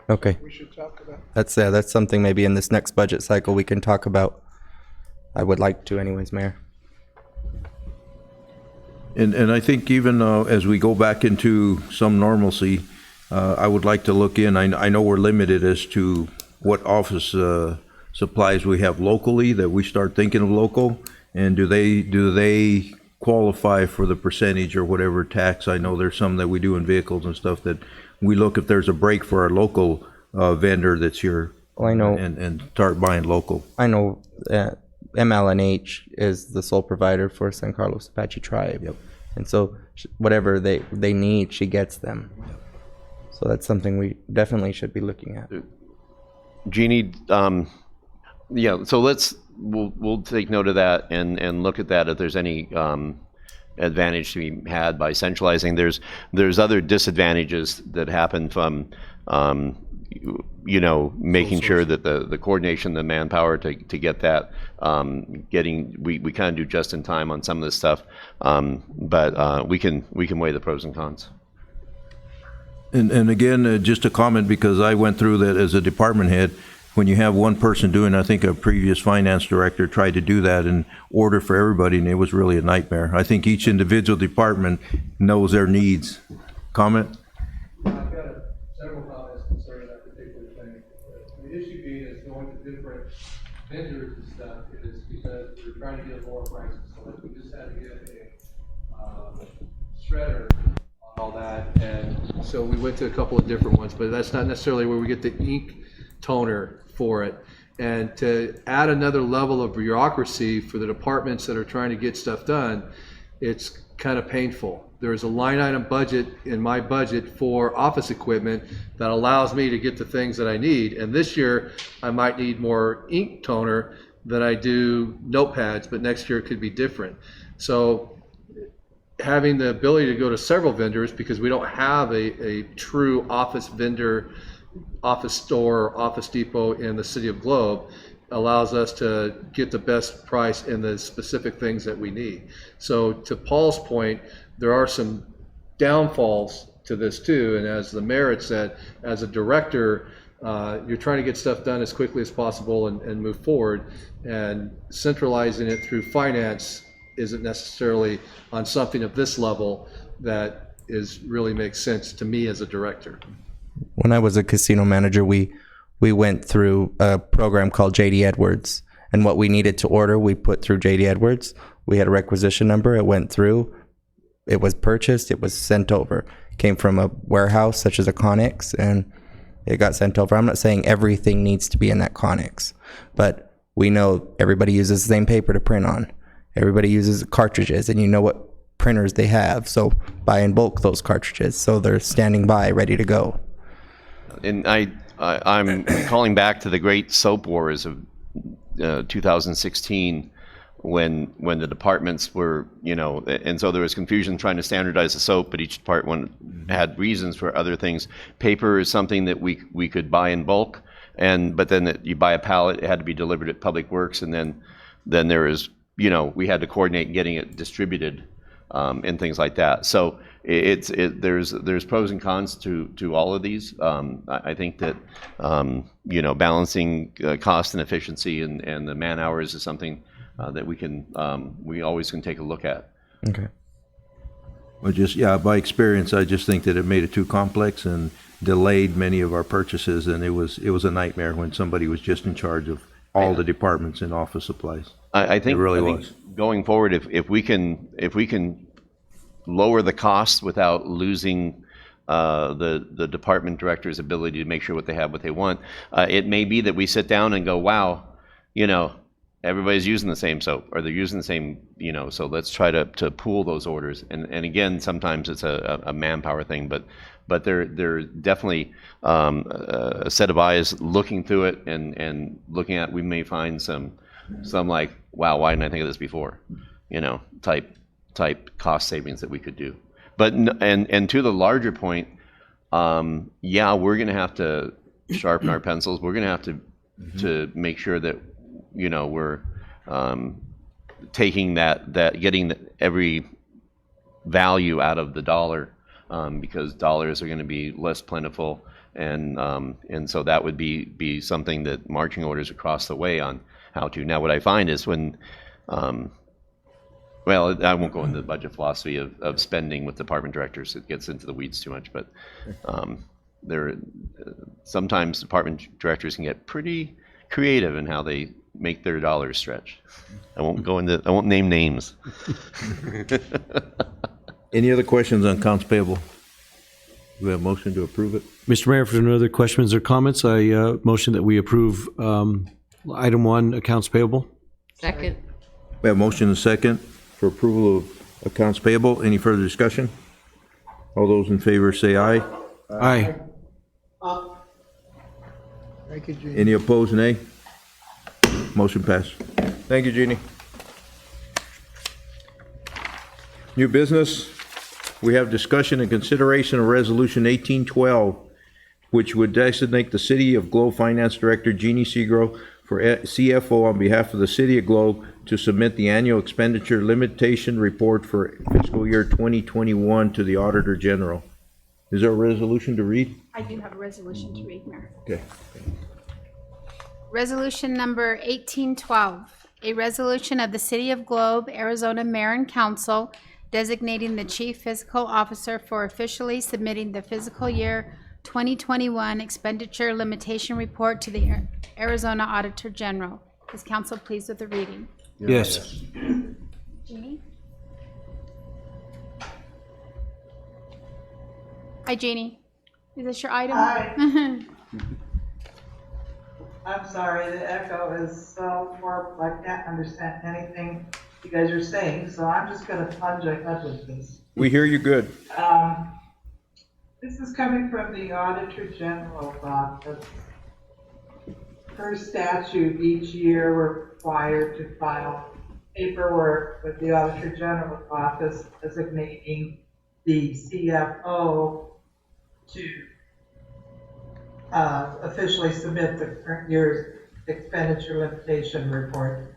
Okay. We should talk about. That's something maybe in this next budget cycle we can talk about. I would like to anyways, Mayor. And I think even as we go back into some normalcy, I would like to look in, I know we're limited as to what office supplies we have locally, that we start thinking of local, and do they qualify for the percentage or whatever tax? I know there's some that we do in vehicles and stuff that we look if there's a break for our local vendor that's here. Well, I know. And start buying local. I know MLNH is the sole provider for San Carlos Apache Tribe. Yep. And so whatever they need, she gets them. Yep. So that's something we definitely should be looking at. Jeannie, yeah, so let's we'll take note of that and look at that if there's any advantage to be had by centralizing. There's other disadvantages that happen from making sure that the coordination, the manpower to get that, we kind of do just in time on some of this stuff, but we can weigh the pros and cons. And again, just a comment, because I went through that as a department head. When you have one person doing, I think a previous finance director tried to do that in order for everybody, and it was really a nightmare. I think each individual department knows their needs. Comment? I've got several comments concerning that particular thing. The issue being is going to different vendors and stuff is because we're trying to get lower prices. So like we just had to get a shredder on all that, and so we went to a couple of different ones, but that's not necessarily where we get the ink toner for it. And to add another level of bureaucracy for the departments that are trying to get stuff done, it's kind of painful. There's a line item budget in my budget for office equipment that allows me to get the things that I need. And this year, I might need more ink toner than I do notepads, but next year it could be different. So having the ability to go to several vendors, because we don't have a true office vendor, office store, Office Depot in the city of Globe, allows us to get the best price in the specific things that we need. So to Paul's point, there are some downfalls to this too. And as the mayor had said, as a director, you're trying to get stuff done as quickly as possible and move forward. And centralizing it through finance isn't necessarily on something of this level that really makes sense to me as a director. When I was a casino manager, we went through a program called JD Edwards, and what we needed to order, we put through JD Edwards. We had a requisition number. It went through. It was purchased. It was sent over. It came from a warehouse such as a Connex, and it got sent over. I'm not saying everything needs to be in that Connex, but we know everybody uses the same paper to print on. Everybody uses cartridges, and you know what printers they have. So buy in bulk those cartridges so they're standing by, ready to go. And I'm calling back to the great soap wars of 2016, when the departments were, and so there was confusion trying to standardize the soap, but each department had reasons for other things. Paper is something that we could buy in bulk, but then you buy a pallet, it had to be delivered at Public Works, and then there is, we had to coordinate getting it distributed, and things like that. So there's pros and cons to all of these. I think that balancing cost and efficiency and the man hours is something that we always can take a look at. Okay. Well, by experience, I just think that it made it too complex and delayed many of our purchases, and it was a nightmare when somebody was just in charge of all the departments in office supplies. I think it really was. Going forward, if we can lower the costs without losing the department director's ability to make sure what they want, it may be that we sit down and go, wow, everybody's using the same soap, or they're using the same, so let's try to pool those orders. And again, sometimes it's a manpower thing, but they're definitely a set of eyes looking through it and looking at, we may find some like, wow, why didn't I think of this before? Type cost savings that we could do. But and to the larger point, we're going to have to sharpen our pencils. We're going to have to make sure that we're taking getting every value out of the dollar, because dollars are going to be less plentiful, and so that would be something that marching orders across the way on how to. Now, what I find is when well, I won't go into the budget philosophy of spending with department directors. It gets into the weeds too much. But sometimes department directors can get pretty creative in how they make their dollars stretch. I won't name names. Any other questions on accounts payable? Do we have a motion to approve it? Mr. Mayor, if there are no other questions or comments, I motion that we approve item 1, accounts payable. Second. We have a motion and a second for approval of accounts payable. Any further discussion? All those in favor say aye. Aye. Thank you, Gene. Any opposed, nay? Motion passed. Thank you, Jeannie. New business, we have discussion and consideration of Resolution 1812, which would designate the City of Globe Finance Director Jeannie Seagrow for CFO on behalf of the City of Globe to submit the annual expenditure limitation report for fiscal year 2021 to the Auditor General. Is there a resolution to read? I do have a resolution to read, Mayor. Okay. Resolution number 1812, a resolution of the City of Globe, Arizona Mayor and Council designating the Chief Fiscal Officer for officially submitting the fiscal year 2021 expenditure limitation report to the Arizona Auditor General. Is council pleased with the reading? Yes. Jeannie? Hi, Jeannie. Is this your item? Hi. I'm sorry, the echo is so horrible, I can't understand anything you guys are saying, so I'm just gonna plunge ahead with this. We hear you good. This is coming from the Auditor General's office. Per statute, each year we're required to file paperwork with the Auditor General's office designating the CFO to officially submit the current year's expenditure limitation report.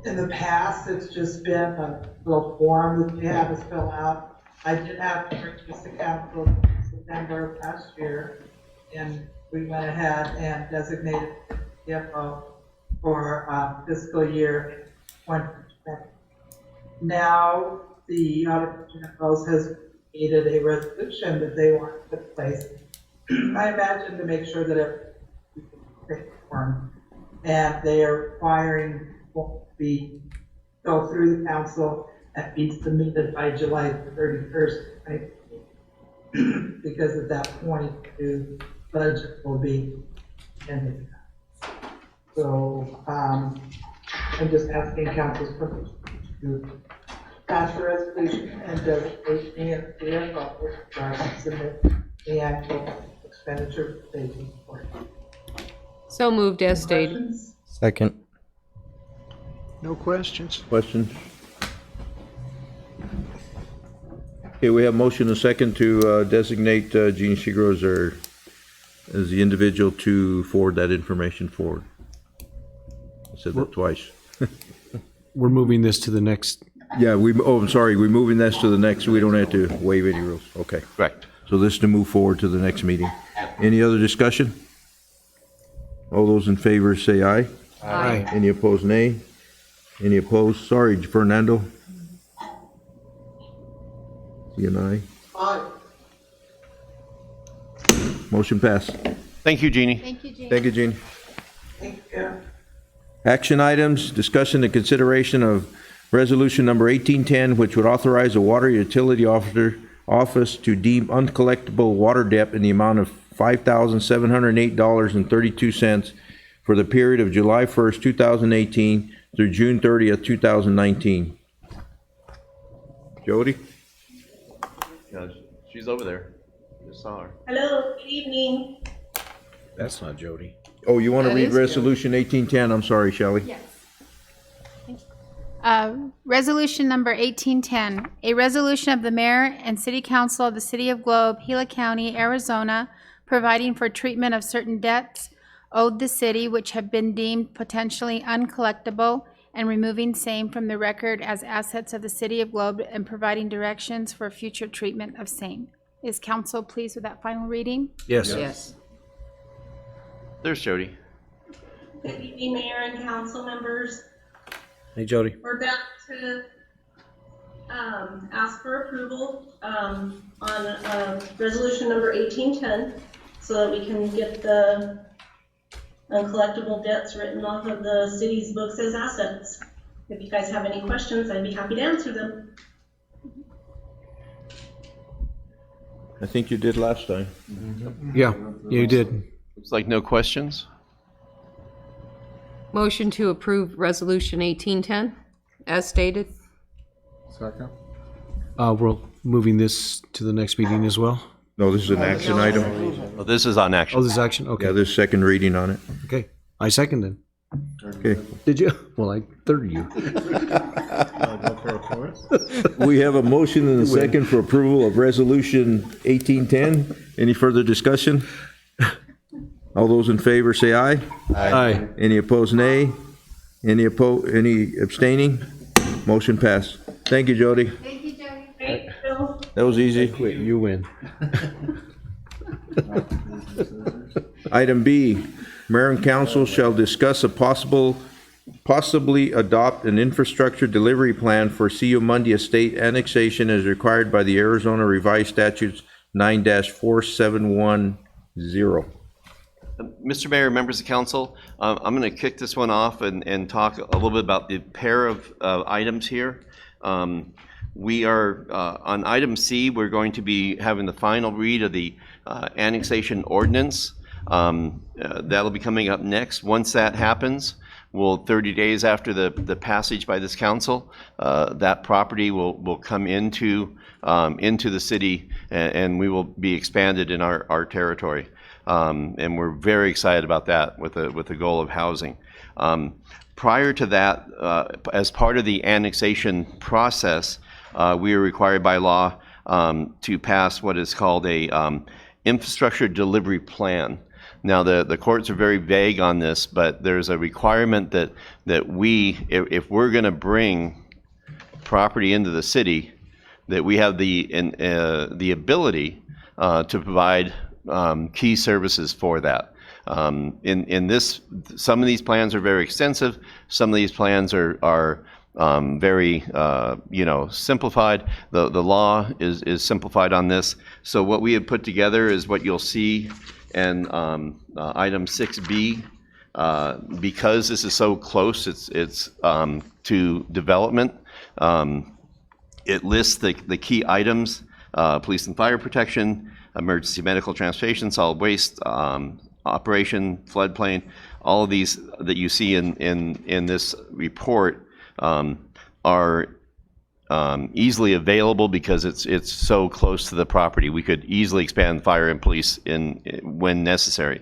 In the past, it's just been a little form that you have to fill out. I did have to purchase the council in September of last year, and we went ahead and designated the CFO for fiscal year 2020. Now, the Auditor General has created a resolution that they want to put in place. I imagine to make sure that everything form, and they are requiring go through the council and be submitted by July 31st, because at that point the budget will be ended. So I'm just asking council's permission to pass the resolution and designate me as CFO to submit the actual expenditure statement report. So moved as stated. Questions? Second. No questions. Questions? Okay, we have motion and second to designate Jeannie Seagrow as the individual to forward that information forward. I said that twice. We're moving this to the next. Yeah, I'm sorry, we're moving this to the next, we don't have to waive any rules. Okay. Correct. So this to move forward to the next meeting. Any other discussion? All those in favor say aye. Aye. Any opposed, nay? Any opposed? Sorry, Fernando. See an aye. Aye. Motion passed. Thank you, Jeannie. Thank you, Jeannie. Thank you, Jeannie. Thank you. Action items, discussion and consideration of resolution number 1810, which would authorize the water utility office to deem uncollectible water debt in the amount of $5,708.32 for the period of July 1st, 2018 through June 30th, 2019. Jody? Yeah, she's over there. Just saw her. Hello, good evening. That's not Jody. Oh, you want to That read is resolution 1810? I'm sorry, Shelley. Yes. Resolution number 1810, a resolution of the mayor and city council of the city of Globe, Gila County, Arizona, providing for treatment of certain debts owed the city which have been deemed potentially uncollectible and removing same from the record as assets of the city of Globe and providing directions for future treatment of same. Is council pleased with that final reading? Yes. Yes. There's Jody. Good evening, Mayor and council members. Hey, Jody. We're back to ask for approval on resolution number 1810 so that we can get the uncollectible debts written off of the city's books as assets. If you guys have any questions, I'd be happy to answer them. I think you did last time. Yeah, you did. Looks like no questions. Motion to approve Resolution 1810, as stated. Second? We're moving this to the next meeting as well. No, this is an action item. Well, this is on action. Oh, this is action? Yeah, Okay. there's second reading on it. Okay. I second then. Okay. Did you? Well, I third you. We have a motion and a second for approval of Resolution 1810. Any further discussion? All those in favor say aye. Aye. Any opposed, nay? Any abstaining? Motion passed. Thank you, Jody. Thank you, Jody. Thank you, Bill. That was easy. Quit, you win. Item B, Mayor and Council shall discuss a possibly adopt an infrastructure delivery plan for CU Mundy Estate annexation as required by the Arizona Revised Statutes 9-4710. Mr. Mayor, members of council, I'm going to kick this one off and talk a little bit about the pair of items here. We are, on item C, we're going to be having the final read of the annexation ordinance. That'll be coming up next. Once that happens, 30 days after the passage by this council, that property will come into the city, and we will be expanded in our territory. And we're very excited about that with the goal of housing. Prior to that, as part of the annexation process, we are required by law to pass what is called a infrastructure delivery plan. Now, the courts are very vague on this, but there's a requirement that we, if we're going to bring property into the city, that we have the ability to provide key services for that. In this, some of these plans are very extensive. Some of these plans are very simplified. The law is simplified on this. So what we have put together is what you'll see in item 6B. Because this is so close, it's to development. It lists the key items: police and fire protection, emergency medical transportation, solid waste operation, floodplain. All of these that you see in this report are easily available because it's so close to the property. We could easily expand fire and police when necessary.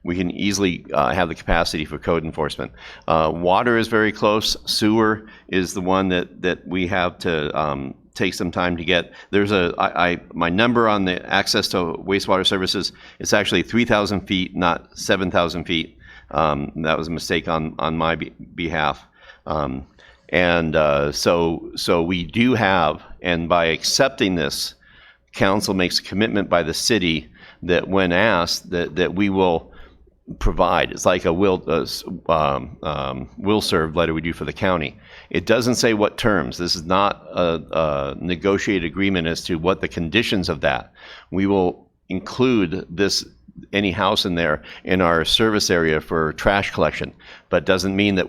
We can easily have the capacity for code enforcement. Water is very close. Sewer is the one that we have to take some time to get. There's my number on the access to wastewater services. It's actually 3,000 feet, not 7,000 feet. That was a mistake on my behalf. So we do have, and by accepting this, council makes a commitment by the city that when asked that we will provide. It's like a will serve letter we do for the county. It doesn't say what terms. This is not a negotiated agreement as to what the conditions of that. We will include any house in there in our service area for trash collection, but doesn't mean that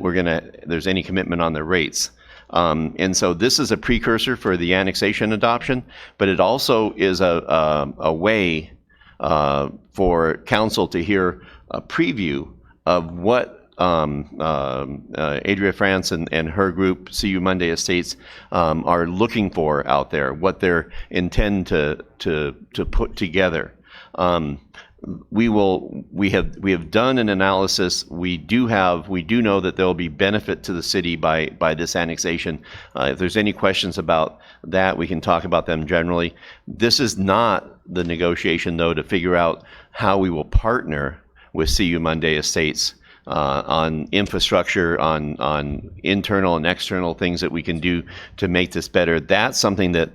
there's any commitment on the rates. And so this is a precursor for the annexation adoption, but it also is a way for council to hear a preview of what Adria France and her group, CU Mundy Estates, are looking for out there, what they intend to put together. We have done an analysis. We do know that there will be benefit to the city by this annexation. If there's any questions about that, we can talk about them generally. This is not the negotiation, though, to figure out how we will partner with CU Mundy Estates on infrastructure, on internal and external things that we can do to make this better. That's something that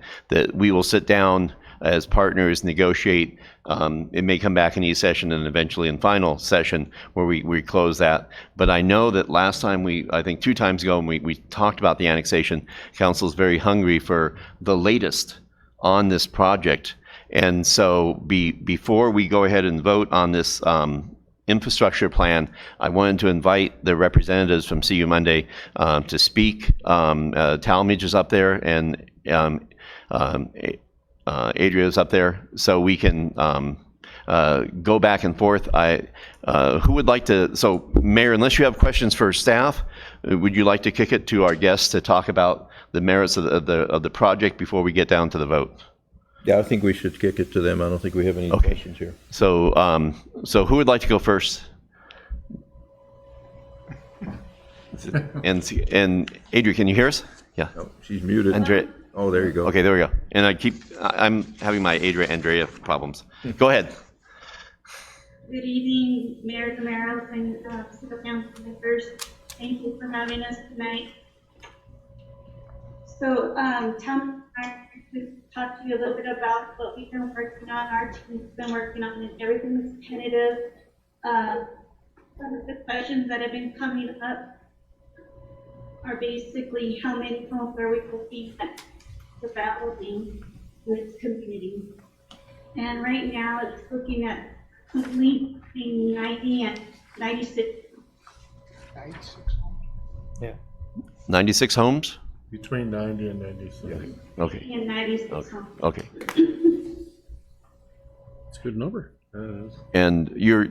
we will sit down as partners, negotiate. It may come back in e-session and eventually in final session where we close that. But I know that last time I think 2 times ago, when we talked about the annexation, council is very hungry for the latest on this project. And so before we go ahead and vote on this infrastructure plan, I wanted to invite the representatives from CU Mundy to speak. Talmadge is up there, and Adria is up there, so we can go back and forth. Who would like to? So, Mayor, unless you have questions for staff, would you like to kick it to our guests to talk about the merits of the project before we get down to the vote? Yeah, I think we should kick it to them. I don't think we have any questions here. So, who would like to go first? And Adria, can you hear us? Yeah. Oh, she's muted. Andrea. Oh, there you go. Okay, there we go. And I'm having my Andrea problems. Go ahead. Good evening, Mayor Romero and City Council members. Thank you for having us tonight. So, Tom, I to talk to you a little bit about what we've been working on. Our team's been working on, and everything is tentative. Some of the questions that have been coming up are basically how many homes are we looking at developing in this community? And right now, it's looking at completely 90 and 96. 96. 96 homes? Between 90 and 96. Okay. And 96 homes. Okay. It's a good number. And you're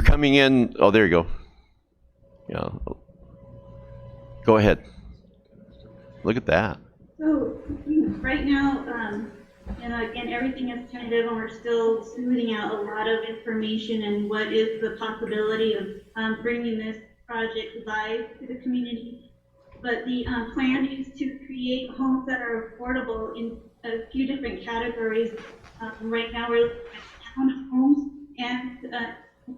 coming in, oh, there you go. Yeah. Go ahead. Look at that. So right now, again, everything is tentative, and we're still smoothing out a lot of information and what is the possibility of bringing this project live to the community. But the plan is to create homes that are affordable in a few different categories. Right now, we're looking at townhomes and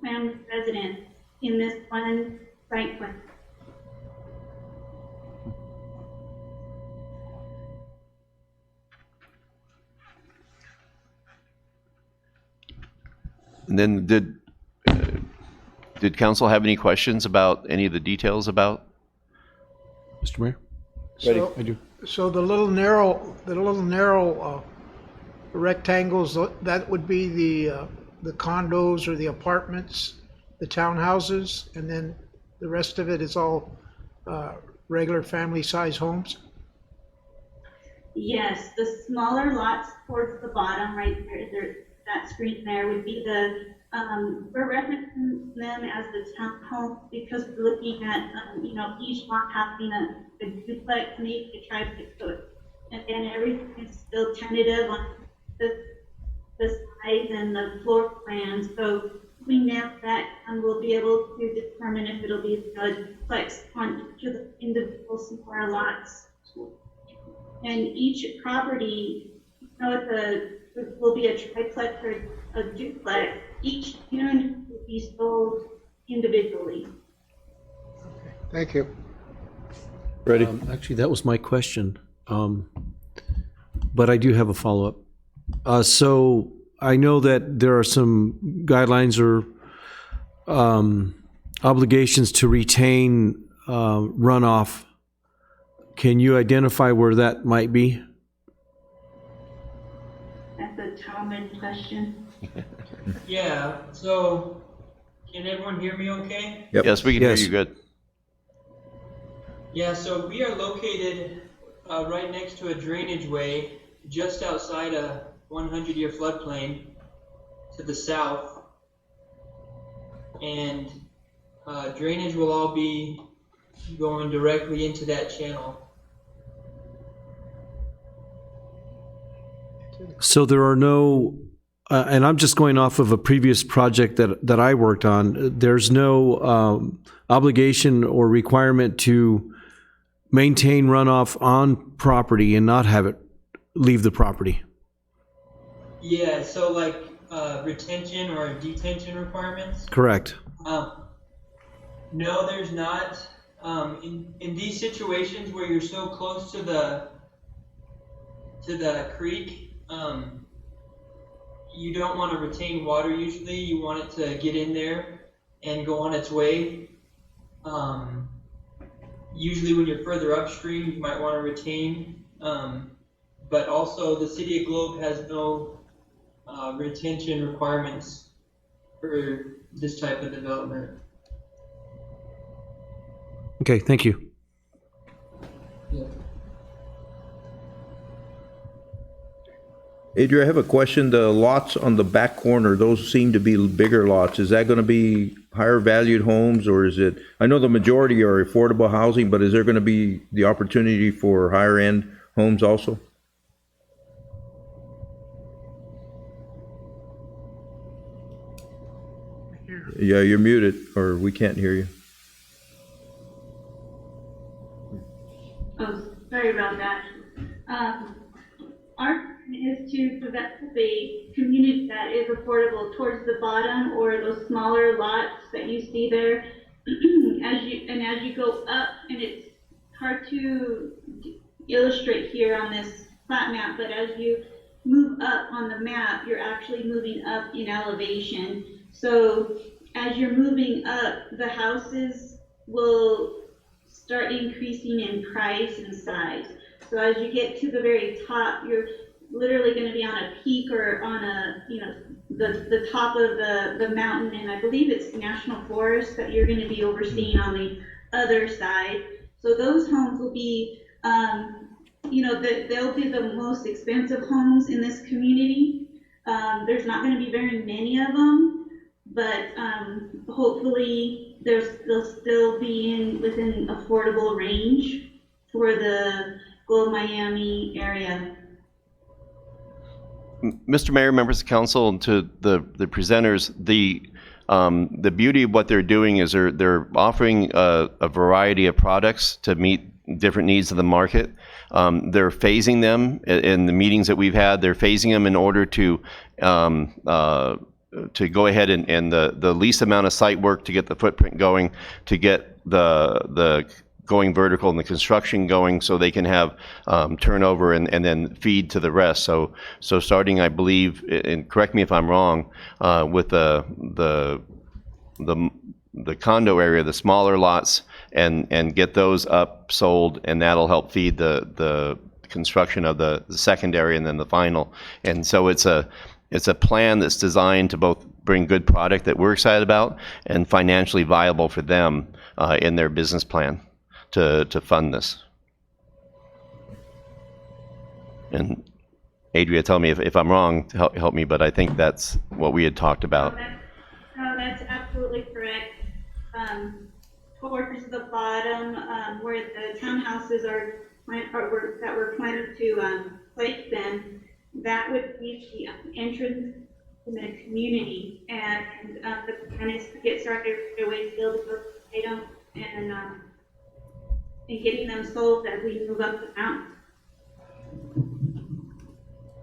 family residents in this one site plan. And then did council have any questions about any of the details about? Mr. Mayor? So, I do. so the little narrow rectangles, that would be the condos or the apartments, the townhouses, and then the rest of it is all regular family-size homes? Yes, the smaller lots towards the bottom right there, that screen there would be the, we're referencing them as the townhomes because we're looking at, each lot having a duplex, maybe a triplex, and then everything is still tentative on the size and the floor plan. So we nail that, and we'll be able to determine if it'll be a duplex on each of the individual smaller lots. And each property, it will be a triplex or a duplex. Each unit will be sold individually. Thank you. Ready? Actually, that was my question. But I do have a follow-up. So I know that there are some guidelines or obligations to retain runoff. Can you identify where that might be? That's a common question. Yeah, so can everyone hear me okay? Yep. Yes, we can Yes. hear you good. Yeah, so we are located right next to a drainage way just outside a 100-year floodplain to the south. And drainage will all be going directly into that channel. So there are no, and I'm just going off of a previous project that I worked on. There's no obligation or requirement to maintain runoff on property and not have it leave the property. Yeah, so like retention or detention requirements? Correct. No, there's not. In these situations where you're so close to the creek, you don't want to retain water usually. You want it to get in there and go on its way. Usually when you're further upstream, you might want to retain. But also the City of Globe has no retention requirements for this type of development. Okay, thank you. Yeah. Adria, I have a question. The lots on the back corner, those seem to be bigger lots. Is that going to be higher valued homes, or is it, I know the majority are affordable housing, but is there going to be the opportunity for higher end homes also? Yeah, you're muted, or we can't hear you. Oh, sorry about that. Our plan is to develop a community that is affordable towards the bottom or those smaller lots that you see there. As you go up, and it's hard to illustrate here on this flat map, but as you move up on the map, you're actually moving up in elevation. So as you're moving up, the houses will start increasing in price and size. So as you get to the very top, you're literally going to be on a peak or on a, the top of the mountain, and I believe it's National Forest that you're going to be overseeing on the other side. So those homes will be, they'll be the most expensive homes in this community. There's not going to be very many of them, but hopefully they'll still be within affordable range for the Globe Miami area. Mr. Mayor, members of council, and to the presenters, the beauty of what they're doing is they're offering a variety of products to meet different needs of the market. They're phasing them in the meetings that we've had. They're phasing them in order to go ahead and the least amount of site work to get the footprint going, to get the going vertical and the construction going, so they can have turnover and then feed to the rest. So starting, I believe, and correct me if I'm wrong, with the condo area, the smaller lots, and get those up, sold, and that'll help feed the construction of the secondary and then the final. And so it's a plan that's designed to both bring good product that we're excited about and financially viable for them in their business plan to fund this. And Adria, tell me if I'm wrong, help me, but I think that's what we had talked about. No, that's absolutely correct. Towards the bottom, where the townhouses that were planned to place them, that would be the entrance in the community, and the plan is to get started right away, build them, and getting them sold as we move up the mountain.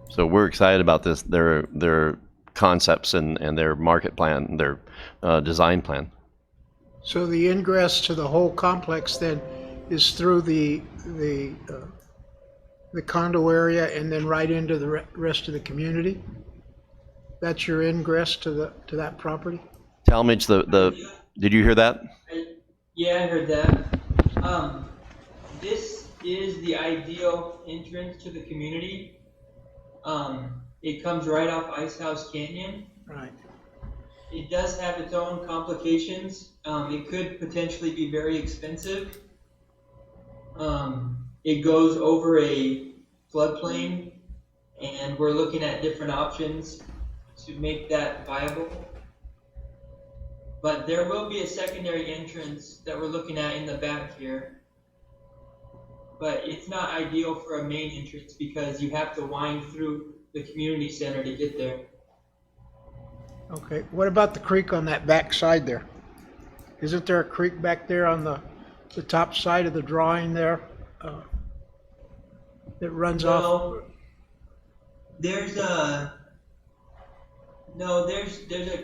So we're excited about this, their concepts and their market plan, their design plan. So the ingress to the whole complex then is through the condo area and then right into the rest of the community? That's your ingress to that property? Talmadge, did you hear that? Yeah, I heard that. This is the ideal entrance to the community. It comes right off Ice House Canyon. Right. It does have its own complications. It could potentially be very expensive. It goes over a floodplain, and we're looking at different options to make that viable. But there will be a secondary entrance that we're looking at in the back here. But it's not ideal for a main entrance because you have to wind through the community center to get there. Okay, what about the creek on that back side there? Isn't there a creek back there on the top side of the drawing there that runs off? There's a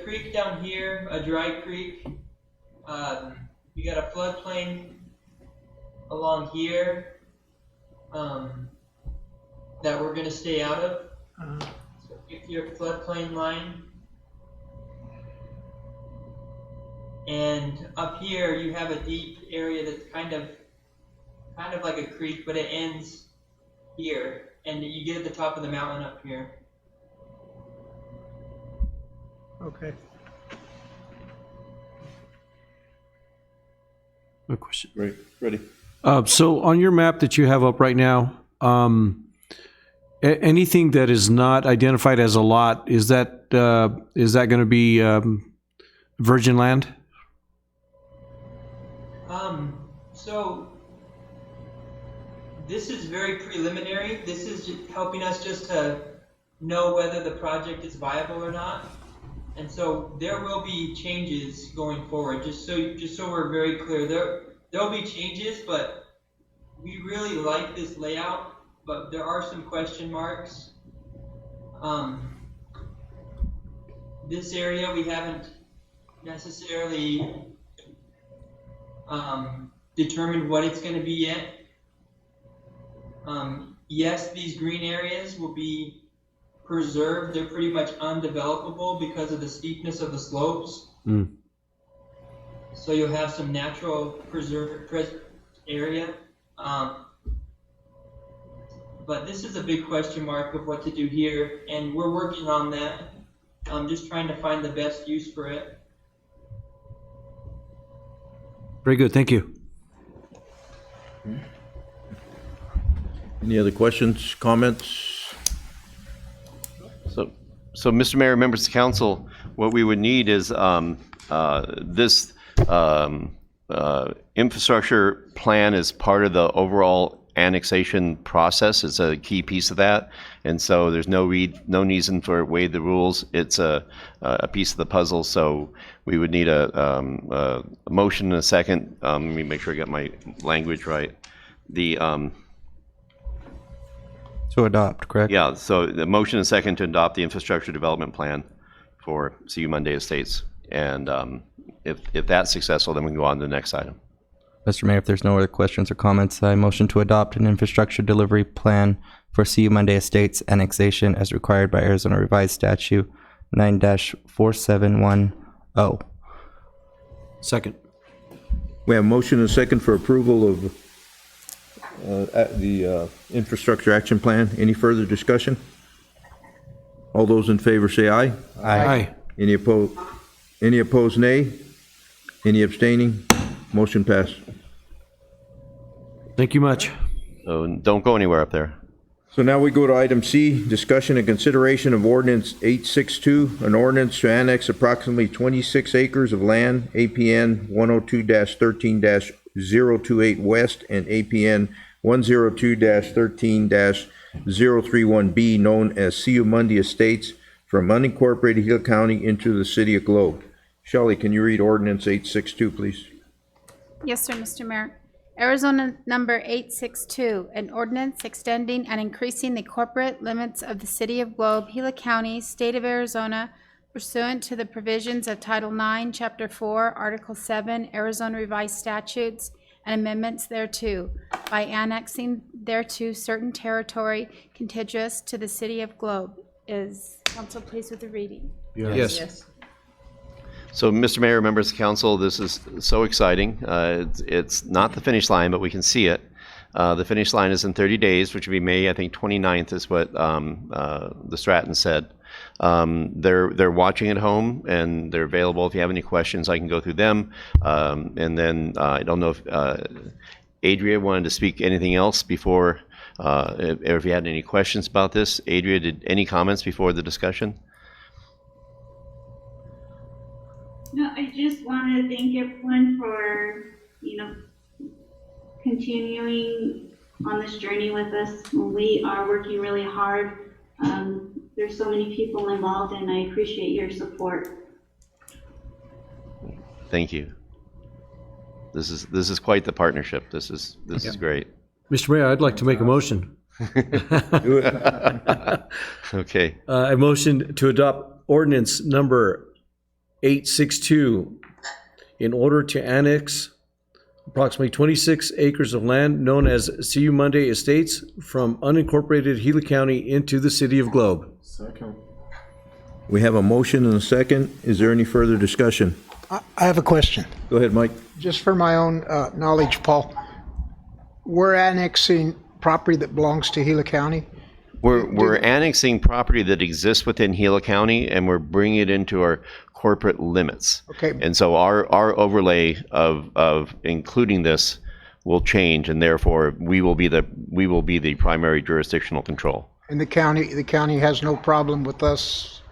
creek down here, a dry creek. You got a floodplain along here that we're gonna stay out of. So if your floodplain line. And up here you have a deep area that's kind of like a creek, but it ends here, and you get at the top of the mountain up here. Okay. No question. Great, ready. So on your map that you have up right now, anything that is not identified as a lot, is that going to be virgin land? So this is very preliminary. This is just helping us just to know whether the project is viable or not. And so there will be changes going forward. Just so we're very clear, there'll be changes, but we really really like this layout, but there are some question marks. This area, we haven't necessarily determined what it's going to be yet. Yes, these green areas will be preserved. They're pretty much undevelopable because of the steepness of the slopes. So you'll have some natural preserved area. But this is a big question mark of what to do here, and we're working on that. I'm just trying to find the best use for it. Very good, thank you. Any other questions, comments? So, Mr. Mayor, members of council, what we would need is this infrastructure plan is part of the overall annexation process. It's a key piece of that, and so there's no reason for waive the rules. It's a piece of the puzzle. So we would need a motion and a second. Let me make sure I got my language right. To adopt, correct? Yeah, so the motion and second to adopt the infrastructure development plan for CU Monday Estates. And if that's successful, then we can go on to the next item. Mr. Mayor, if there's no other questions or comments, I motion to adopt an infrastructure delivery plan for CU Monday Estates annexation as required by Arizona Revised Statute 9-4710. Second. We have a motion and a second for approval of the infrastructure action plan. Any further discussion? All those in favor say aye. Aye. Any opposed? Any opposed, nay? Any abstaining? Motion passed. Thank you much. So don't go anywhere up there. So now we go to item C, discussion and consideration of ordinance 862, an ordinance to annex approximately 26 acres of land, APN 102-13-028 West and APN 102-13-031B, known as CU Monday Estates, from unincorporated Hill County into the city of Globe. Shelley, can you read ordinance 862, please? Yes, sir, Mr. Mayor. Arizona number 862, an ordinance extending and increasing the corporate limits of the city of Globe, Gila County, state of Arizona, pursuant to the provisions of Title IX, Chapter 4, Article 7, Arizona Revised Statutes, and amendments thereto, by annexing thereto certain territory contiguous to the city of Globe. Is council pleased with the reading? Yes. So, Mr. Mayor, members of council, this is so exciting. It's not the finish line, but we can see it. The finish line is in 30 days, which would be May, I think, 29th is what the Stratton said. They're watching at home, and they're available. If you have any questions, I can go through them. And then I don't know if Adria wanted to speak anything else before, if you had any questions about this. Adria, did any comments before the discussion? No, I just want to thank everyone for, continuing on this journey with us. We are working really hard. There's so many people involved, and I appreciate your support. Thank you. This is quite the partnership. This is great. Mr. Mayor, I'd like to make a motion. Do it. Okay. I motion to adopt ordinance number 862 in order to annex approximately 26 acres of land known as CU Monday Estates from unincorporated Gila County into the city of Globe. Second. We have a motion and a second. Is there any further discussion? I have a question. Go ahead, Mike. Just for my own knowledge, Paul. We're annexing property that belongs to Gila County? We're annexing property that exists within Gila County, and we're bringing it into our corporate limits. Okay. And so our overlay of including this will change, and therefore we will be the primary jurisdictional control. And the county has no problem with us?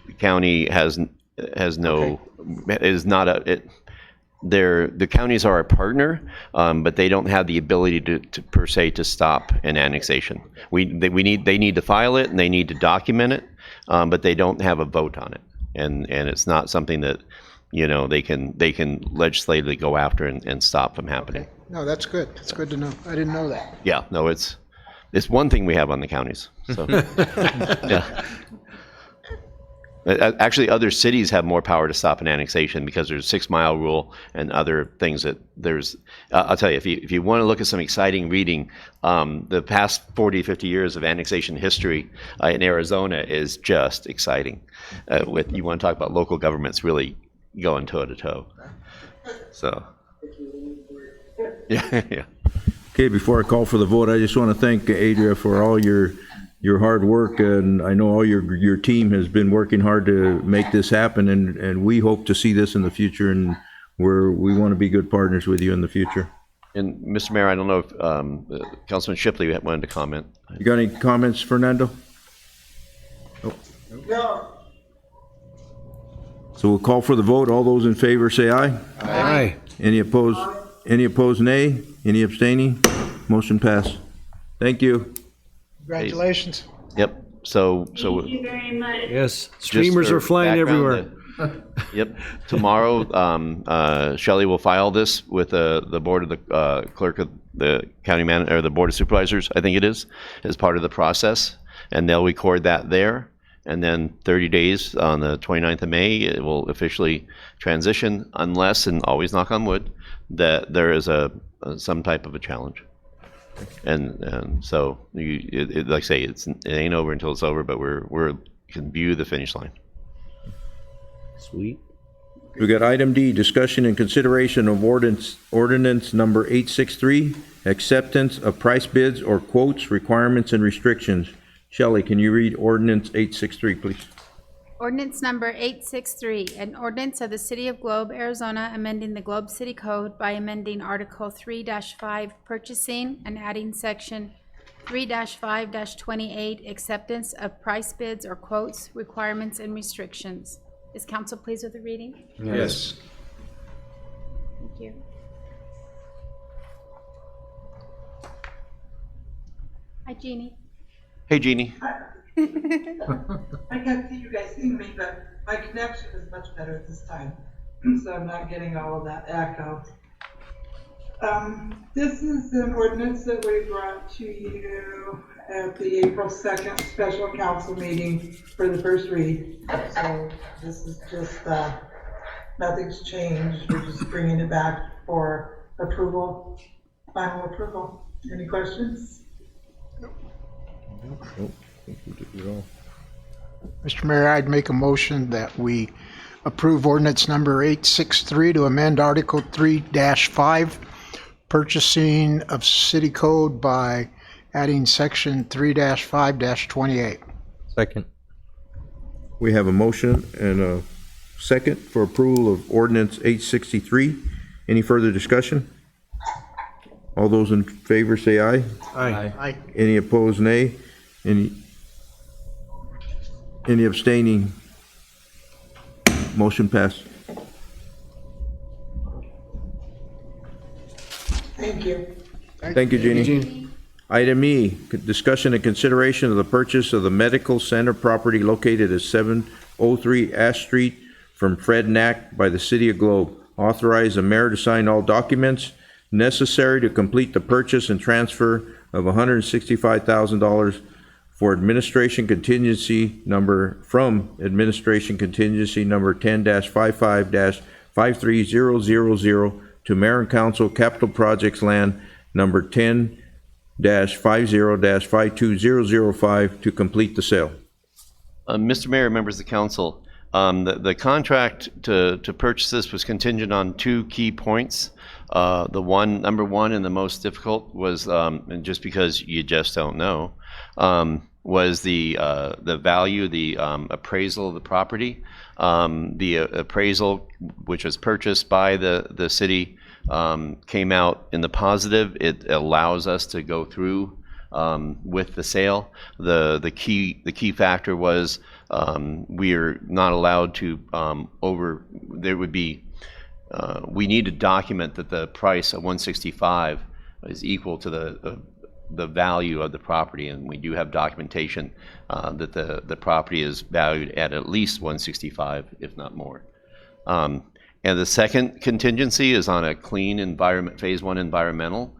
The county has no, is not a, the counties are a partner, but they don't have the ability to per se to stop an annexation. They need to file it and they need to document it, but they don't have a vote on it, and it's not something that they can legislatively go after and stop from happening. No, that's good. That's good to know. I didn't know that. Yeah, no, it's one thing we have on the counties. So, yeah. Actually, other cities have more power to stop an annexation because there's a 6 mile rule and other things that there's. I'll tell you, if you want to look at some exciting reading, the past 40, 50 years of annexation history in Arizona is just exciting. You want to talk about local governments really going toe to toe. So, yeah. Okay, before I call for the vote, I just want to thank Adria for all your hard work, and I know all your team has been working hard to make this happen, and we hope to see this in the future, and we want to be good partners with you in the future. And Mr. Mayor, I don't know if Councilman Shipley wanted to comment. You got any comments, Fernando? No. So we'll call for the vote. All those in favor say aye. Aye. Any opposed? Any opposed, nay? Any abstaining? Motion passed. Thank you. Congratulations. Yep. So Thank you very much. Yes, streamers for are flying background, everywhere. Yep. Tomorrow, Shelley will file this with the board of the clerk of the county manager, or the board of supervisors, I think it is, as part of the process, and they'll record that there. And then 30 days on the 29th of May, it will officially transition, unless, and always knock on wood, that there is some type of a challenge. And so, like I say, it ain't over until it's over, but we can view the finish line. Sweet. We got item D, discussion and consideration of ordinance number 863, acceptance of price bids or quotes, requirements, and restrictions. Shelley, can you read ordinance 863, please? Ordinance number 863, an ordinance of the City of Globe, Arizona, amending the Globe City Code by amending Article 3-5 purchasing and adding Section 3-5-28 acceptance of price bids or quotes, requirements, and restrictions. Is council pleased with the reading? Yes. Thank you. Hi, Jeannie. Hey, Jeannie. I can't see you guys seeing me, but my connection is much better this time, so I'm not getting all of that echo. This is an ordinance that we brought to you at the April 2nd special council meeting for the first read. So this is just, nothing's changed. We're just bringing it back for approval, final approval. Any questions? Mr. Mayor, I'd make a motion that we approve ordinance number 863 to amend Article 3-5, purchasing of city code by adding Section 3-5-28. Second. We have a motion and a second for approval of ordinance 863. Any further discussion? All those in favor say aye. Aye. Aye. Any opposed, nay? Any abstaining? Motion passed. Thank you. Thank you, Jeannie. Item E, discussion and consideration of the purchase of the medical center property located at 703 Ash Street from Fred Knack by the City of Globe. Authorize the mayor to sign all documents necessary to complete the purchase and transfer of $165,000 for administration contingency number, from administration contingency number 10-55-53000 to mayor and council capital projects land number 10-50-52005 to complete the sale. Mr. Mayor, members of the council, the contract to purchase this was contingent on two key points. Number one, and the most difficult was, and just because you just don't know, was the value, the appraisal of the property. The appraisal, which was purchased by the city, came out in the positive. It allows us to go through with the sale. The key factor was we are not allowed to there would be. We need to document that the price of $165 is equal to the value of the property, and we do have documentation that the property is valued at least $165, if not more. And the second contingency is on a clean environment, phase one environmental,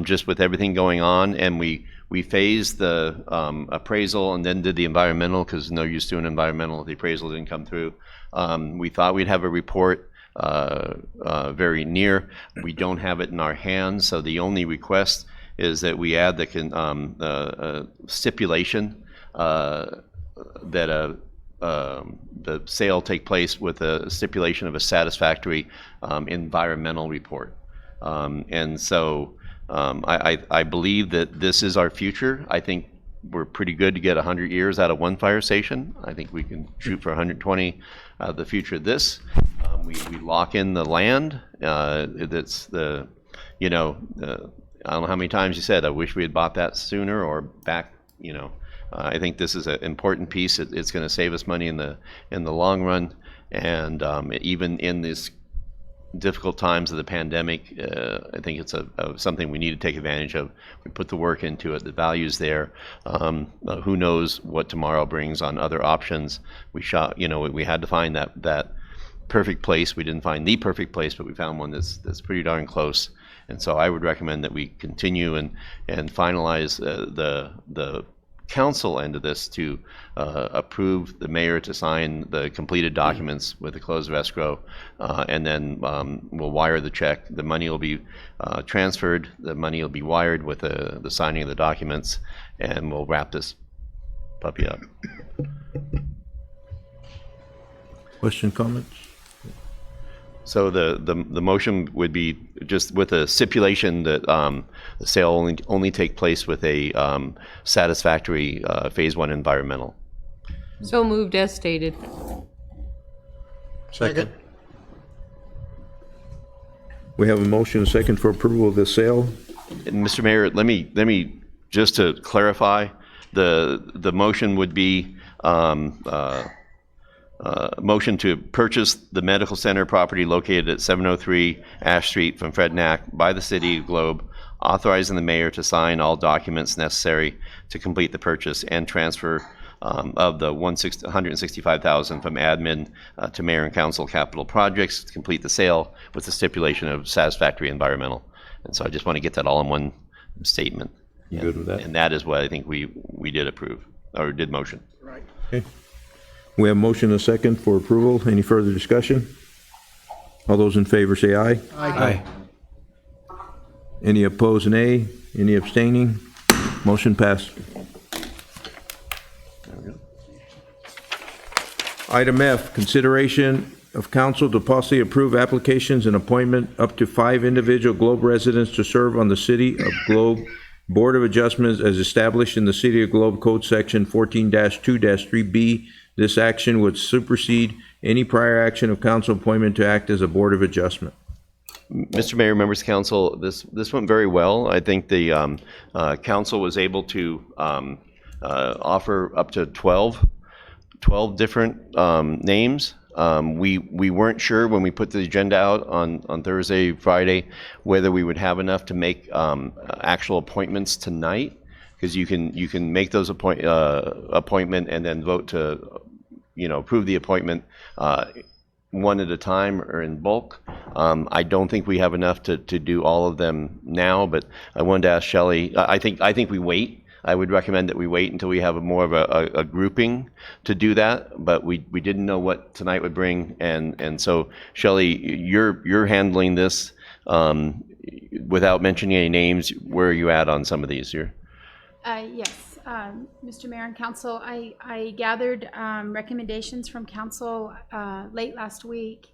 just with everything going on. And we phased the appraisal and then did the environmental, because no use doing environmental if the appraisal didn't come through. We thought we'd have a report very near. We don't have it in our hands, so the only request is that we add the stipulation that the sale take place with a stipulation of a satisfactory environmental report. And so I believe that this is our future. I think we're pretty good to get 100 years out of one fire station. I think we can shoot for 120 out of the future of this. We lock in the land. That's the, I don't know how many times you said, I wish we had bought that sooner or back, I think this is an important piece. It's going to save us money in the long run, and even in this difficult times of the pandemic, I think it's something we need to take advantage of. We put the work into it. The value's there. Who knows what tomorrow brings on other options? We had to find that perfect place. We didn't find the perfect place, but we found one that's pretty darn close. And so I would recommend that we continue and finalize the council end of this to approve the mayor to sign the completed documents with the close of escrow, and then we'll wire the check. The money will be transferred. The money will be wired with the signing of the documents, and we'll wrap this puppy up. Question, comments? So the motion would be just with a stipulation that the sale only take place with a satisfactory phase one environmental. So moved as stated. Second. We have a motion and a second for approval of the sale. And Mr. Mayor, let me just to clarify, the motion would be motion to purchase the medical center property located at 703 Ash Street from Fred Knack by the City of Globe, authorizing the mayor to sign all documents necessary to complete the purchase and transfer of the $165,000 from admin to mayor and council capital projects to complete the sale with the stipulation of satisfactory environmental. And so I just want to get that all in one statement. You good with that? And that is what I think we did approve, or did motion. Right. Okay. We have a motion and a second for approval. Any further discussion? All those in favor say aye. Aye. Any opposed, nay. Any abstaining? Motion passed. Item F, consideration of council to possibly approve applications and appointment up to 5 individual Globe residents to serve on the City of Globe Board of Adjustments as established in the City of Globe Code Section 14-2-3B. This action would supersede any prior action of council appointment to act as a Board of Adjustment. Mr. Mayor, members of council, this went very well. I think the council was able to offer up to 12 different names. We weren't sure when we put the agenda out on Thursday, Friday, whether we would have enough to make actual appointments tonight, because you can make those appointment and then vote to approve the appointment one at a time or in bulk. I don't think we have enough to do all of them now, but I wanted to ask Shelley. I think we wait. I would recommend that we wait until we have more of a grouping to do that, but we didn't know what tonight would bring, and so Shelley, you're handling this without mentioning any names. Where are you at on some of these here? Yes, Mr. Mayor and Council, I gathered recommendations from Council late last week,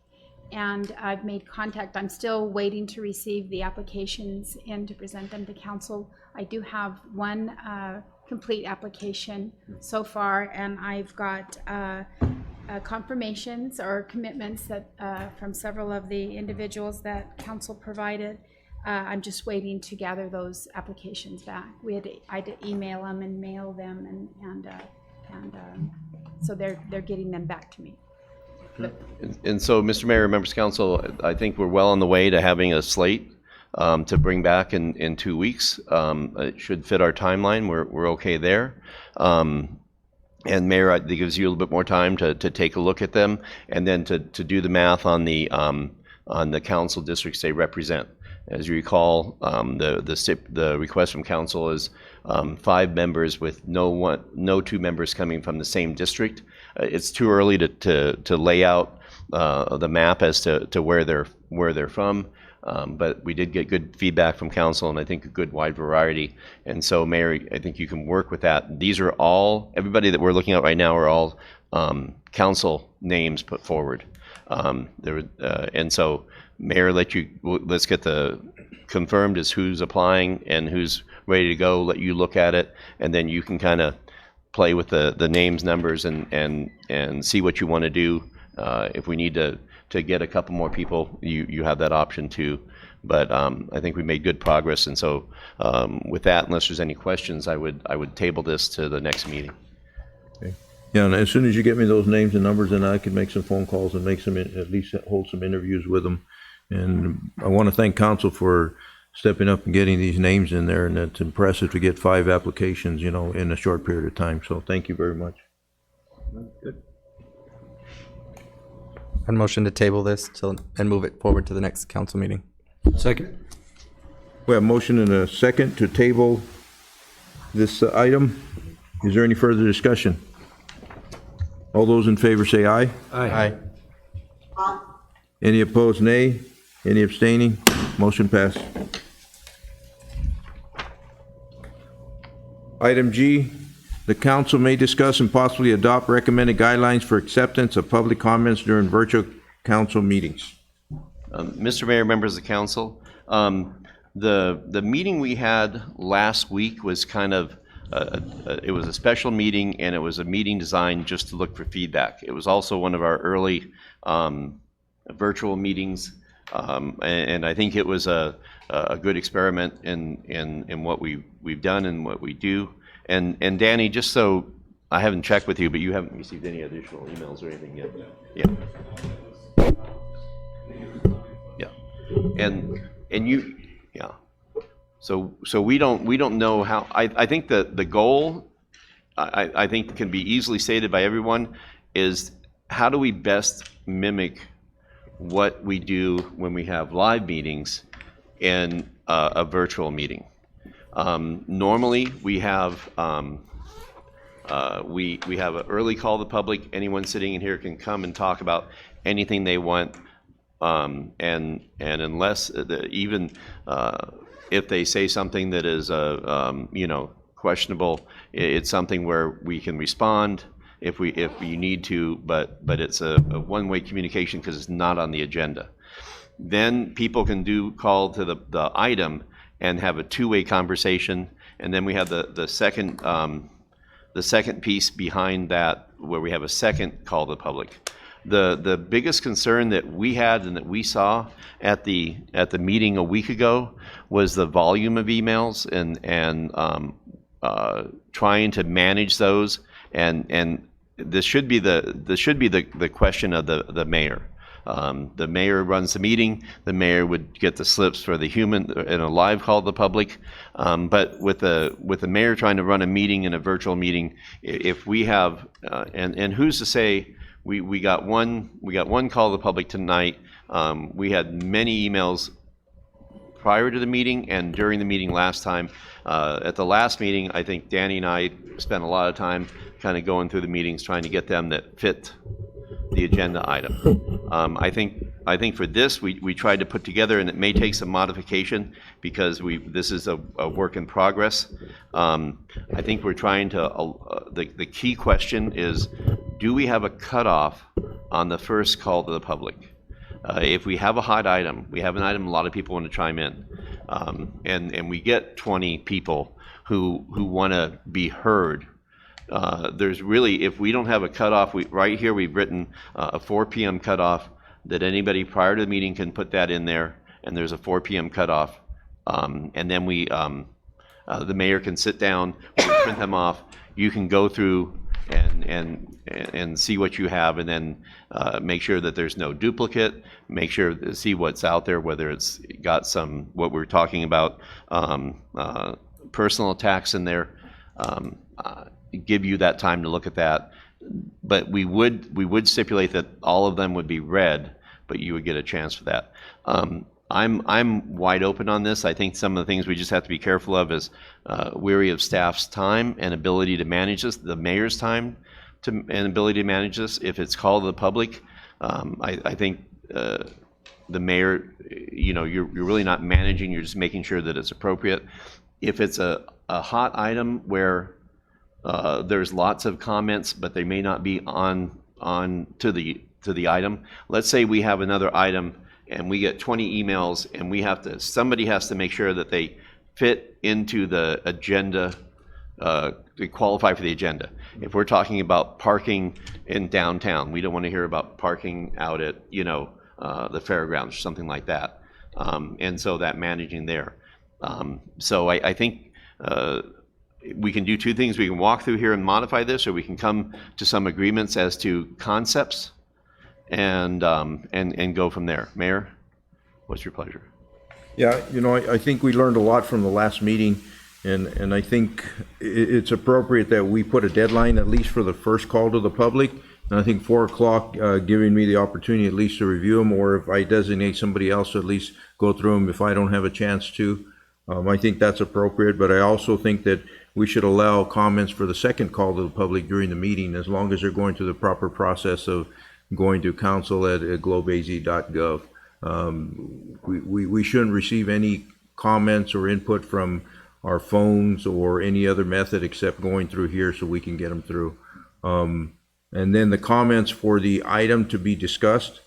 and I've made contact. I'm still waiting to receive the applications and to present them to Council. I do have one complete application so far, and I've got confirmations or commitments that from several of the individuals that Council provided. I'm just waiting to gather those applications back. I had to email them and mail them, and so they're getting them back to me. And so, Mr. Mayor, members of council, I think we're well on the way to having a slate to bring back in 2 weeks. It should fit our timeline. We're okay there. And Mayor, it gives you a little bit more time to take a look at them and then to do the math on the council districts they represent. As you recall, the request from council is 5 members with no 2 members coming from the same district. It's too early to lay out the map as to where they're from. But we did get good feedback from council, and I think a good wide variety. And so, Mayor, I think you can work with that. These are all, everybody that we're looking at right now are all council names put forward. And so, Mayor, let's get the confirmed as who's applying and who's ready to go. Let you look at it, and then you can kind of play with the names, numbers, and see what you want to do. If we need to get a couple more people, you have that option too. But I think we made good progress, and so with that, unless there's any questions, I would table this to the next meeting. Okay. Yeah, and as soon as you get me those names and numbers, then I can make some phone calls and make some, at least hold some interviews with them. And I want to thank council for stepping up and getting these names in there, and it's impressive to get 5 applications, you know, in a short period of time. So thank you very much. Good. I'd motion to table this and move it forward to the next council meeting. Second. We have a motion and a second to table this item. Is there any further discussion? All those in favor say aye. Aye. Any opposed, nay? Any abstaining? Motion passed. Item G, the council may discuss and possibly adopt recommended guidelines for acceptance of public comments during virtual council meetings. Mr. Mayor, members of the council, the meeting we had last week was kind of it was a special meeting, and it was a meeting designed just to look for feedback. It was also one of our early virtual meetings, and I think it was a good experiment in what we've done and what we do. And Danny, just so I haven't checked with you, but you haven't received any additional emails or anything yet. And you, yeah. So we don't know how. I think that the goal, I think, can be easily stated by everyone, is how do we best mimic what we do when we have live meetings in a virtual meeting. Normally, we have we have an early call to the public. Anyone sitting in here can come and talk about anything they want, and unless even if they say something that is questionable, it's something where we can respond if you need to, but it's a one-way communication because it's not on the agenda. Then people can call to the item and have a two-way conversation, and then we have the second piece behind that where we have a second call to the public. The biggest concern that we had and that we saw at the meeting a week ago was the volume of emails and trying to manage those, and this should be the question of the mayor. The mayor runs the meeting. The mayor would get the slips for the human in a live call to the public. But with the mayor trying to run a meeting in a virtual meeting, if we have and who's to say we got one call to the public tonight. We had many emails prior to the meeting and during the meeting last time. At the last meeting, I think Danny and I spent a lot of time kind of going through the meetings trying to get them that fit the agenda item. I think for this we tried to put together, and it may take some modification because this is a work in progress. I think we're trying to the key question is, do we have a cutoff on the first call to the public? If we have a hot item, we have an item a lot of people want to chime in, and we get 20 people who want to be heard. There's really, if we don't have a cutoff, right here we've written a 4 p.m. cutoff that anybody prior to the meeting can put that in there, and there's a 4 p.m. cutoff, and then the mayor can sit down, we can print them off. You can go through and see what you have, and then make sure that there's no duplicate. Make sure to see what's out there, whether it's got what we're talking about, personal attacks in there. give you that time to look at that. But we would stipulate that all of them would be read, but you would get a chance for that. I'm wide open on this. I think some of the things we just have to be careful of is weary of staff's time and ability to manage this, the mayor's time and ability to manage this. If it's called to the public, I think the mayor, you're really not managing, you're just making sure that it's appropriate. If it's a hot item where there's lots of comments, but they may not be on to the item. Let's say we have another item and we get 20 emails and somebody has to make sure that they fit into the agenda, they qualify for the agenda. If we're talking about parking in downtown, we don't want to hear about parking out at, the fairgrounds or something like that. And so that managing there. So I think we can do two things. We can walk through here and modify this, or we can come to some agreements as to concepts and go from there. Mayor, what's your pleasure? Yeah, I think we learned a lot from the last meeting, and I think it's appropriate that we put a deadline, at least for the first call to the public. And I think 4 o'clock, giving me the opportunity at least to review them, or if I designate somebody else to at least go through them if I don't have a chance to. I think that's appropriate, but I also think that we should allow comments for the second call to the public during the meeting, as long as they're going through the proper process of going to council@globeaz.gov. We shouldn't receive any comments or input from our phones or any other method except going through here so we can get them through. And then the comments for the item to be discussed,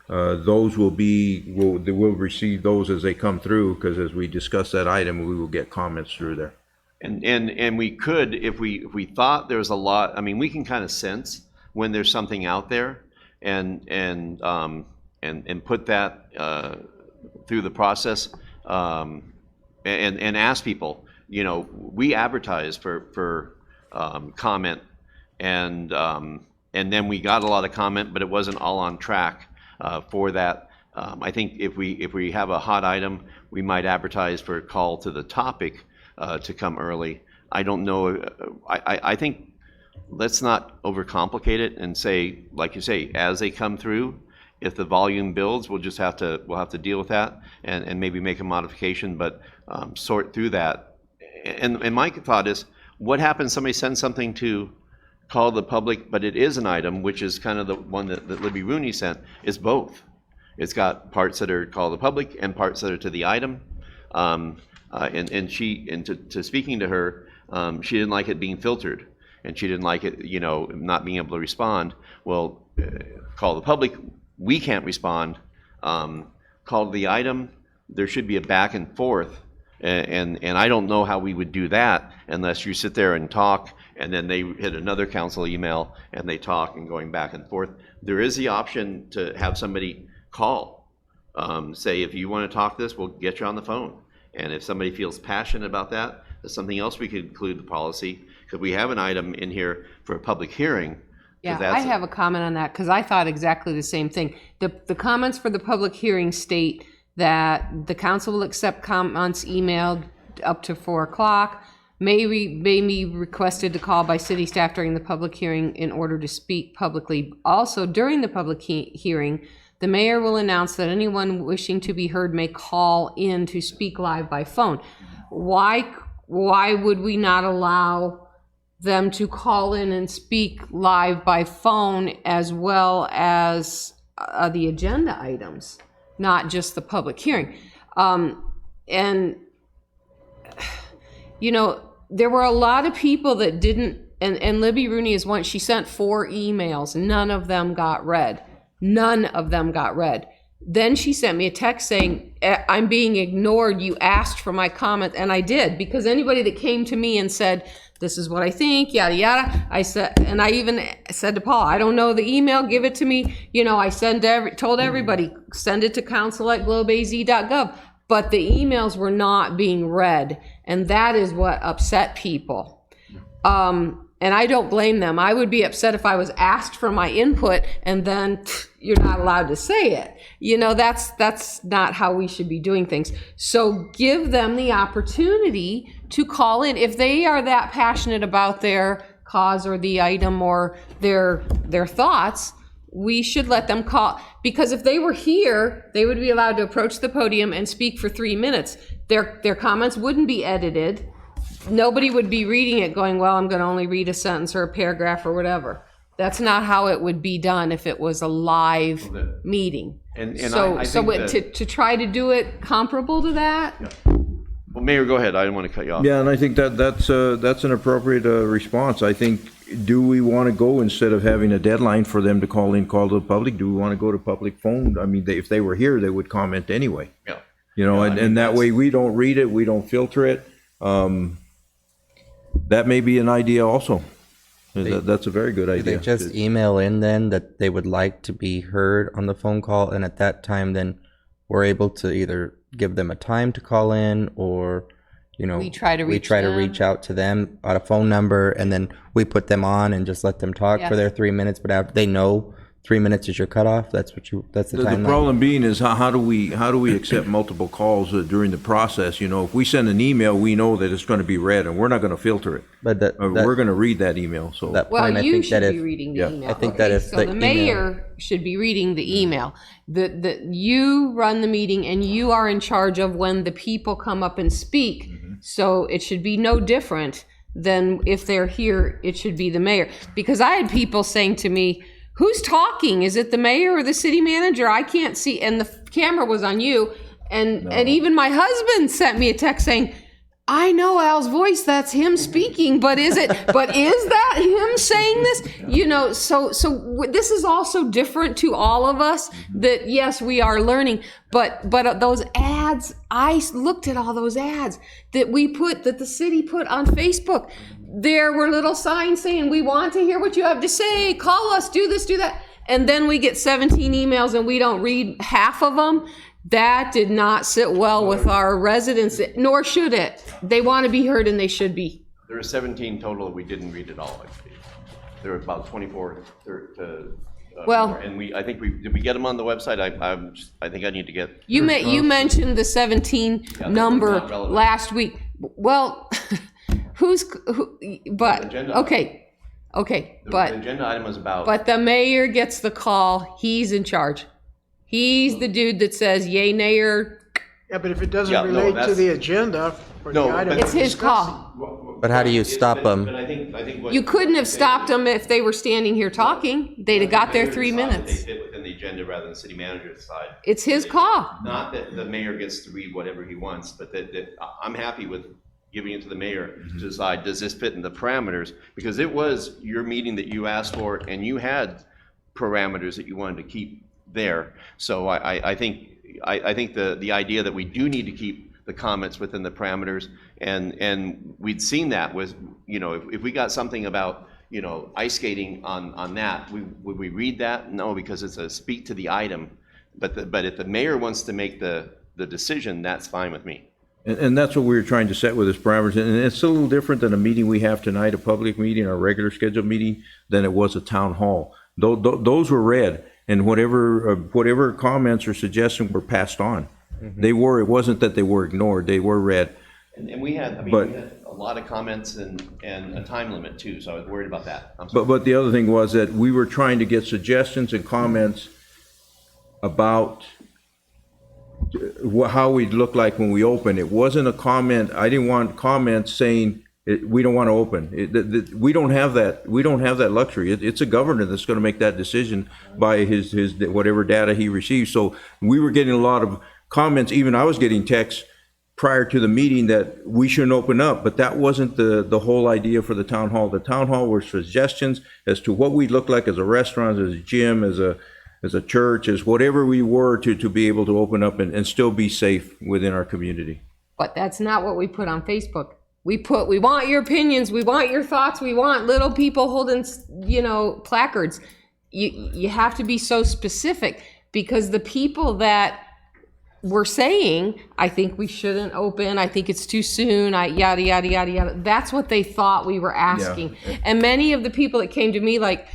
those we'll receive those as they come through, because as we discuss that item, we will get comments through there. And we could, if we thought there was a lot, I mean, we can kind of sense when there's something out there and put that through the process, and ask people. We advertise for comment, and then we got a lot of comment, but it wasn't all on track for that. I think if we have a hot item, we might advertise for a call to the topic to come early. I don't know. I think let's not overcomplicate it and say, like you say, as they come through, if the volume builds, we'll have to deal with that and maybe make a modification, but sort through that. And my thought is, what happens? Somebody sends something to call the public, but it is an item, which is kind of the one that Libby Rooney sent. It's both. It's got parts that are called the public and parts that are to the item. To speaking to her, she didn't like it being filtered, and she didn't like it, not being able to respond. Well, call the public, we can't respond. Call the item, there should be a back and forth, and I don't know how we would do that unless you sit there and talk, and then they hit another council email and they talk and going back and forth. There is the option to have somebody call, say, if you want to talk this, we'll get you on the phone. And if somebody feels passionate about that, that's something else we could include the policy, because we have an item in here for a public hearing. Yeah, I have a comment on that, because I thought exactly the same thing. The comments for the public hearing state that the council will accept comments emailed up to 4 o'clock, may be requested to call by city staff during the public hearing in order to speak publicly. Also, during the public hearing, the mayor will announce that anyone wishing to be heard may call in to speak live by phone. Why would we not allow them to call in and speak live by phone as well as the agenda items, not just the public hearing? There were a lot of people that didn't, and Libby Rooney is one. She sent 4 emails. None of them got read. None of them got read. Then she sent me a text saying, I'm being ignored. You asked for my comment. And I did, because anybody that came to me and said, this is what I think, yada, yada. I said, and I even said to Paul, I don't know the email, give it to me. I told everybody, send it to council@globeaz.gov. But the emails were not being read. And that is what upset people. And I don't blame them. I would be upset if I was asked for my input and then you're not allowed to say it. That's not how we should be doing things. So give them the opportunity to call in. If they are that passionate about their cause or the item or their thoughts, we should let them call, because if they were here, they would be allowed to approach the podium and speak for 3 minutes. Their comments wouldn't be edited. Nobody would be reading it going, well, I'm going to only read a sentence or a paragraph or whatever. That's not how it would be done if it was a live meeting. And So, I so think that- to try to do it comparable to that, Well, Mayor, go ahead. I didn't want to cut you off. Yeah, and I think that's an appropriate response. I think, do we want to go, instead of having a deadline for them to call to the public, do we want to go to public phone? I mean, if they were here, they would comment anyway. Yeah. You know, Yeah, I mean, and that way we don't read it, we don't filter it. That may be an idea also. That's a very good Do idea. they just email in then that they would like to be heard on the phone call, and at that time then we're able to either give them a time to call in, or, you know, We try to reach to them. reach out to them on a phone number, and then we put them on and just let them talk for Yes. their 3 minutes, but after they know 3 minutes is your cutoff, that's the The timeline. problem being is how do we accept multiple calls during the process? You know, if we send an email, we know that it's going to be read, and we're not going to filter it. But We're going to read that email, so. that well, point, I you think should that be if, reading the yeah. email. I think Okay, that if so the the email- mayor should be reading the email. You run the meeting and you are in charge of when the people come up and speak. So it should be no different than if they're here, it should be the mayor. Because I had people saying to me, who's talking? Is it the mayor or the city manager? I can't see. And the camera was on you. And even my husband sent me a text saying, I know Al's voice, that's him speaking, but is that him saying this? You know, so this is also different to all of us, that yes, we are learning, but those ads, I looked at all those ads that the city put on Facebook. There were little signs saying, we want to hear what you have to say, call us, do this, do that. And then we get 17 emails and we don't read half of them. That did not sit well with our residents, nor should it. They want to be heard and they should be. There are 17 total. We didn't read it all. There were about 24 Well- and did we get them on the website? I think I need to get. You mentioned the 17 number not relevant. last week. Well, but, agenda. okay, The but agenda item was about. But the mayor gets the call. He's in charge. He's the dude that says yay, nay, or Yeah, but if it doesn't Yeah, no, relate to that's- the agenda or the No, item. but- it's his call. But how do you stop them? But I think what. You couldn't have stopped them if they were standing here talking. They'd have got their 3 minutes. They fit within the agenda rather than the city manager's side. It's his call. Not that the mayor gets to read whatever he wants, but that I'm happy with giving it to the mayor to decide, does this fit in the parameters? Because it was your meeting that you asked for, and you had parameters that you wanted to keep there. So I think the idea that we do need to keep the comments within the parameters, and we'd seen that was, you know, if we got something about, you know, ice skating on that, would we read that? No, because it's a speak to the item. But if the mayor wants to make the decision, that's fine with me. And that's what we were trying to set with this parameters, and it's a little different than a meeting we have tonight, a public meeting, a regular scheduled meeting, than it was a town hall. Those were read, and whatever comments or suggestions were passed on. It wasn't that they were ignored, they were read. And we had, But- we had a lot of comments and a time limit too, so I was worried about that. I'm sorry. But the other thing was that we were trying to get suggestions and comments about how we'd look like when we open. It wasn't a comment, I didn't want comments saying, we don't want to open. We don't have that. We don't have that luxury. It's a governor that's going to make that decision by his whatever data he receives. So we were getting a lot of comments. Even I was getting texts prior to the meeting that we shouldn't open up, but that wasn't the whole idea for the town hall. The town hall were suggestions as to what we'd look like as a restaurant, as a gym, as a church, as whatever we were to be able to open up and still be safe within our community. But that's not what we put on Facebook. We want your opinions, we want your thoughts, we want little people holding, you know, placards. You have to be so specific, because the people that were saying, I think we shouldn't open, I think it's too soon, yada, yada, yada, yada. That's what they thought we were asking. Yeah. And many of the people that came to me, like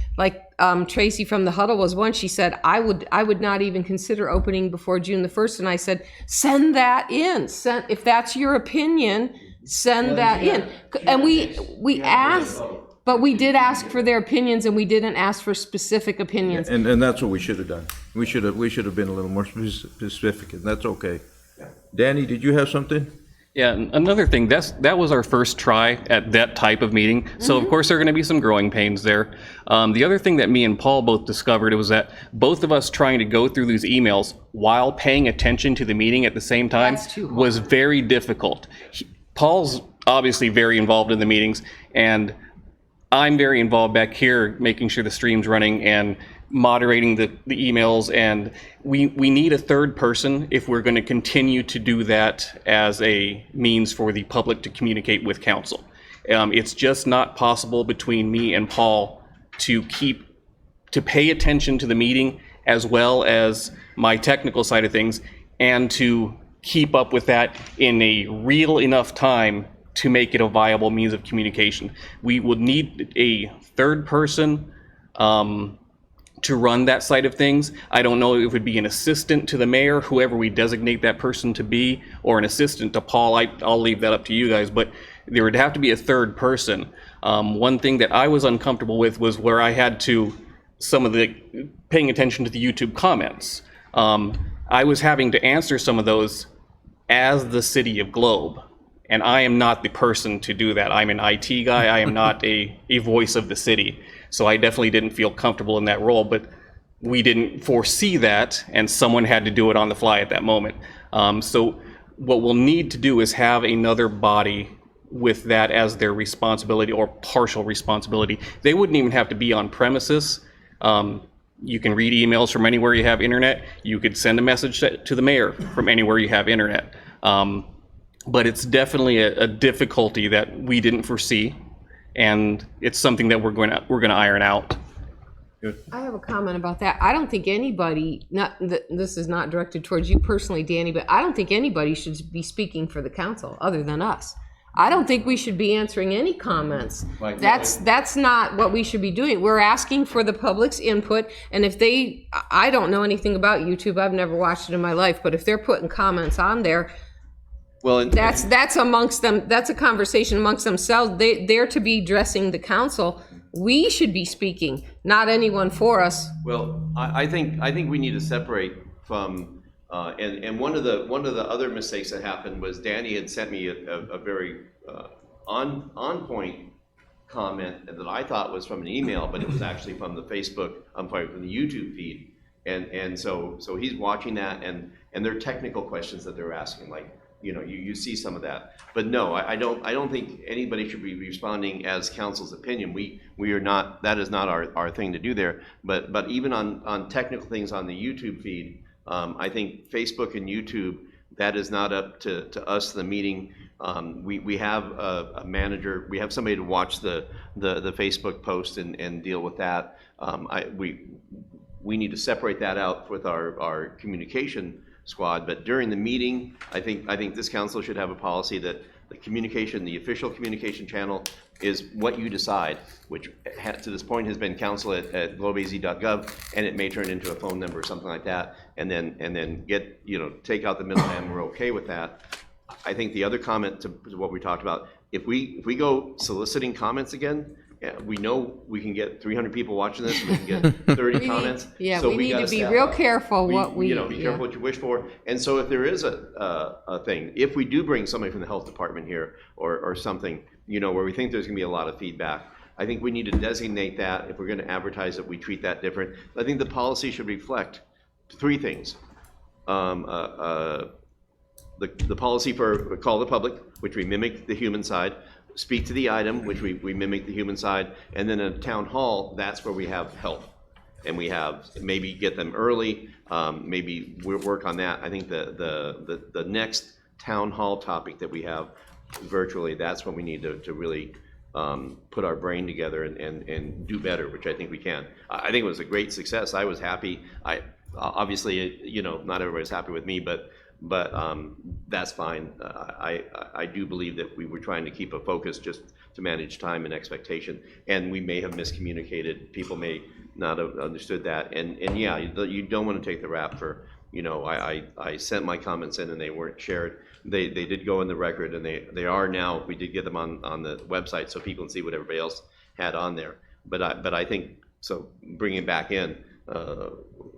Tracy from the Huddle was one, she said, I would not even consider opening before June the 1st. And I said, send that in. If that's your opinion, send that in. And we asked, But we did ask for their opinions, and we didn't ask for specific opinions. And that's what we should have done. We should have been a little more specific, and that's okay. Danny, did you have something? Yeah, and another thing, that was our first try at that type of meeting. So of course there are going to be some growing pains there. The other thing that me and Paul both discovered was that both of us trying to go through these emails while paying attention to the meeting at the same time was very difficult. Paul's obviously very involved in the meetings, and I'm very involved back here making sure the stream's running and moderating the emails, and we need a third person if we're going to continue to do that as a means for the public to communicate with council. It's just not possible between me and Paul to pay attention to the meeting as well as my technical side of things, and to keep up with that in a real enough time to make it a viable means of communication. We would need a third person to run that side of things. I don't know if it would be an assistant to the mayor, whoever we designate that person to be, or an assistant to Paul. I'll leave that up to you guys, but there would have to be a third person. One thing that I was uncomfortable with was where I had to, paying attention to the YouTube comments. I was having to answer some of those as the City of Globe, and I am not the person to do that. I'm an IT guy. I am not a voice of the city. So I definitely didn't feel comfortable in that role, but we didn't foresee that, and someone had to do it on the fly at that moment. So what we'll need to do is have another body with that as their responsibility or partial responsibility. They wouldn't even have to be on premises. You can read emails from anywhere you have internet. You could send a message to the mayor from anywhere you have internet. But it's definitely a difficulty that we didn't foresee, and it's something that we're going to iron out. Good. I have a comment about that. I don't think anybody, this is not directed towards you personally, Danny, but I don't think anybody should be speaking for the council other than us. I don't think we should be answering any comments. Right. That's not what we should be doing. We're asking for the public's input, and if I don't know anything about YouTube, I've never watched it in my life, but if they're putting comments on there, well, that's amongst them. That's a conversation amongst themselves. They're to be addressing the council. We should be speaking, not anyone for us. Well, I think we need to separate from, and one of the other mistakes that happened was Danny had sent me a very on point comment that I thought was from an email, but it was actually from the from the YouTube feed, and so he's watching that, and there are technical questions that they're asking, like, you see some of that. But no, I don't think anybody should be responding as council's opinion. We are not, that is not our thing to do there. But even on technical things on the YouTube feed, I think Facebook and YouTube, that is not up to us, the meeting. We have a manager, we have somebody to watch the Facebook post and deal with that. We need to separate that out with our communication squad, but during the meeting, I think this council should have a policy that the official communication channel is what you decide, which to this point has been council at globeaz.gov, and it may turn into a phone number or something like that, and then get, take out the middleman. We're okay with that. I think the other comment to what we talked about, if we go soliciting comments again, we know we can get 300 people watching this, and we can get 30 comments. Yeah, so we need to be step real up. careful Be careful what you wish for. And so if there is a thing, if we do bring somebody from the health department here or something, where we think there's gonna be a lot of feedback, I think we need to designate that. If we're gonna advertise it, we treat that different. I think the policy should reflect three things. The policy for call the public, which we mimic the human side. Speak to the item, which we mimic the human side, and then a town hall, that's where we have health. And we have, maybe get them early, maybe we'll work on that. I think the next town hall topic that we have virtually, that's when we need to really put our brain together and do better, which I think we can. I think it was a great success. I was happy. Obviously, not everybody's happy with me, but that's fine. I do believe that we were trying to keep a focus just to manage time and expectation, and we may have miscommunicated. People may not have understood that, and yeah, you don't want to take the rap for, I sent my comments in and they weren't shared. They did go in the record, and they are now. We did get them on the website so people can see what everybody else had on there. But I think, so bringing it back in,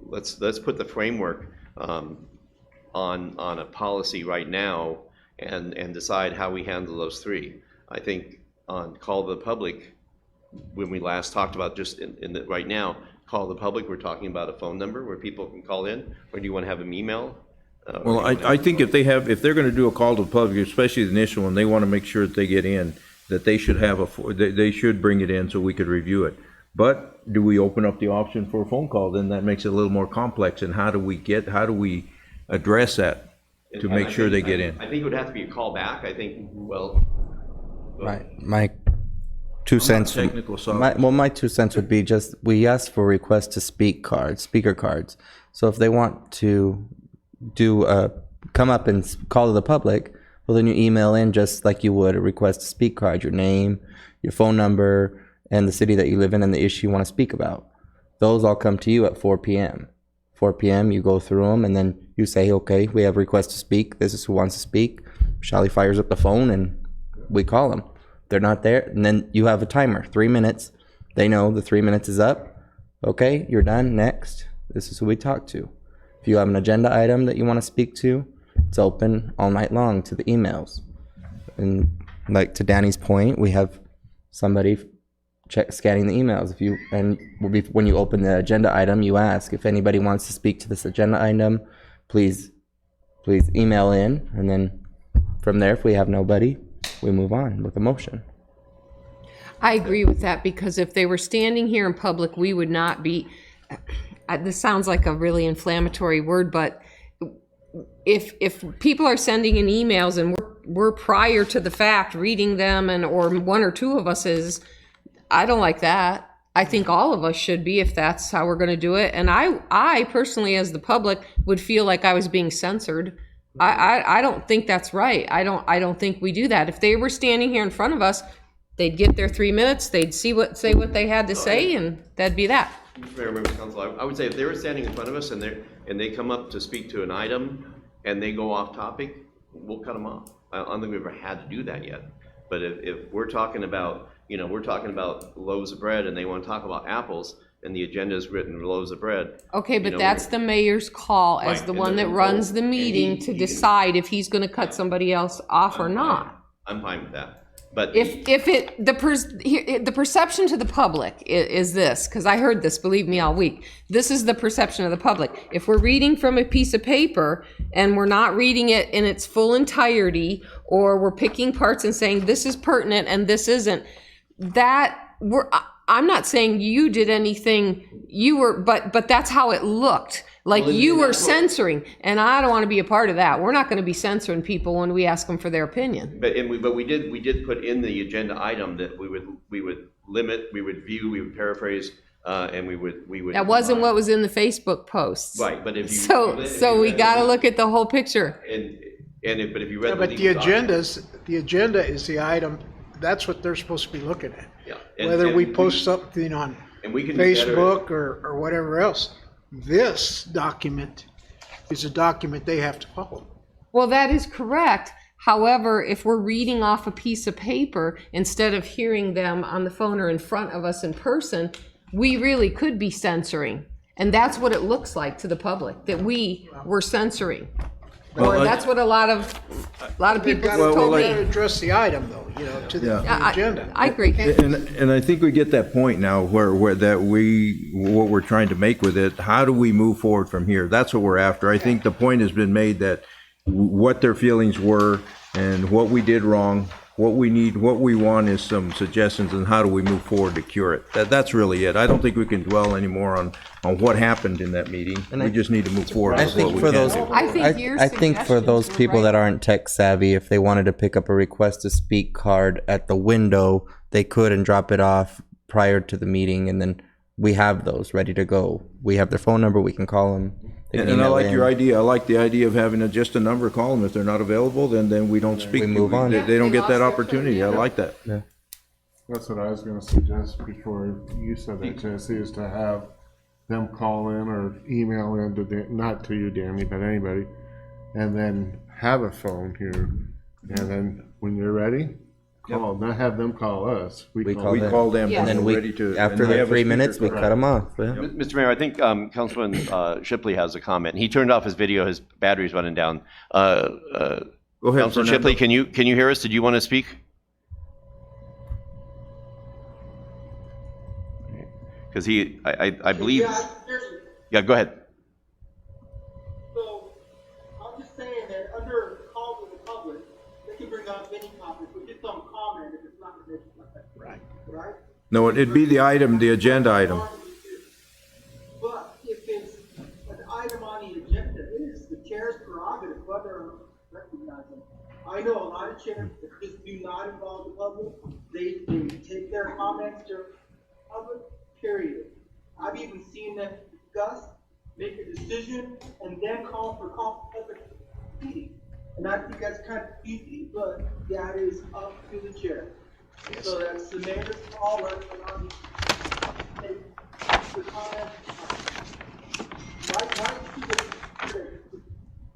let's put the framework on a policy right now and decide how we handle those three. I think on call the public, when we last talked about just right now, call the public, we're talking about a phone number where people can call in, or do you want to have them email? Well, I think if they're gonna do a call to the public, especially the initial one, they wanna make sure that they get in, that they should have they should bring it in so we could review it. But do we open up the option for a phone call? Then that makes it a little more complex, and how do we address that to make sure they get in? I think it would have to be a call back, I think, well. My 2 cents. technical, so- My 2 cents would be just, we ask for requests to speak cards, speaker cards. So if they want to come up and call to the public, well, then you email in just like you would a request to speak card, your name, your phone number, and the city that you live in and the issue you want to speak about. Those all come to you at 4 p.m. 4 p.m., you go through them, and then you say, okay, we have requests to speak. This is who wants to speak. Shally fires up the phone, and we call them. They're not there, and then you have a timer, 3 minutes. They know the 3 minutes is up. Okay, you're done. Next. This is who we talk to. If you have an agenda item that you want to speak to, it's open all night long to the emails. And like to Danny's point, we have somebody scanning the emails. When you open the agenda item, you ask if anybody wants to speak to this agenda item, please email in, and then from there, if we have nobody, we move on with a motion. I agree with that, because if they were standing here in public, we would not be, this sounds like a really inflammatory word, but if people are sending in emails and we're prior to the fact reading them, or one or two of us is, I don't like that. I think all of us should be, if that's how we're going to do it. And I personally, as the public, would feel like I was being censored. I don't think that's right. I don't think we do that. If they were standing here in front of us, they'd get their 3 minutes, they'd say what they had to say, and that'd be that. Fair members of council, I would say if they were standing in front of us and they come up to speak to an item and they go off topic, we'll cut them off. I don't think we've ever had to do that yet. But if we're talking about, loaves of bread and they want to talk about apples, and the agenda is written loaves of bread. Okay, but that's the mayor's call as Right, the and one then that we'll runs vote, the and meeting to decide if he's going to cut somebody else off or not. I'm fine with that. But The perception to the public is this, because I heard this, believe me, all week. This is the perception of the public. If we're reading from a piece of paper and we're not reading it in its full entirety, or we're picking parts and saying this is pertinent and this isn't, I'm not saying you did anything, but that's how it looked. Like you were censoring, and I don't want to be a part of that. We're not going to be censoring people when we ask them for their opinion. But we did put in the agenda item that we would limit, we would view, we would paraphrase, and we would. That wasn't what was in the Facebook posts. Right, but if you. So we got to look at the whole picture. But if you read. Yeah, but the agenda is the item, that's what they're supposed to be looking at. Yeah. Whether we post something on Facebook or whatever else. This document is a document they have to follow. Well, that is correct. However, if we're reading off a piece of paper instead of hearing them on the phone or in front of us in person, we really could be censoring. And that's what it looks like to the public, that we were censoring. Or that's what a lot of people have told me. They've got to address the item, though, to the agenda. I agree. And I think we get that point now where what we're trying to make with it, how do we move forward from here? That's what we're after. I think the point has been made that what their feelings were and what we did wrong, what we want is some suggestions on how do we move forward to cure it. That's really it. I don't think we can dwell anymore on what happened in that meeting. We just need to move forward with what we can do. I think for those people that aren't tech savvy, if they wanted to pick up a request to speak card at the window, they could and drop it off prior to the meeting, and then we have those ready to go. We have their phone number, we can call them. And I like your idea. I like the idea of having just a number, call them. If they're not available, then we don't speak. We move on. They don't get that opportunity. I like that. Yeah. That's what I was gonna suggest before you said that, Jesse, is to have them call in or email in to, not to you, Danny, but anybody, and then have a phone here, and then when you're ready, call, not have them call us. We call We them. call them Yeah. when And then we're we, ready to. after and they the have a 3 speaker minutes, we call. cut them off. Yeah. Mr. Mayor, I think Councilman Shipley has a comment. He turned off his video. His battery's running down. Go ahead, Councilman Fernando. Shipley, can you hear us? Did you want to speak? Because I believe. Yeah, there's, Yeah, go ahead. so, I'm just saying that under call to the public, they can bring up any topic, but just don't comment if it's not related to that. Right. Right? No, it'd be the item, the agenda item. But if it's an item on the agenda, it is the chair's prerogative whether or not to recognize them. I know a lot of chairs that just do not involve the public. They take their comments to public, period. I've even seen them discuss, make a decision, and then call for public meeting. And I think that's kind of easy, but that is up to the chair. So that's the mayor's call, whether or not he takes the comment. My issue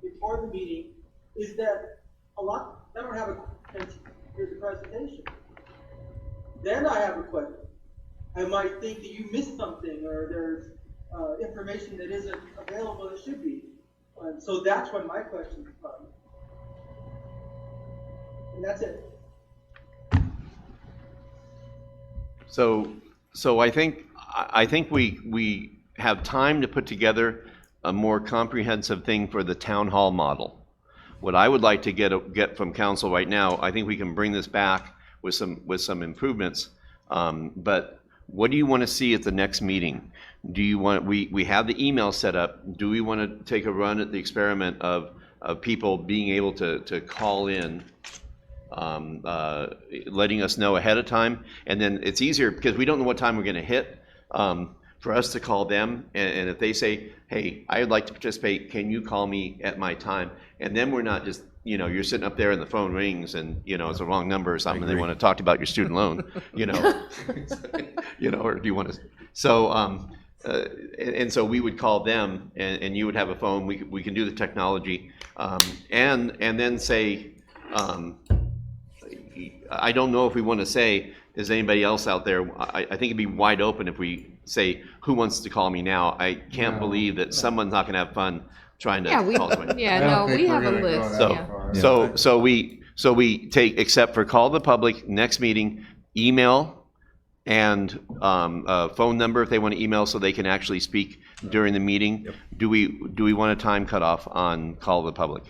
before the meeting is that a lot, I don't have a, here's the presentation. Then I have a question. I might think that you missed something or there's information that isn't available that should be. So that's when my question comes. And that's it. So I think we have time to put together a more comprehensive thing for the town hall model. What I would like to get from council right now, I think we can bring this back with some improvements. But what do you want to see at the next meeting? Do you want, we have the email set up. Do we want to take a run at the experiment of people being able to call in, letting us know ahead of time? And then it's easier because we don't know what time we're going to hit, for us to call them. And if they say, hey, I would like to participate, can you call me at my time? And then we're not just, you're sitting up there and the phone rings and, it's a wrong number or something. And they want to talk about your student loan, or do you want to? So, and so we would call them and you would have a phone. We can do the technology, and then say, I don't know if we want to say, is anybody else out there? I think it'd be wide open if we say, who wants to call me now? I can't believe that someone's not going to have fun trying to call somebody. We have a list. So we take, except for call the public, next meeting, email, and a phone number if they want to email so they can actually speak during the meeting. Yep. Do we want a time cutoff on call the public?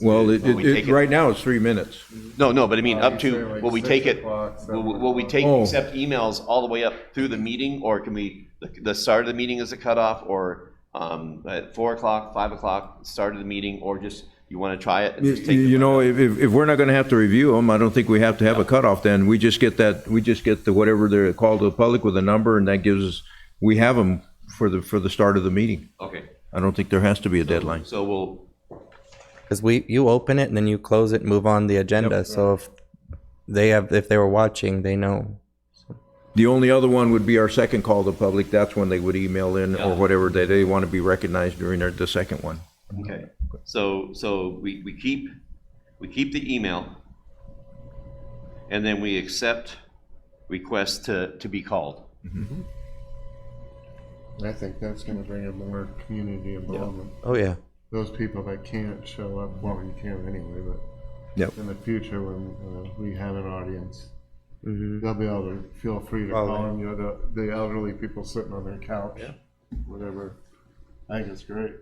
Well, right now it's 3 minutes. No, but I mean up to, like will we 6 take it, o'clock, 7 will we take Oh. accept emails all the way up through the meeting, or can we, the start of the meeting is a cutoff, or at 4 o'clock, 5 o'clock, start of the meeting, or just, you want to try it and just take If we're not going to have to review them, I don't think we have to have a cutoff then. We just get the whatever they're called to the public with a number, and that gives us, we have them for the start of the meeting. Okay. I don't think there has to be a deadline. So we'll, Because you open it and then you close it and move on the agenda. Yep. So if they were watching, they know. The only other one would be our second call to the public. That's when they would email in or whatever that they want to be recognized during the second one. okay. So we keep the email, and then we accept requests to be called. Mm-hmm. I think that's gonna bring in more community involvement. Oh, yeah. Those people that can't show up, well, you can anyway, but Yep. in the future when we have an audience, Mm-hmm. they'll be able to feel free to Call call in. them, the elderly people sitting on their couch, whatever. I think it's great.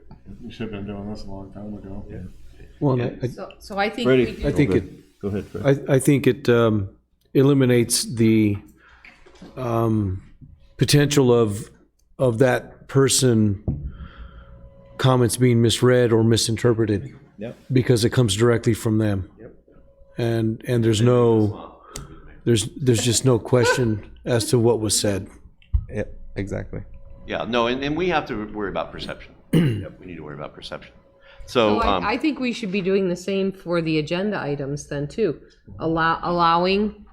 We should have been doing this a long time ago. Yeah. Well, So I think Ready. we do. I think it, Go ahead, Fred. I think it eliminates the potential of that person comments being misread or misinterpreted. Yep. Because it comes directly from them. Yep. And there's just no question as to what was said. Yeah, exactly. Yeah, no, and we have to worry about perception. Yep, we need to worry about perception. So, I think we should be doing the same for the agenda items then too. Allowing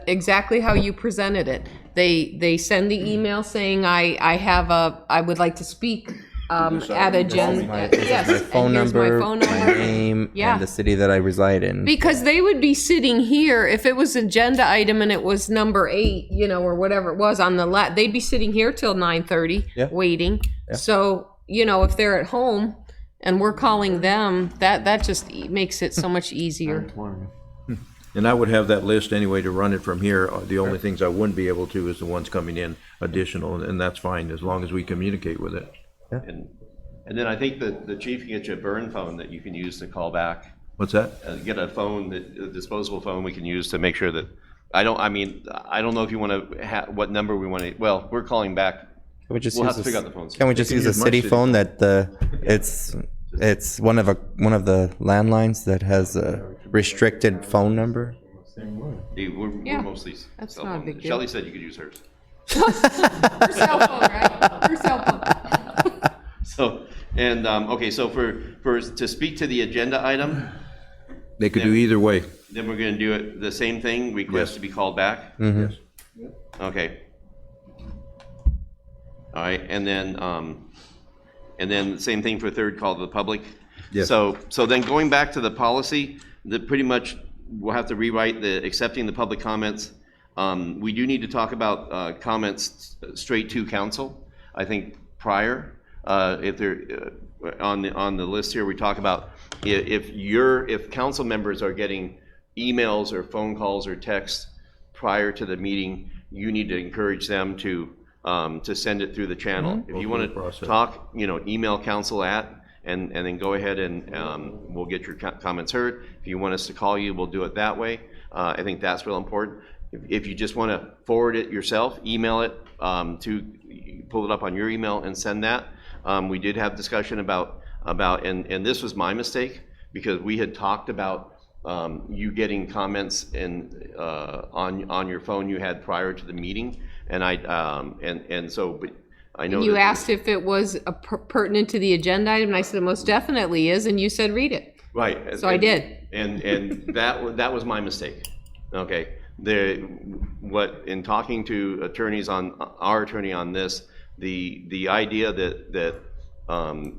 exactly how you presented it. They send the email saying, I would like to speak add agenda. Yes, My phone and here's number, my phone my number. name, Yeah. and the city that I reside in. Because they would be sitting here, if it was agenda item and it was number 8, you know, or whatever it was on the they'd be sitting here till 9:30, Yeah. waiting. Yeah. So, you know, if they're at home and we're calling them, that just makes it so much easier. And I would have that list anyway to run it from here. The only things I wouldn't be able to is the ones coming in additional, and that's fine, as long as we communicate with it. And then I think that the chief can get you a burn phone that you can use to call back. What's that? Get a phone, a disposable phone we can use to make sure that, I don't know if you want to, what number we want to, well, we're calling back. Can we just We'll use have to this- figure out the phones. Can we just use a city phone that it's one of the landlines that has a restricted phone number? We're mostly that's cell not a phone. big deal. Shelley said you could use hers. Her cell phone, right? Her cell phone. So, and, okay, so to speak to the agenda item, They could do either way. then we're gonna do it, the same thing, request Yes. to be called back? Yes. Okay. All right, and then same thing for third call to the public? Yes. So then going back to the policy, that pretty much we'll have to rewrite the accepting the public comments. We do need to talk about comments straight to council, I think prior. If they're on the list here, we talk about if council members are getting emails or phone calls or texts prior to the meeting, you need to encourage them to send it through the channel. If you want to talk, email council and then go ahead and we'll get your comments heard. If you want us to call you, we'll do it that way. I think that's real important. If you just want to forward it yourself, email it pull it up on your email and send that. We did have discussion about and this was my mistake because we had talked about you getting comments on your phone you had prior to the meeting, and but I know You that- asked if it was pertinent to the agenda item, and I said it most definitely is, and you said read it. Right. So I did. And that was my mistake. Okay. In talking to attorneys our attorney on this, the idea that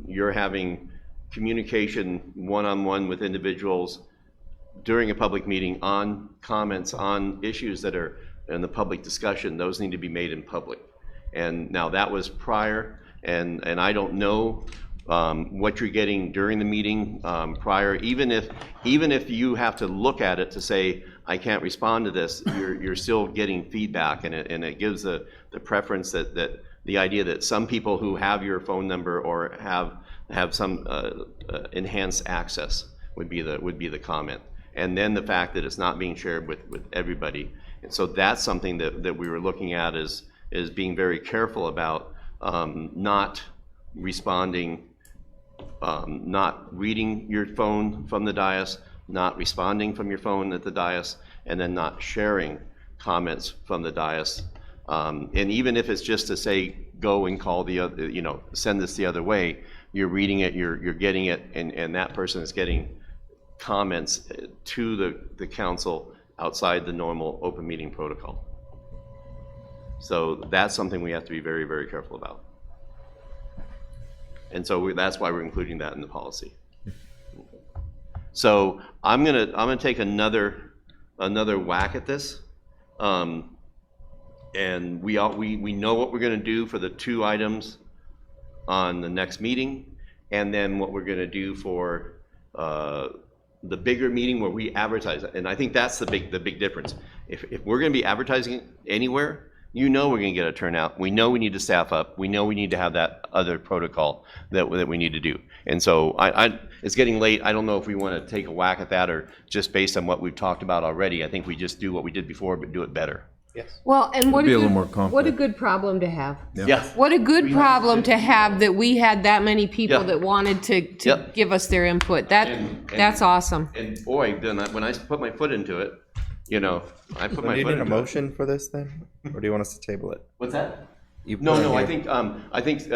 you're having communication one-on-one with individuals during a public meeting on comments on issues that are in the public discussion, those need to be made in public. And now that was prior, and I don't know what you're getting during the meeting prior. Even if you have to look at it to say, I can't respond to this, you're still getting feedback, and it gives the preference that the idea that some people who have your phone number or have some enhanced access would be the comment. And then the fact that it's not being shared with everybody. And so that's something that we were looking at is being very careful about not responding, not reading your phone from the dais, not responding from your phone at the dais, and then not sharing comments from the dais. And even if it's just to say, go and call the other, send this the other way, you're reading it, you're getting it, and that person is getting comments to the council outside the normal open meeting protocol. So that's something we have to be very, very careful about. And so that's why we're including that in the policy. So I'm gonna take another whack at this. And we know what we're gonna do for the 2 items on the next meeting, and then what we're gonna do for the bigger meeting where we advertise it. And I think that's the big difference. If we're gonna be advertising anywhere, we're gonna get a turnout. We know we need to staff up. We know we need to have that other protocol that we need to do. And so it's getting late. I don't know if we want to take a whack at that or just based on what we've talked about already. I think we just do what we did before, but do it better. Yes. Well, and what Be a a little more good, complex. what a good problem to have. Yeah. What a good problem to have that we had that many people Yeah. that wanted to Yep. give us their input. And- That's awesome. And boy, then when I put my foot into it, I put Do my you foot need a into it. motion for this then, or do you want us to table it? What's that? You put No, it I here. think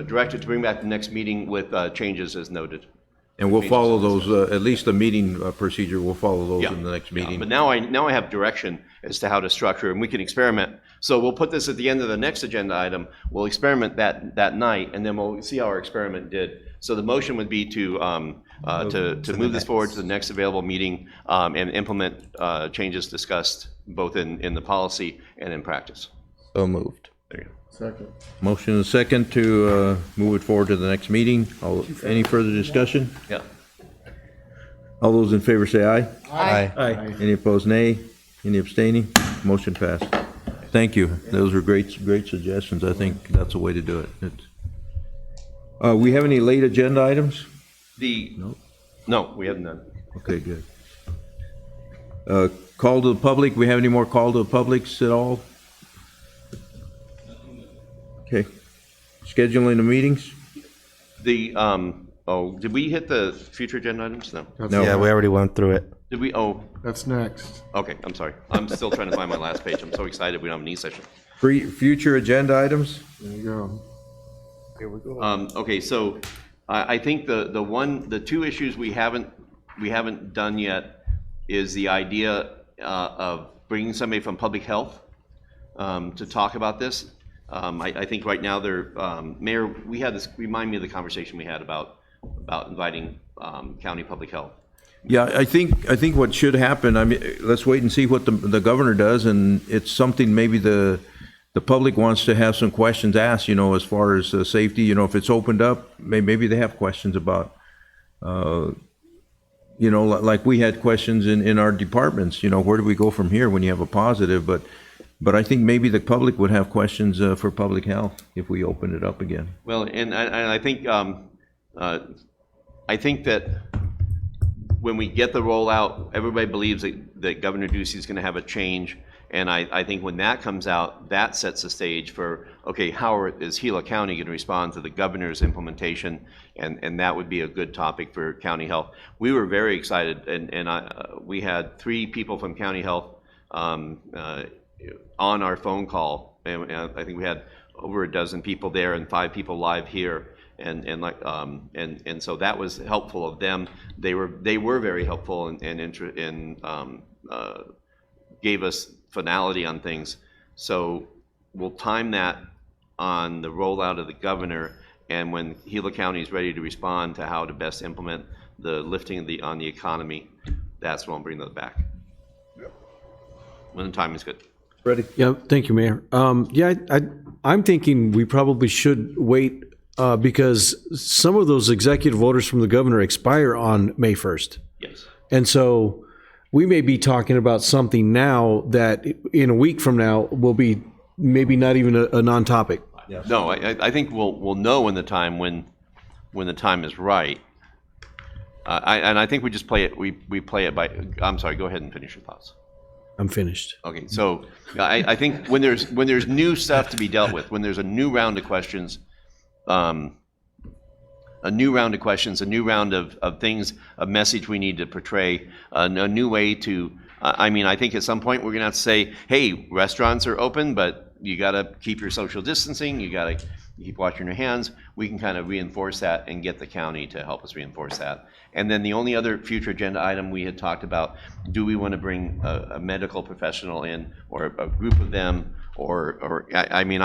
directed to bring back the next meeting with changes as noted. And we'll follow those, at least the meeting procedure, we'll follow those in the next meeting. But now I have direction as to how to structure, and we can experiment. So we'll put this at the end of the next agenda item. We'll experiment that night, and then we'll see how our experiment did. So the motion would be to move this forward to the next available meeting, and implement changes discussed both in the policy and in practice. So moved. There you go. Second. Motion and second to move it forward to the next meeting. Any further discussion? Yeah. All those in favor say aye. Aye. Aye. Any opposed, nay? Any abstaining? Motion passed. Thank you. Those are great suggestions. I think that's the way to do it. We have any late agenda items? No, we have none. Okay, good. Call to the public. We have any more call to the publics at all? Okay. Scheduling the meetings? Did we hit the future agenda items? No. No. Yeah, we already went through it. Did we? Oh, That's next. okay, I'm sorry. I'm still trying to find my last page. I'm so excited we don't have an E-session. Future agenda items? There you go. Okay, so I think the two issues we haven't done yet is the idea of bringing somebody from public health to talk about this. I think right now Mayor, we had this, remind me of the conversation we had about inviting county public health. Yeah, I think what should happen, I mean, let's wait and see what the governor does, and it's something maybe the public wants to have some questions asked, as far as safety, if it's opened up, maybe they have questions about, like we had questions in our departments, where do we go from here when you have a positive, but I think maybe the public would have questions for public health if we open it up again. Well, and I think that when we get the rollout, everybody believes that Governor Ducey is going to have a change. And I think when that comes out, that sets the stage for, okay, how is Gila County going to respond to the governor's implementation? And that would be a good topic for county health. We were very excited, and we had 3 people from county health on our phone call. And I think we had over a dozen people there and 5 people live here. And so that was helpful of them. They were very helpful and gave us finality on things. So we'll time that on the rollout of the governor, and when Gila County is ready to respond to how to best implement the lifting on the economy, that's when I'll bring those back. When the time is good. Ready? Yeah, thank you, Mayor. I'm thinking we probably should wait because some of those executive orders from the governor expire on May 1st. Yes. And so we may be talking about something now that in a week from now will be maybe not even a non-topic. Yes. No, I think we'll know when the time is right. And I think we just play it. We play it by. I'm sorry. Go ahead and finish your thoughts. I'm finished. Okay, so I think when there's new stuff to be dealt with, when there's a new round of questions, a new round of things, a message we need to portray, a new way to. I think at some point we're gonna have to say, hey, restaurants are open, but you gotta keep your social distancing. You gotta keep washing your hands. We can kind of reinforce that and get the county to help us reinforce that. And then the only other future agenda item we had talked about, do we want to bring a medical professional in, or a group of them, or every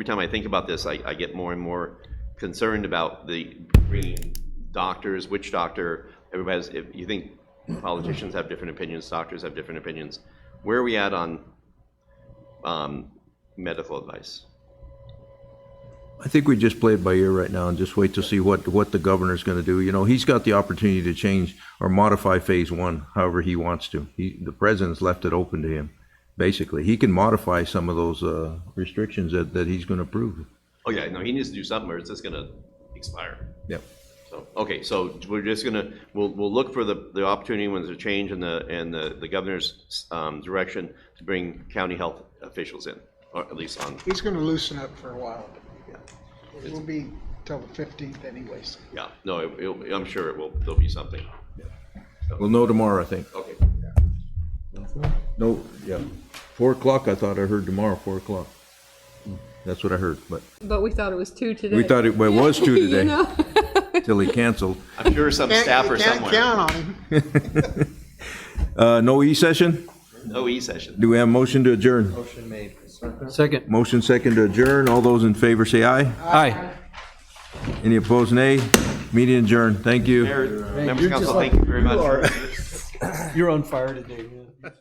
time I think about this, I get more and more concerned about the bringing doctors, which doctor, everybody has, if you think politicians have different opinions, doctors have different opinions, where are we at on medical advice? I think we just play it by ear right now and just wait to see what the governor's going to do. He's got the opportunity to change or modify phase 1 however he wants to. The president's left it open to him. Basically, he can modify some of those restrictions that he's going to approve. Oh yeah, no, he needs to do something or it's just going to expire. Yep. So okay, so we're just we'll look for the opportunity when there's a change in the governor's direction to bring county health officials in, or at least on. He's going to loosen up for a while. It will be till the 15th anyways. Yeah, no, I'm sure it will. There'll be something. So. We'll know tomorrow, I think. Okay. No, yeah. 4 o'clock, I thought I heard tomorrow, 4 o'clock. That's what I heard, but But we thought it was 2 today. we thought it was 2 today. till he canceled. I'm sure some staff are somewhere. Can't count on him. No E-session? No E-session. Do we have a motion to adjourn? Motion made. Second. Motion second to adjourn. All those in favor say aye. Aye. Any opposed, nay. Meeting adjourned. Thank you. Mayor, members of council, thank you very much. You're on fire today, man.